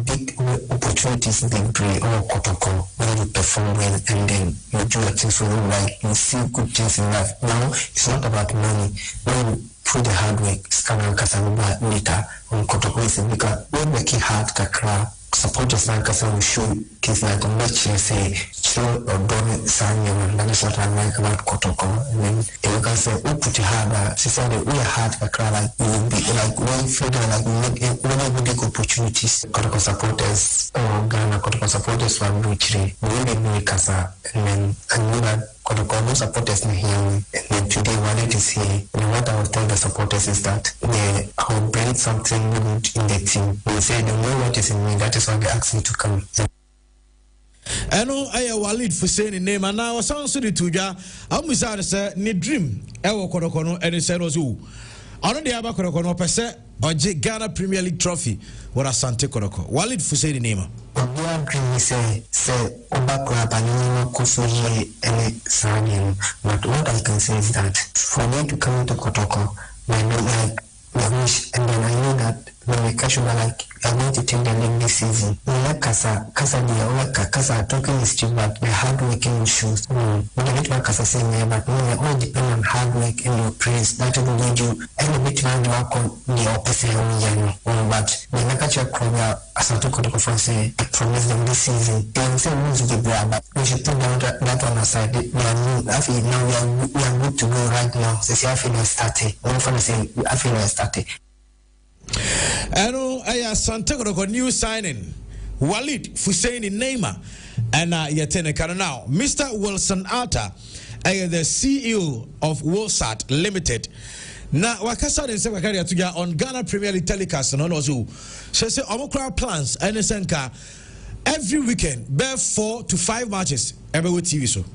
Big opportunities they bring all Kotoko when you perform well and then you do things for you like you see good things in life. Now it's not about money. When you put the hard work, Scanan Casanova later on Kotoko is because when working hard kakra supporters like us will show case like a match say show or don't sign you and that's what I like about Kotoko. And then you can say oh put it hard she said we are hard kakra like you will be like when further like when big opportunities Kotoko supporters or Ghana Kotoko supporters were reaching we make Kasa and then I knew that Kotoko supporters not here and then today Walid is here and what I will tell the supporters is that they will bring something good in the team. They say they know what is in me, that is why they ask me to come. I know I Walid for saying the name and now sounds to the tuja. I'm beside say ni dream Ewo Kotoko and it said also I don't the Aba Kotoko per se or Ghana Premier League trophy what Asante Kotoko. Walid for saying the name. Obian dream say Obakura Banana Kosoye and Sanian. But what I can say is that for me to come to Kotoko, my name like wish and then I know that when we catch like I'm going to take the league this season. Kasa talking is cheap, but the hard working shoes. When I get my Kasa saying but we all depend on hard work and your praise. That will lead you and bit man work on the opposite but when I catch your crowd as I talk to the say promise them this season. They will say we but we should put down that one aside. I feel now we are good to go right now. So I feel I started. I'm gonna say I feel I started. I know I Santa Kotoko new signing Walid Fuseni Neymar and Yatene Kana now Mr. Wilson Arta the CEO of Wolsat Limited. Now wakasa den se wakari atuga on Ghana Premier League telecast and also say omokra plans and senka every weekend bear 4 to 5 matches every TV so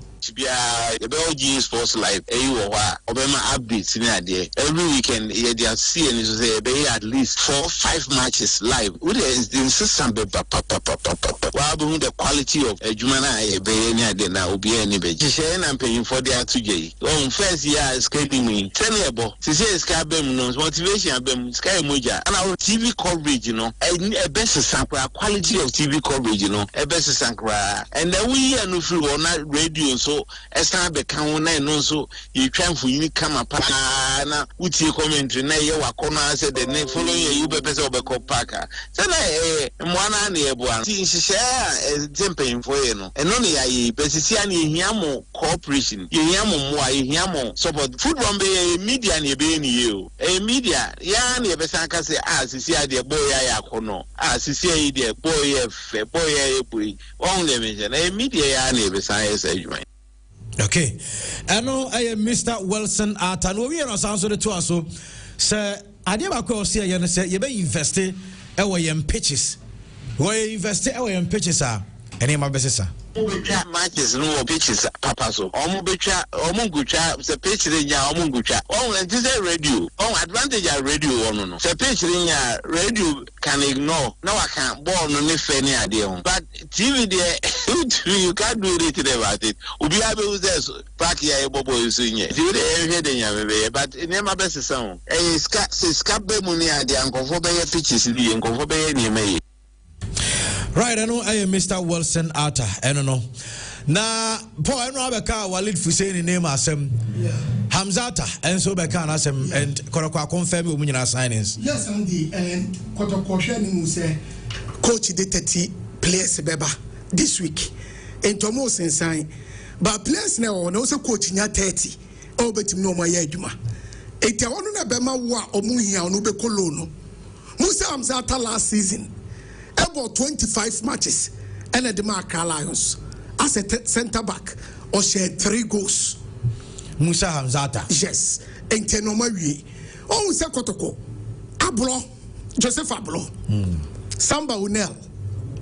the Belgian sports live Obama updates in there every weekend they are seeing say at least 4 or 5 matches live with the system the quality of Jumana be na obi any be share na paying for their today on first year escaping me tenable to say escape no motivation abem sky moja and our TV coverage a best sample quality of TV coverage a best sample and then we are no free on radio so esa be kan na no so you try for you come up na uti commentary na ye wakona say the next following you be person obeko parka say na mwana na ebo an tin hye temping for you no eno ne yayi pesisia na ehiamo cooperation ehiamo mo ehiamo support football be media na ebe ni ye media ya na ebe san ka say sisia de boy ya akono sisia yi de boy fe boy ya ebu on le mention media ya na ebe san ya say juman. Okay, I know I am Mr. Wilson Arta. No, we are not so the two so. Sir, I never call say you say you be invested our pitches. Where you invest our pitches are any my business. Matches no pitches papa so omubecha omungucha se pitch nya omungucha on say radio on advantage of radio no se pitch nya radio can ignore now I can ball no ne fe ni ade on but TV there you can't do anything about it obi abe say park here bobo so nya TV there hear the nya be but nema best sound ska be mu ni ade ankofo be pitches ni ankofo be ni me. Right, I know I am Mr. Wilson Arta. I don't know. Now, Paul, I know Abeka Walid Fuseni name asem Hamzata, and so Bekan asem and Korokwa confirm with signings. Yes, Andy, and Kotoko Shenin say coach the 30 players beba this week. And Thomas and sign, but players now also coaching at 30. Oh, but no my yajuma. It I want to bema wa omuhia onube kolono. Musa Hamzata last season. About 25 matches and the Marca Lions as a centre back or shared 3 goals. Musa Hamzata. Yes. And Tenomari. Oh, Kotoko. Ablo. Joseph Ablo. Samba Unel.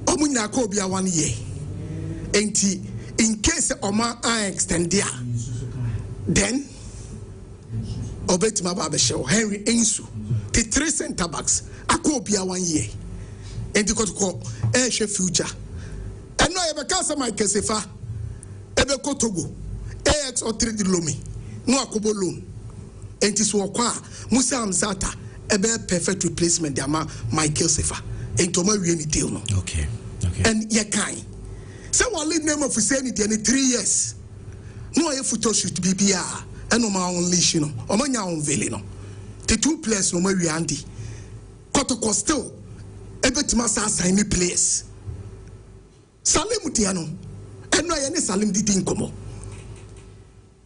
Omuna Kobia 1 year. And in case Oma I extend there, then Obetima Babesho, Henry Ensu, the 3 centre backs, Akobia 1 year. And the Kotoko future. And no ebe ka sa Michael Sefa ebe ko Togo AX or 3D Lomi no akobo loan enti so kwa Musa Amzata ebe perfect replacement ama Michael Sefa enti o ma wie ni deal no. Okay. And ye kind. So one lead name of say ni 3 years. No a photo shoot BBR and no ma on leash no. O ma nya on vele no. The 2 players no ma wi andi. Kotoko still ebetima sa sign me players. Salim Tiano. And no any Salim did incomo.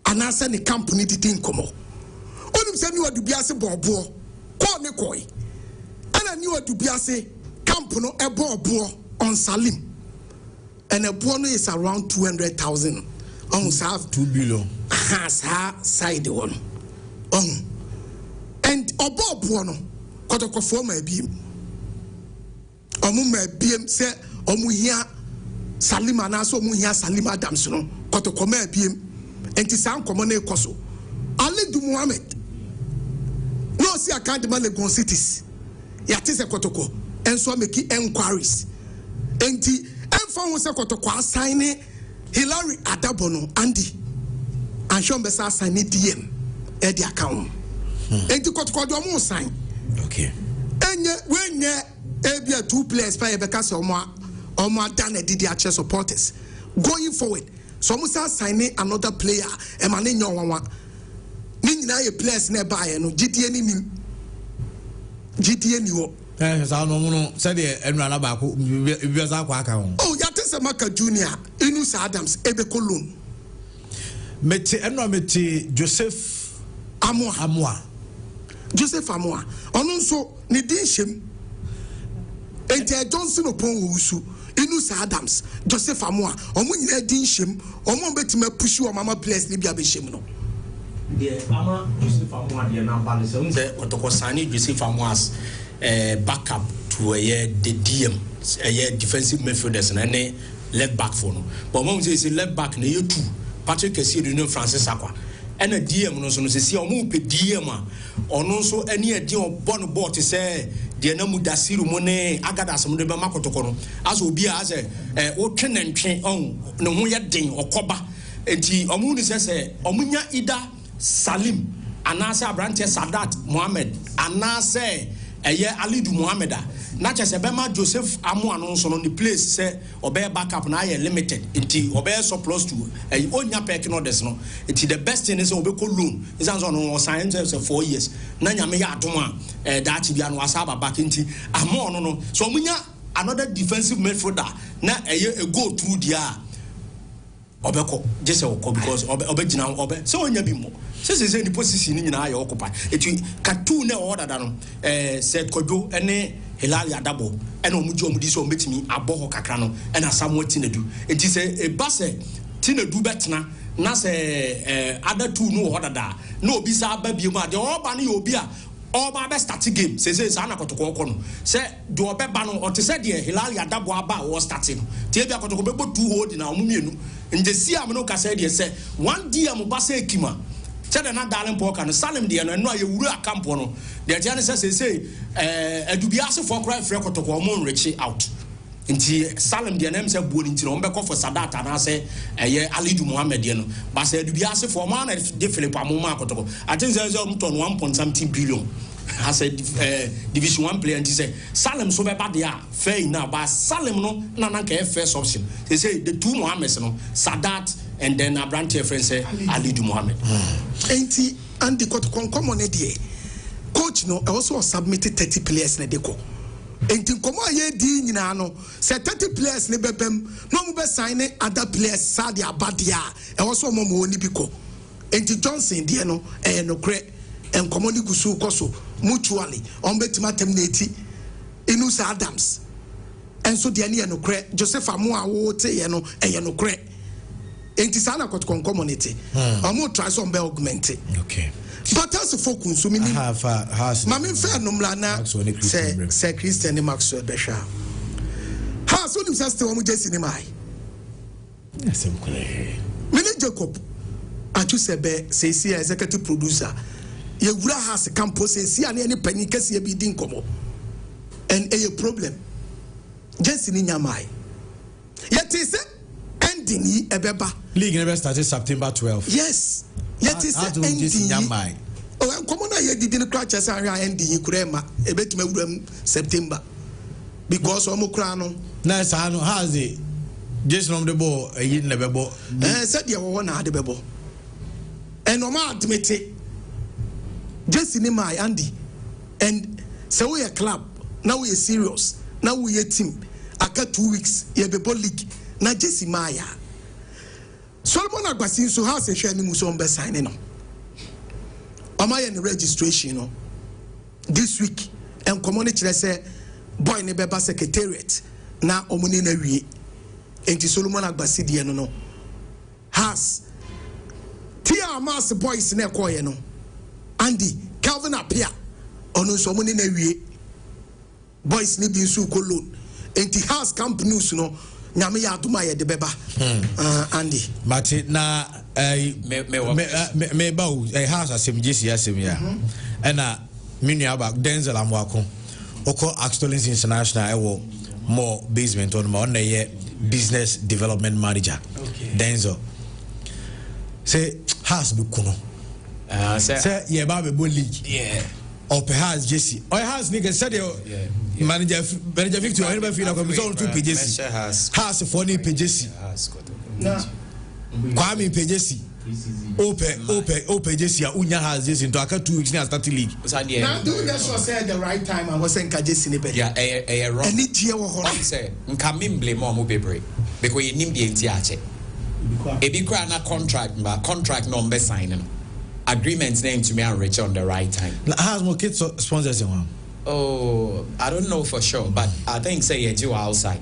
And I send the company did incomo. Only send you a dubiase bobo. Call me koi. And I knew a dubiase company a bobo on Salim. And a bono is around 200,000. On South 2 billion. Has her side one. And above bono. Kotoko for my beam. My beam say Omuhia Salim Anaso Muhia Salim Adams no Kotoko my beam. And Tisam Common Koso. Ali du Muhammad. No see I can't demand the cities. Yatis a Kotoko. And so make enquiries. And the Enfant was a Kotoko signing Hilary Adabono Andy. And Sean Bessa sign DM at the account. And the Kotoko do sign. Okay. And when you 2 players by because of more than a DDH supporters going forward. So Musa signing another player and my name one. Nina a players nearby no GTA ni wo. Said Enrana Baku, oh, Yatesa Maka Junior, Inus Adams, Ebeko loan. Meti Enrameti Joseph Amoa. Joseph Amoa. Also, Nidishim. Ente Johnson upon Wusu, Inus Adams, Joseph Amoa, Omun Dinshim, Omon Betima push you Mama Place Libya Bishimno. The Ama Joseph Amoa, the Nampalison, the Otokosani Joseph Amoa's backup to a year the DM, a year defensive midfielders and any left back for no. But Mom says left back near 2, Patrick Cassidy, Francis Aqua. And a DM no so see omo pe DM or no so any idea of born board to say the namu dasiru mone agada some de ba makotoko no as obi as o twen ntwen on no ho ye den okoba enti omo ni say omunya ida Salim anase Abrante Sadat Mohammed anase eye Alidu Mohammed na chese bema Joseph Amoa no so no the place say obey backup na ye limited enti obey surplus to onya pek no des no enti the best thing is obey ko loan is answer no sign say 4 years na nyame ya adom a that bia no asaba back enti Amoa no so munya another defensive midfielder na eye a go through there obeko just okọ because obegina obe so onya bi mo say the position ni nyina aye occupy eti katu na order da no said Kojo ene Hilali Adabo ene omuji omudi so metimi aboho kakra no ena Samuel Tinedu enti say e base Tinedu betna na say other two no order da na obi sa ba bi mu ade oba na obi a oba be start game say sa na kotoko no say do obeba no o te say de Hilali Adabo aba o starting tie bia kotoko be bo 2 hold na omumienu nje si am no ka say de say 1 DM ba say ekima said na darling poka no Salim de no no ye wuru akampo no de tiane say adubiase for cry free kotoko mo nrechi out nti Salim de na say buoni nti no be ko for Sadata na say Alidu Mohammed de no ba say adubiase for ma na de Philip amoma kotoko I think say so mton 1.something billion has a division 1 player nti say Salim so be ba de a fair na ba Salim no na nka first option they say the 2 Mohammeds no Sadat and then Abrante friend say Alidu Mohammed. Enti and the common idea. Coach no also submitted 30 players na deko. Enti komo aye di nyina no say 30 players ne bebem no mo be sign other players sad ya badia e also mo oni biko. Enti Johnson die no no kre en komo ni gusu koso mutually on betima terminate Inus Adams. And so die no kre Joseph Amoa wo te ye no no kre. Enti sana kwa community. Amo try some be augmented. Okay. But as a focus so meaning Mami fair numla na say Christian Maxwell Besha. Ha so nim say omo jesi ni mai. Yes, okay. Mene Jacob atu sebe say executive producer. Ye wura has campus say ani any pani kase ye bi din komo. And a problem. Jesi ni nyamai. Yet is ending ebeba. League never started September 12. Yes. Yet is ending. Oh, I'm coming here didn't crash as I ending Kurema a bit September. Because Omokrano. Nice, I know has it. Just on the ball, a year never bought. Said you one had the bebo. And Oma admit it. Just in my Andy. And so we a club. Now we are serious. Now we a team. I got 2 weeks. You have a league. Now Jesse Maya. Solomon Agbasin so has a share ni muso signing no. Am I in registration no? This week and community say boy ne beba secretariat na omuni na wie. Enti Solomon Agbasi die no has Tia Mas boys na ekoye no. Andy Calvin appear ono so omuni na wie. Boys ni bi nsu ko loan. Enti has companies no nyame ya aduma ye de beba. Andy but na me ba house asem jesi asem ya na menu aba Denzel Amwako oko Axtolins International ewo more basement on ma na ye business development manager Denzel say house be kuno say ye ba be league or perhaps jesi or house nigga said manager Victor or anybody feel like so 2 pages house for ni pages na Kwame Pejesi open Jesse unya has Jesse into aka 2 weeks na start league. Now do that so say at the right time and was saying ka Jesse ne be. Yeah, wrong. Any tie wo ho. Say nka me blame mo bebre because you nim the enti ache. E bi kra na contract no be sign no. Agreement name to me and reach on the right time. Has more kids sponsors one. Oh, I don't know for sure, but I think say you outside.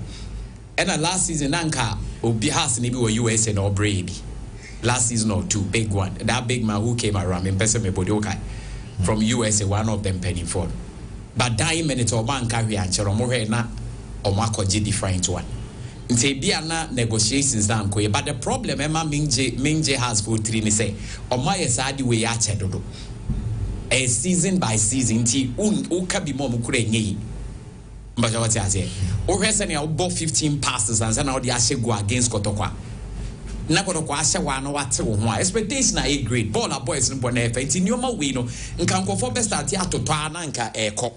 And last season nanka obi has ni bi were USA no brave. Last season or 2 big one. That big man who came around in person me body okay from USA, one of them penny for. But 9 minutes or man carry answer mo na o makoji different one. Nte bia na negotiations dan ko but the problem Emma Mingje has for 3 ni say o ma yesadi we ya chedodo. A season by season ti uka bi mo kura nyi. But what I say, o hwese na o 15 passes and na o dey go against Kotokwa. Na Kotokwa ashe wa no wate wo ho. Expectation na grade. Ball a boys no bona efa nti nyoma we no nka nkofo best start atoto ana nka eko.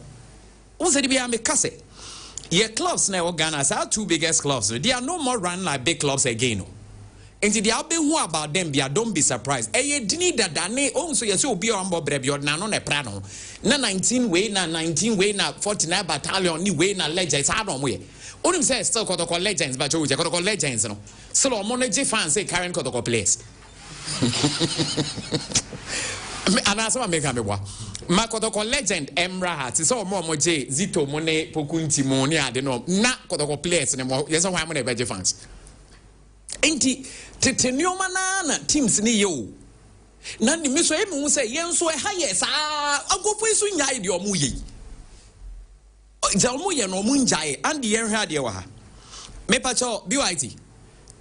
Wo se di bia me kase. Ye clubs na o Ghana are 2 biggest clubs. They are no more run like big clubs again. Nti they be who about them bia don't be surprised. Eye dini dadane o so yesi obi o mbo brebi na no ne pra no. Na 19 way na 49 battalion ni way na legends I don't way. Onim say still Kotoko legends but you Kotoko legends no. So o money fans say current Kotoko players. And as make am wa. Ma Kotoko legend Emra hat so mo je Zito mo ne Pokunti mo ni ade no na Kotoko players ne mo yes why mo na be fans. Enti tetenioma na teams ni yo. Na ni mi so e mu say yen so e ha yes agofo so nyae de omu yi. Ja omu ye no omu njae and yen hwa de wa ha. Me pa cho BYT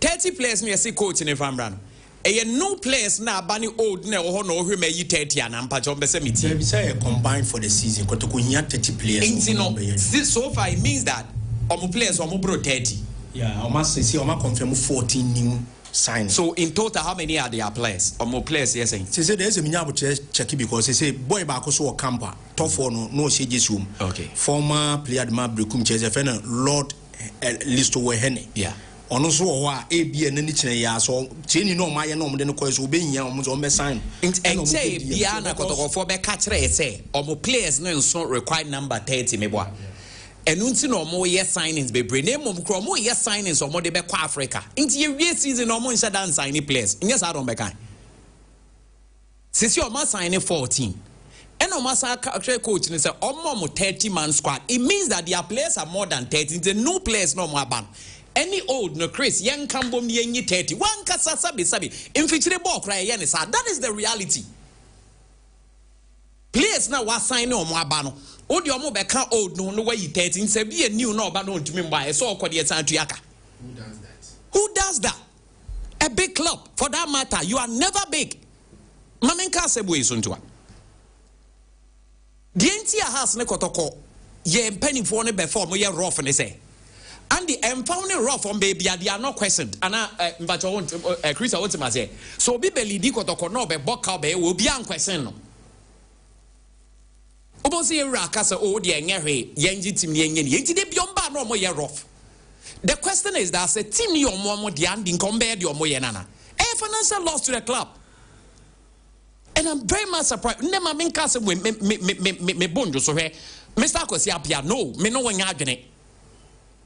30 players me say coach ne fambra no. E no players na abani old na ho no hwe me yi 30 ana pa cho be say meeting. Be say combined for the season kotoko nya 30 players. Enti no so far it means that omu players omu bro 30. Yeah, I must say, I confirm 14 new signings. So in total, how many are their players or more players? Yes, they say there's a minimum check because they say boy back also a camper top for no stages room. Okay. Former player the man Brekum Chesefena Lord Listo Wehene. Yeah. On so wa AB and any ya so chini no my no then cause obeying ya almost on sign. And say Biana Kotoko for be catcher say or more players no so required number 30 meboa. And unti no more yes signings be bring name of more yes signings or more de be kwa Africa. Inti ye season no more insha dan signing players. Yes I don't be kind. Since you are signing 14. And no massa coach and say more 30 man squad. It means that their players are more than 30. The new players no more ban. Any old no Chris young Cambo yenyi 30. One kasa sabi. In feature ball cry yen is that is the reality. Players now was signing on more ban. Odi omo be kan old no way 13 say be a new no ba no ntumi mba so okodi etan tuaka. Who does that? A big club for that matter. You are never big. Mamenka sebo isontua. The entire house ne kotoko ye penny for ne perform ye rough ne say. and the found rough on baby they are not questioned and but I want Chris I want to say so be belidi kotoko no be boka be will be unquestioned no obo say raka say oh de enye hwe yenji team ne enye yenti de biomba no mo ye rough. The question is that a team ni omo de and compare the omo ye nana a financial loss to the club. And I'm very much surprised. Never mean case me bonjo so he Mr. Akosi apia no me no wan adwene.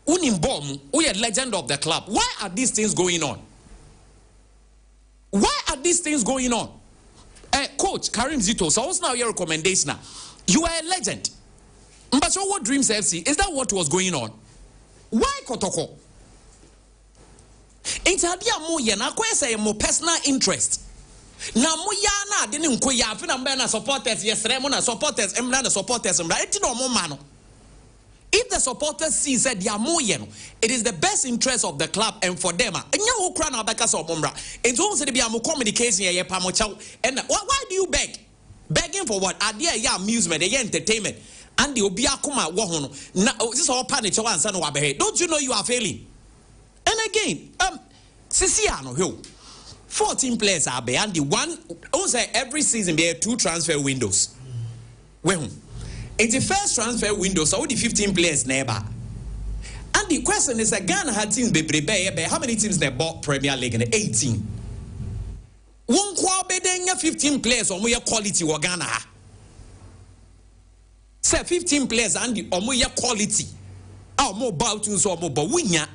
Unim bom, we are legend of the club. Why are these things going on? Why are these things going on? Coach Karim Zito, so what's now your recommendation? You are a legend. But so what Dreams FC? Is that what was going on? Why Kotoko? It's a dear mo yana kwese mo personal interest. Na mo yana didn't nkoya afi na mbena supporters yesterday mo na supporters emla na supporters emla eti no mo mano. If the supporters see that they are more, it is the best interest of the club and for them. And you who cry now because of Mumbra. It's also to be a more communication here, Pamochao. And why do you beg? Begging for what? Idea, yeah, amusement, yeah, entertainment. And the Obiakuma Wahono. Now, this is all panic. Don't you know you are failing? And again, Siciano, who 14 players are behind the one. Also, every season there are 2 transfer windows. Well. It's the first transfer window, so the 15 players never. And the question is, Ghana had teams how many teams they bought Premier League in 18? One quarter 15 players or more quality wa Ghana. Say 15 players and the more quality. Our more bout to so more but winya.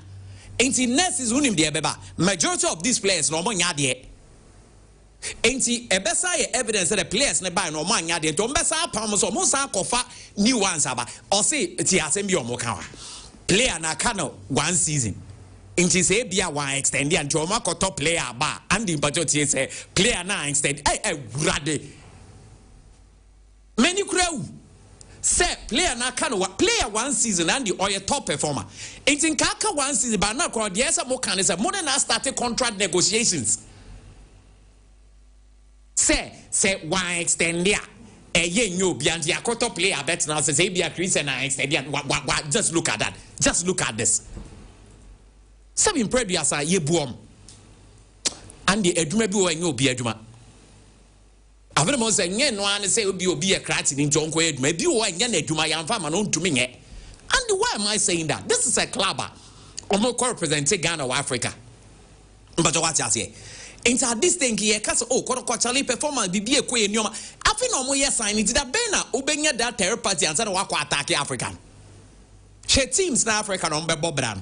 Ain't next is unim the majority of these players no more nyade. Enti ebesa ye evidence that the players ne buy no man yade to mbesa pam so mo san kofa new ones aba o say ti asem bi o mo kan player na ka no 1 season enti say bia one extend and to ma koto player ba and the budget say player na extend wurade many crowd say player na ka no player 1 season and the oil top performer enti ka 1 season ba na ko dey say mo kan say more than started contract negotiations. Say one extend there. A quarter player bet now says be a Christian and extend. Just look at that. Just look at this. Some in previous are ye boom. And the eduma and you be eduma. I've never said no one say be a crat in Jonko Ed, maybe you and Eduma and farmer known to me. And why am I saying that? This is a clubber. Or more representing Ghana or Africa. But what I say? Into this thing here, cause Charlie performance be a queen. I think no more sign into that banner. Obeying that third party and said, "Wako attack African." She teams na African on Bobran.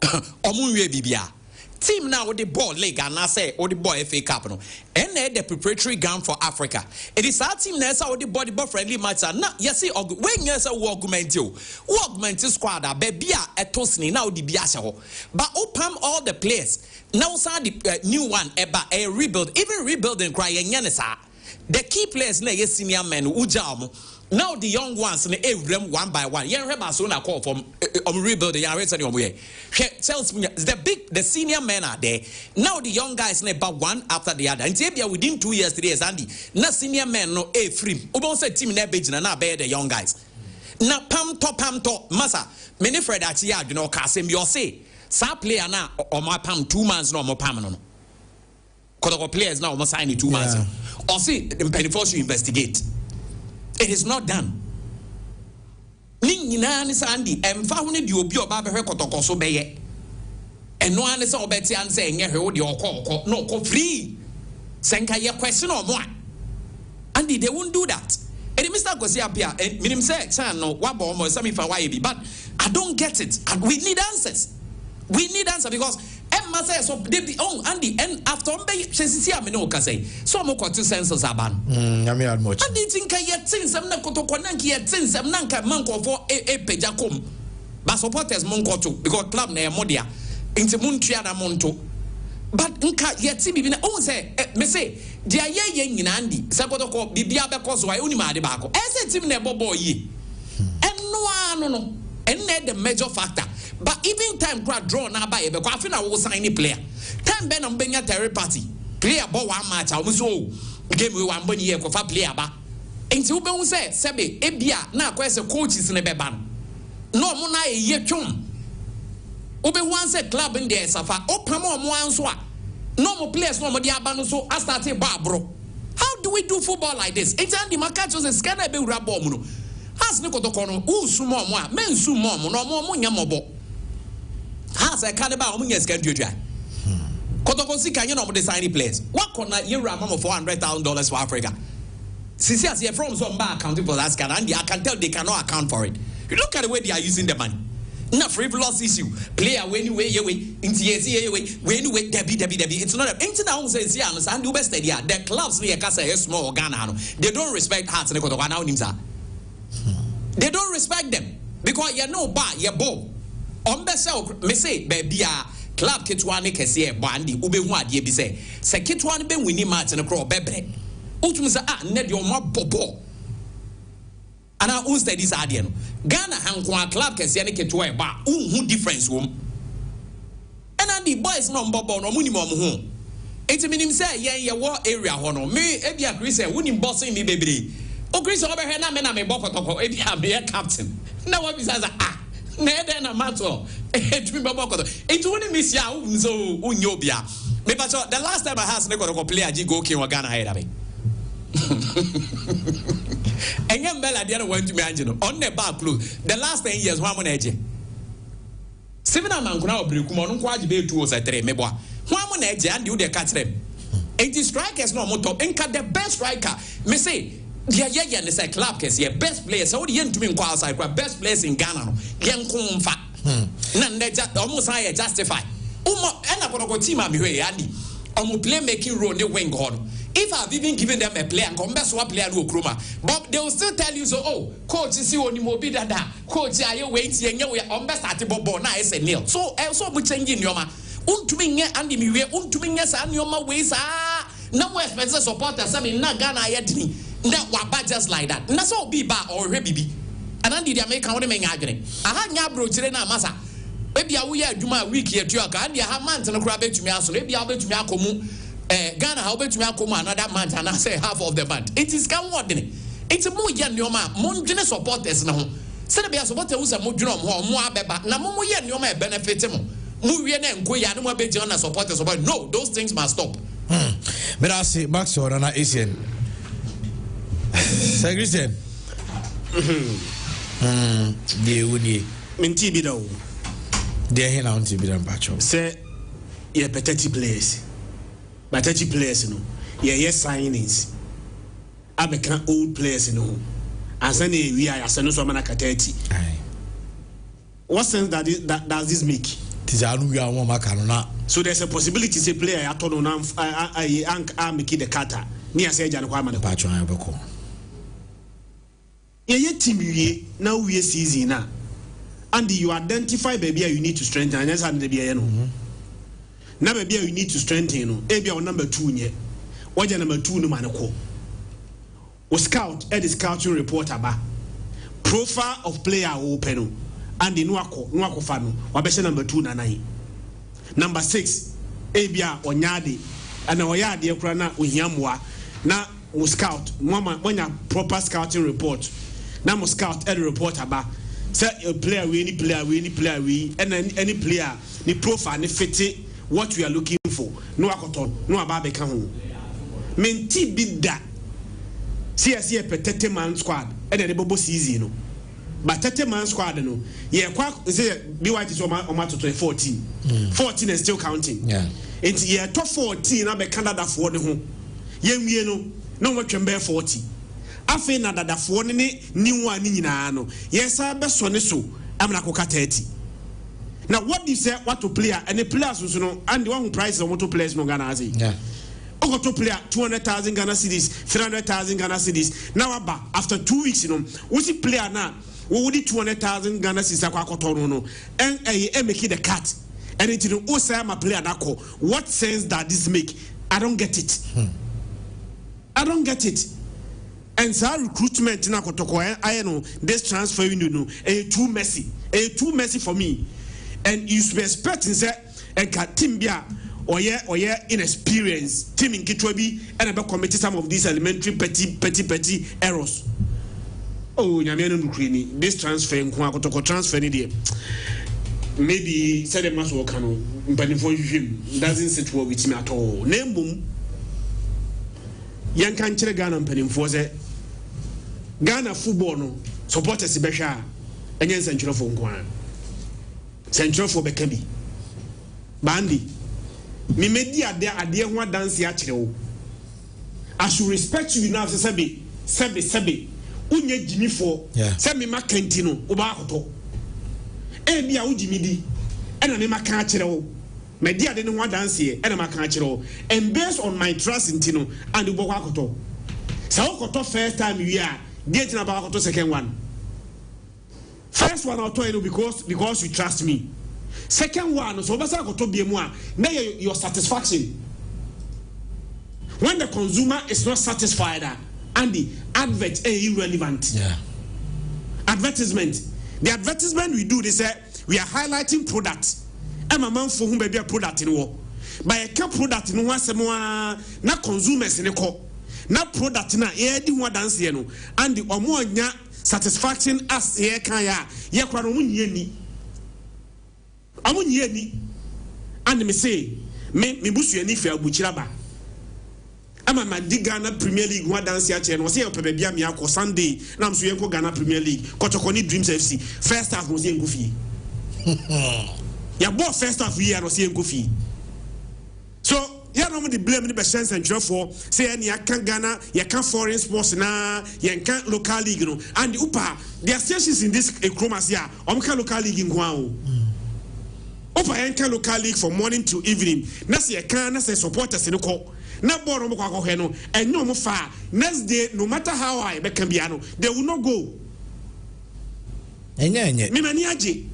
Omunwe bibia. Team now with the ball league and I say, "Oh the boy FA Cup no." And the preparatory game for Africa. It is our team now with the body friendly match. Now you see, when you say augment squad, baby a tosni now the biasho. But open all the players. Now, the new one about a rebuild, even rebuilding crying Yanesa. The key players, senior men, Ujam. Now the young ones, them one by one. Yeah, Rebasona call from rebuilding. Tells me the senior men are there. Now the young guys about one after the other. And within 2 years, 3 years, Andy. Now senior men no a free. Almost team in that page and now bear the young guys. Now pam to massa. Many Fred Achia, you know, Kasim, you say. Some player now or my pam 2 months no more permanent. Because players now must sign 2 months. Or see before you investigate. It is not done. Nina is Andy and found you be your barber so be and no one is all betty and saying your call no free. Senka your question or more. Andy, they won't do that. And Mr. Gosiapia and Minim said, no, what bomb or some if I but I don't get it. And we need answers. We need answer because Emma says so they Andy and after say so mo ko 2 census aban much and they think I yet things I'm not to konanki yet things I'm nanka manko for a pejakom but supporters monko to because club na modia into muntua na monto but nka yet see bibi na say me say dia ye nyina Andy say kotoko bibia be cause why oni ma de ba ko ese team na bobo yi no and the major factor. But even time crowd draw now by because I feel I will sign a player. Time Ben on Benya Terry party. Player ball 1 match. I was so game with 1 money here for player ba. And so Ben say, Sebe, Ebia, now quest a coach is in a beban. No mona a year chum. Obe one say club in there safa. Opamo mo answa. Normal players no mo di abano so I started bar bro. How do we do football like this? It's Andy Makacho is scanner be rabo muno. Has no kotokono u sumo mo men sumo mo no mo nyamobo. Has a caliber o munya scan dua. Kotoko sika you know the signing players. What corner you ram for $400,000 for Africa? Since you're from some bar accounting for that scan and I can tell they cannot account for it. You look at the way they are using the money. Not frivolous issue. Player when way into way Debbie. It's not a internal says yeah and best idea. The clubs near Casa small Ghana. They don't respect hearts and they don't respect them because you know bar you bo. On best me say baby club kitwane kese bandi ube hu ade bi say se kitwane be wini match no kro bebre utum say ne de o ma bobo ana un studies ade no Ghana hankwa club kese ne kitwa e ba unhu difference wom ana the boys no bobo no muni mo ho enti minim say yen ye wo area ho no me e bia Chris e woni bossing me bebre o Chris o be hwe na me bokotoko e bia me captain na what be say Nede na matter. Etumi babokoto. It wouldn't miss ya so unyobia. Me but the last time I had to play a go king wa Ghana here abi. Engem bella dey want to me angelo. On the back close. The last 10 years one mon eje. Seven man kuna obreku mo no kwa age be 203 me boa. One mon eje and you dey catch them. And the strikers no mo top. Enka the best striker. Me say yeah, and it's a club case, yeah, best players. So the end to me outside, best players in Ghana. Young Kumfa. None they just almost I justify. And I got team I'm here, Andy. I'm play making role the wing on. If I've even given them a player and come back to a player who Kruma, but they will still tell you so. Oh, coach is you only more bid that. Coach, are you waiting? You are on best at the Bobo, nice and nil. So also we changing your man. Untuming Andy, we untuming us and your ways. No more expensive supporters. I mean, not Ghana yet. That was just like that. And that's all be bad or baby. And I did make out of me arguing. I had Yabro Chilena Massa. Maybe I will do my week here to your car. And you have months and a crab to me. So maybe I'll bet to me. Ghana, I'll bet to me. Another month and I say half of the band. It is come what it's a more young Yoma, Monjana supporters now. Serbia supporters who's a Mujum or more beba. Namu Yan Yoma benefit him. Murian and Koya, no bet on supporters about no, those things must stop. But I see Max or an Asian. Say Christian. They would be Mintibido. They're here now to be done patcho. Say ye petty players. Petty players, no. Ye signings. I become old players, no. As any we are as no so manakateti. What sense that does this make? So there's a possibility say player at all now I make the kata. Near say Jan Kwamana patcho I boko. Ye team you now we season now. And you identify baby you need to strengthen and that's the BNO. Now baby you need to strengthen maybe our number 2 nye. What your number 2 no manako. O scout the scouting report about profile of player open and the nuako fano wabesha number 2 na 9. Number 6 ebia onyade and oyade ekrana ohiamwa na o scout when your proper scouting report. Now must scout any report about say a player we any player we and any player the profile the fit what we are looking for no akoton no ababe kan ho menti bida see a petete man squad and the bobo season no but 30 man squad no yeah kwa say be white is on my 14 14 is still counting yeah it's yeah top 14 na be Canada for the ho yemwie no watwembe 40 afi na dadafo ne niwu ani nyina no yesa be so ne so amna koka 30. Now what do you say what to player and the players so no and the one price of motor players no Ghana say yeah o to player 200,000 Ghana cedis 300,000 Ghana cedis now after 2 weeks you know we see player now we would 200,000 Ghana cedis akwa koto no and make the cut and it no o say my player that call what sense that this make I don't get it I don't get it. And so recruitment na kotoko I know this transfer window no too messy for me. And you should be expecting say and team bia or inexperienced team in Kitwabi and about committing some of these elementary petty errors. Oh, nyame no kreni this transfer nko akotoko transfer ni dey. maybe said a mass work but for him doesn't sit well with me at all. Name boom. Young country Ghana and for Ghana football no supporters Besha and yen central for Kwan. Central for Bekabi. Bandi. Me media there are dear one dance yachiro. I should respect you enough to Sebi. Unye Jimmy for send me Macantino, Obahoto. And be a Jimmy D. And I never can't chiro. My dear didn't want dance here, and I can't chiro. And based on my trust in Tino and the Bogakoto. So, first time you are getting about the second one. First one I'll tell you because you trust me. Second one, so to be more. Now your satisfaction. When the consumer is not satisfied, and the advert is irrelevant. Yeah. Advertisement. The advertisement we do, they say we are highlighting products. I'm a man for whom be a product in war. By a cap product in one semua, not consumers in a call. Not product na di one dance no. And the omo satisfaction as ye kaya. Ye kwa no munye ni. Amunye ni. And me say, me busu ni fe abuchiraba. I'm a Ghana Premier League one dance here and was here Pebia Miako Sunday. Now I'm Suyenko Ghana Premier League. Kotokoni Dreams FC. First half was in Goofy. Ya bought first half year and was in Goofy. So ya no the blame the best and for say ya can Ghana, ya can foreign sports na, ya can local league no. And upa there are stations in this chromasia. Omka local league in Guao. Upa ya can local league from morning to evening. Nasi ya can nasi supporters in the call. Na borrow mo kwa heno and no mo far next day no matter how I can be they will not go enye me mani aje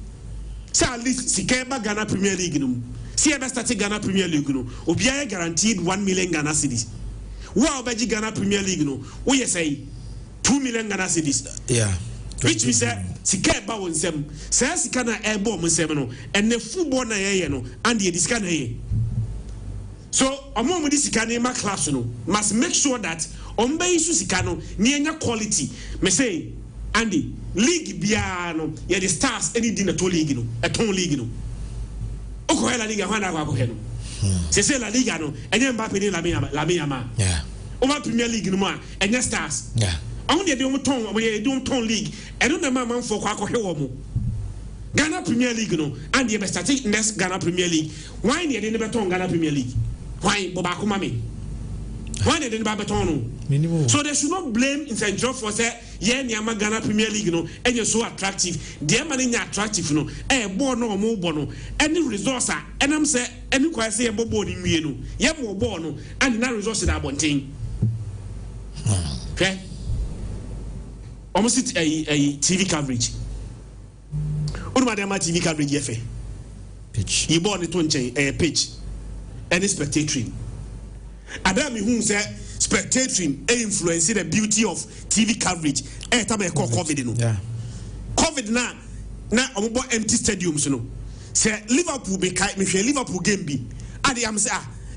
say at least sikeba Ghana Premier League no see ever start Ghana Premier League no obiya guaranteed 1 million Ghana cedis wa obeji Ghana Premier League no wo ye say 2 million Ghana cedis yeah which we say sikeba won sem say sika na ebo mo sem no and the football na ye no and the disca na ye. So, among this Sikanema class, must make sure that Ombe isu Sikano, near quality. Me say, Andy, league biano, yeah, the stars, any dinner to league, a ton league. Okoela Liga, Hana. Say La Liga, no, and then Bapi Lamia. Yeah. Over Premier League, no more, and your stars. Yeah. Only don't ton, we don't ton league, and don't the mamma for Quaco Hewomo. Ghana Premier League, no, and the best next Ghana Premier League. Why near the Beton Ghana Premier League? Why Bobako Mami? Why they didn't Babaton? So they should not blame in St. John for say, yeah, Yama Ghana Premier League, no, and you're so attractive. Dear money attractive, no, bono or more bono, any resource, and I'm say, any quite say a bobo in me, no, yeah, more bono, and now resources are one thing. Okay? Almost a TV coverage. What about my TV coverage, Yefe? Pitch. You born it on a pitch. Any spectating. Adam who said spectating influence the beauty of TV coverage. Time I call COVID. Yeah. COVID now about empty stadiums. No. Say Liverpool be kite me Liverpool game be. Adi am say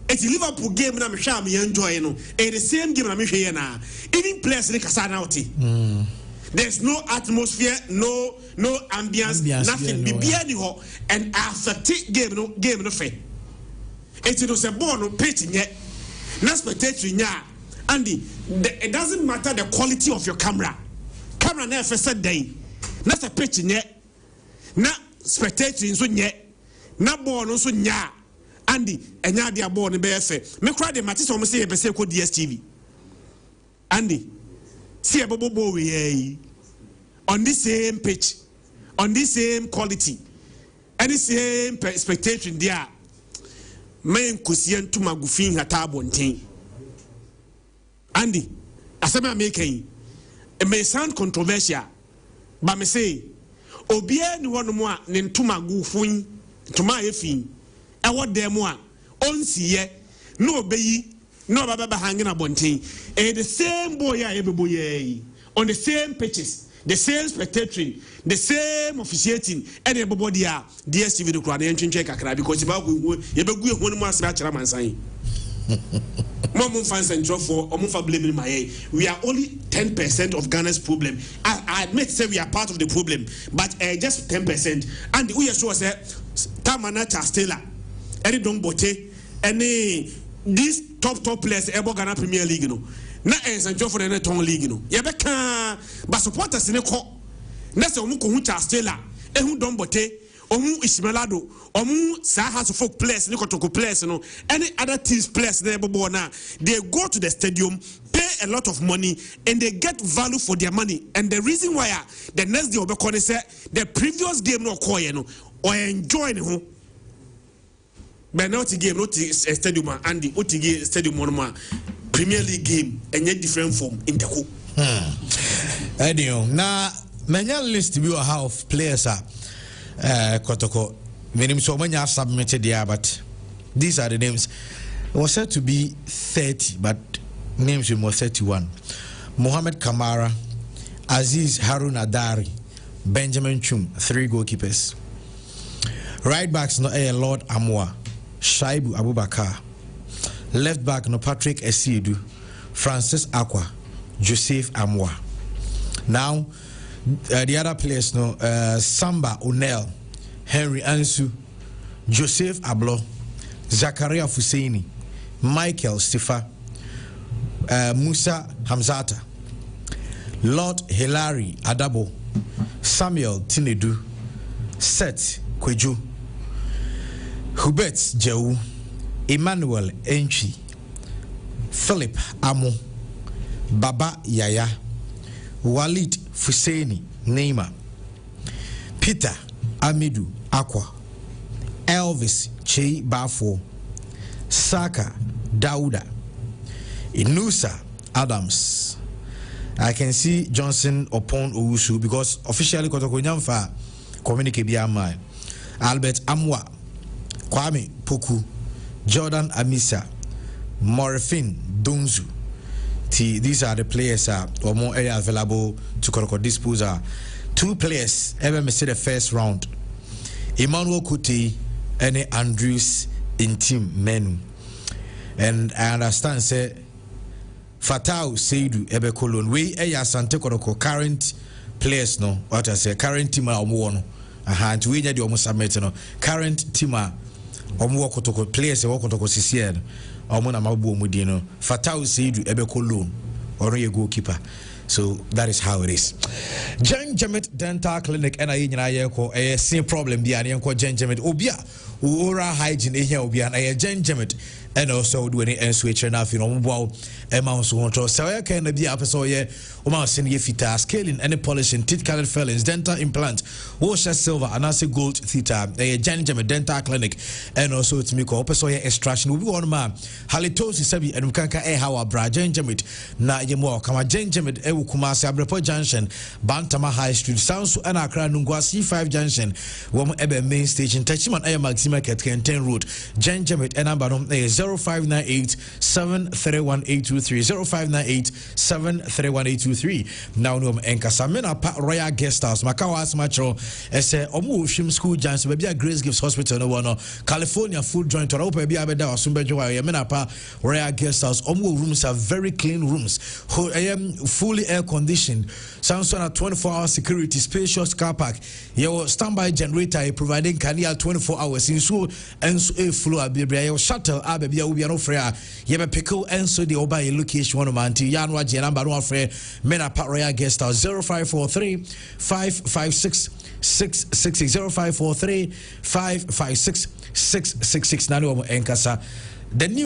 it's a Liverpool game na me sha me enjoy no. The same game na me hwe na. Even players like Kasana. There's no atmosphere, no ambience, nothing. Bibia ni ho and affect game no fair. It was a born no pitch yet. Na spectator nya. Andy, it doesn't matter the quality of your camera. Camera na first day. Na se pitch yet. Na spectator nso yet. Na born nso nya. Andy, enya dia born be fe. Me cry the matches o mo say e be say ko DSTV. Andy, see a bobo we on this same pitch, on this same quality, and the same expectation there. Men kusian to magufin hatabontain. Andy, as I'm making, it may sound controversial, but me say, Obia ni one more than to magufin to my effing. I want them one on see no bayi. No baba hanging a bonting. And the same boy boy on the same pitches, the same spectating, the same officiating, and everybody are DSTV the crowd and check a crowd because about you be one more scratch man sign. Mom fans and drop for Omufa blaming my. We are only 10% of Ghana's problem. I admit say we are part of the problem, but just 10%. And we are sure say Tamana Chastela, any Don Bote, any these top players ever Ghana Premier League, you know. Na and drop for the Neton League, you know. Yabeka, but supporters in a call. Nessa Omuko Chastela, Ehu Don Bote. Omu Ismailado, Omu Sahas folk players, Nikotoko players, you know, any other teams players they go to the stadium, pay a lot of money, and they get value for their money. And the reason why the next day Obekone say the previous game no call, you know, or enjoy no. But now the game not stadium and the OTG stadium one Premier League game and yet different form in the coup. Anyway, now many list view how players are. Kotoko, meaning so many have submitted there, but these are the names. It was said to be 30, but names were more 31. Mohamed Kamara, Aziz Harun Adari, Benjamin Chum, 3 goalkeepers. Right backs no Lord Amwa, Shaibu Abubakar. Left back no Patrick Esiedu, Francis Aqua, Joseph Amwa. Now the other players no Samba O'Neill, Henry Ansu, Joseph Ablo, Zakaria Fuseini, Michael Stifa, Musa Hamzata, Lord Hilary Adabo, Samuel Tinedu, Seth Kweju, Hubert Jehu, Emmanuel Enchi, Philip Amo, Baba Yaya, Walid Fuseni Neymar, Peter Amidu Aqua, Elvis Che Bafo, Saka Dauda, Inusa Adams. I can see Johnson upon Owusu because officially Kotoko Nyamfa communicate bia Albert Amwa, Kwame Poku, Jordan Amisa, Morfin Dunzu. These are the players or more area available to Kotoko dispose. 2 players ever missed the first round. Emmanuel Kuti and Andrews in team menu. And I understand say Fatau Seidu Ebe Kolon. We Sante Kotoko current players no. What I say current team omo no. We need the almost submit no. Current team omo Kotoko players Kotoko CCN. Omona mabu mudino Fatau Seidu Ebe Kolon or a goalkeeper. So that is how it is. Jen Jemet Dental Clinic and a same problem be an uncle Jen Jemet Obia Ura hygiene here Obia and a Jen Jemet and also doing it and switch enough in wow amounts to so I can be up so yeah senior fita scaling any polishing teeth colored fillings dental implant washer silver and also gold theta a Jen Jemet Dental Clinic and also to make up so extraction will be one man halitosis sabi and kanka how bra Jen Jemet na yemo kama Jen Jemet Kumasi Abrepo Junction, Bantama High Street, Sounds and Accra Nungwa C5 Junction, Wom Ebe Main Station, Tachiman Air Maxima Kenten Road, Jen Jemet and Ambanom 0598 731823 0598 731823. Now no Enkasamena Pa Royal Guest House, Makawas Macho, Ese Omu Shim School Junction, maybe a Grace Gives Hospital no one, California Food Joint or Open Biabeda or Sumbejo, Yamena Pa Royal Guest House. Omu rooms are very clean rooms. I am fully air conditioned. Sounds on a 24-hour security, spacious car park. Your standby generator providing canal 24 hours in so and so a flow your shuttle ababy will be no freya. Yeba pickle and so the oba location one man to Yanwa Janamba no frey Mena Pat Royal Guest House 0543 556 666 0543 556 666 Nano Enkasa. The new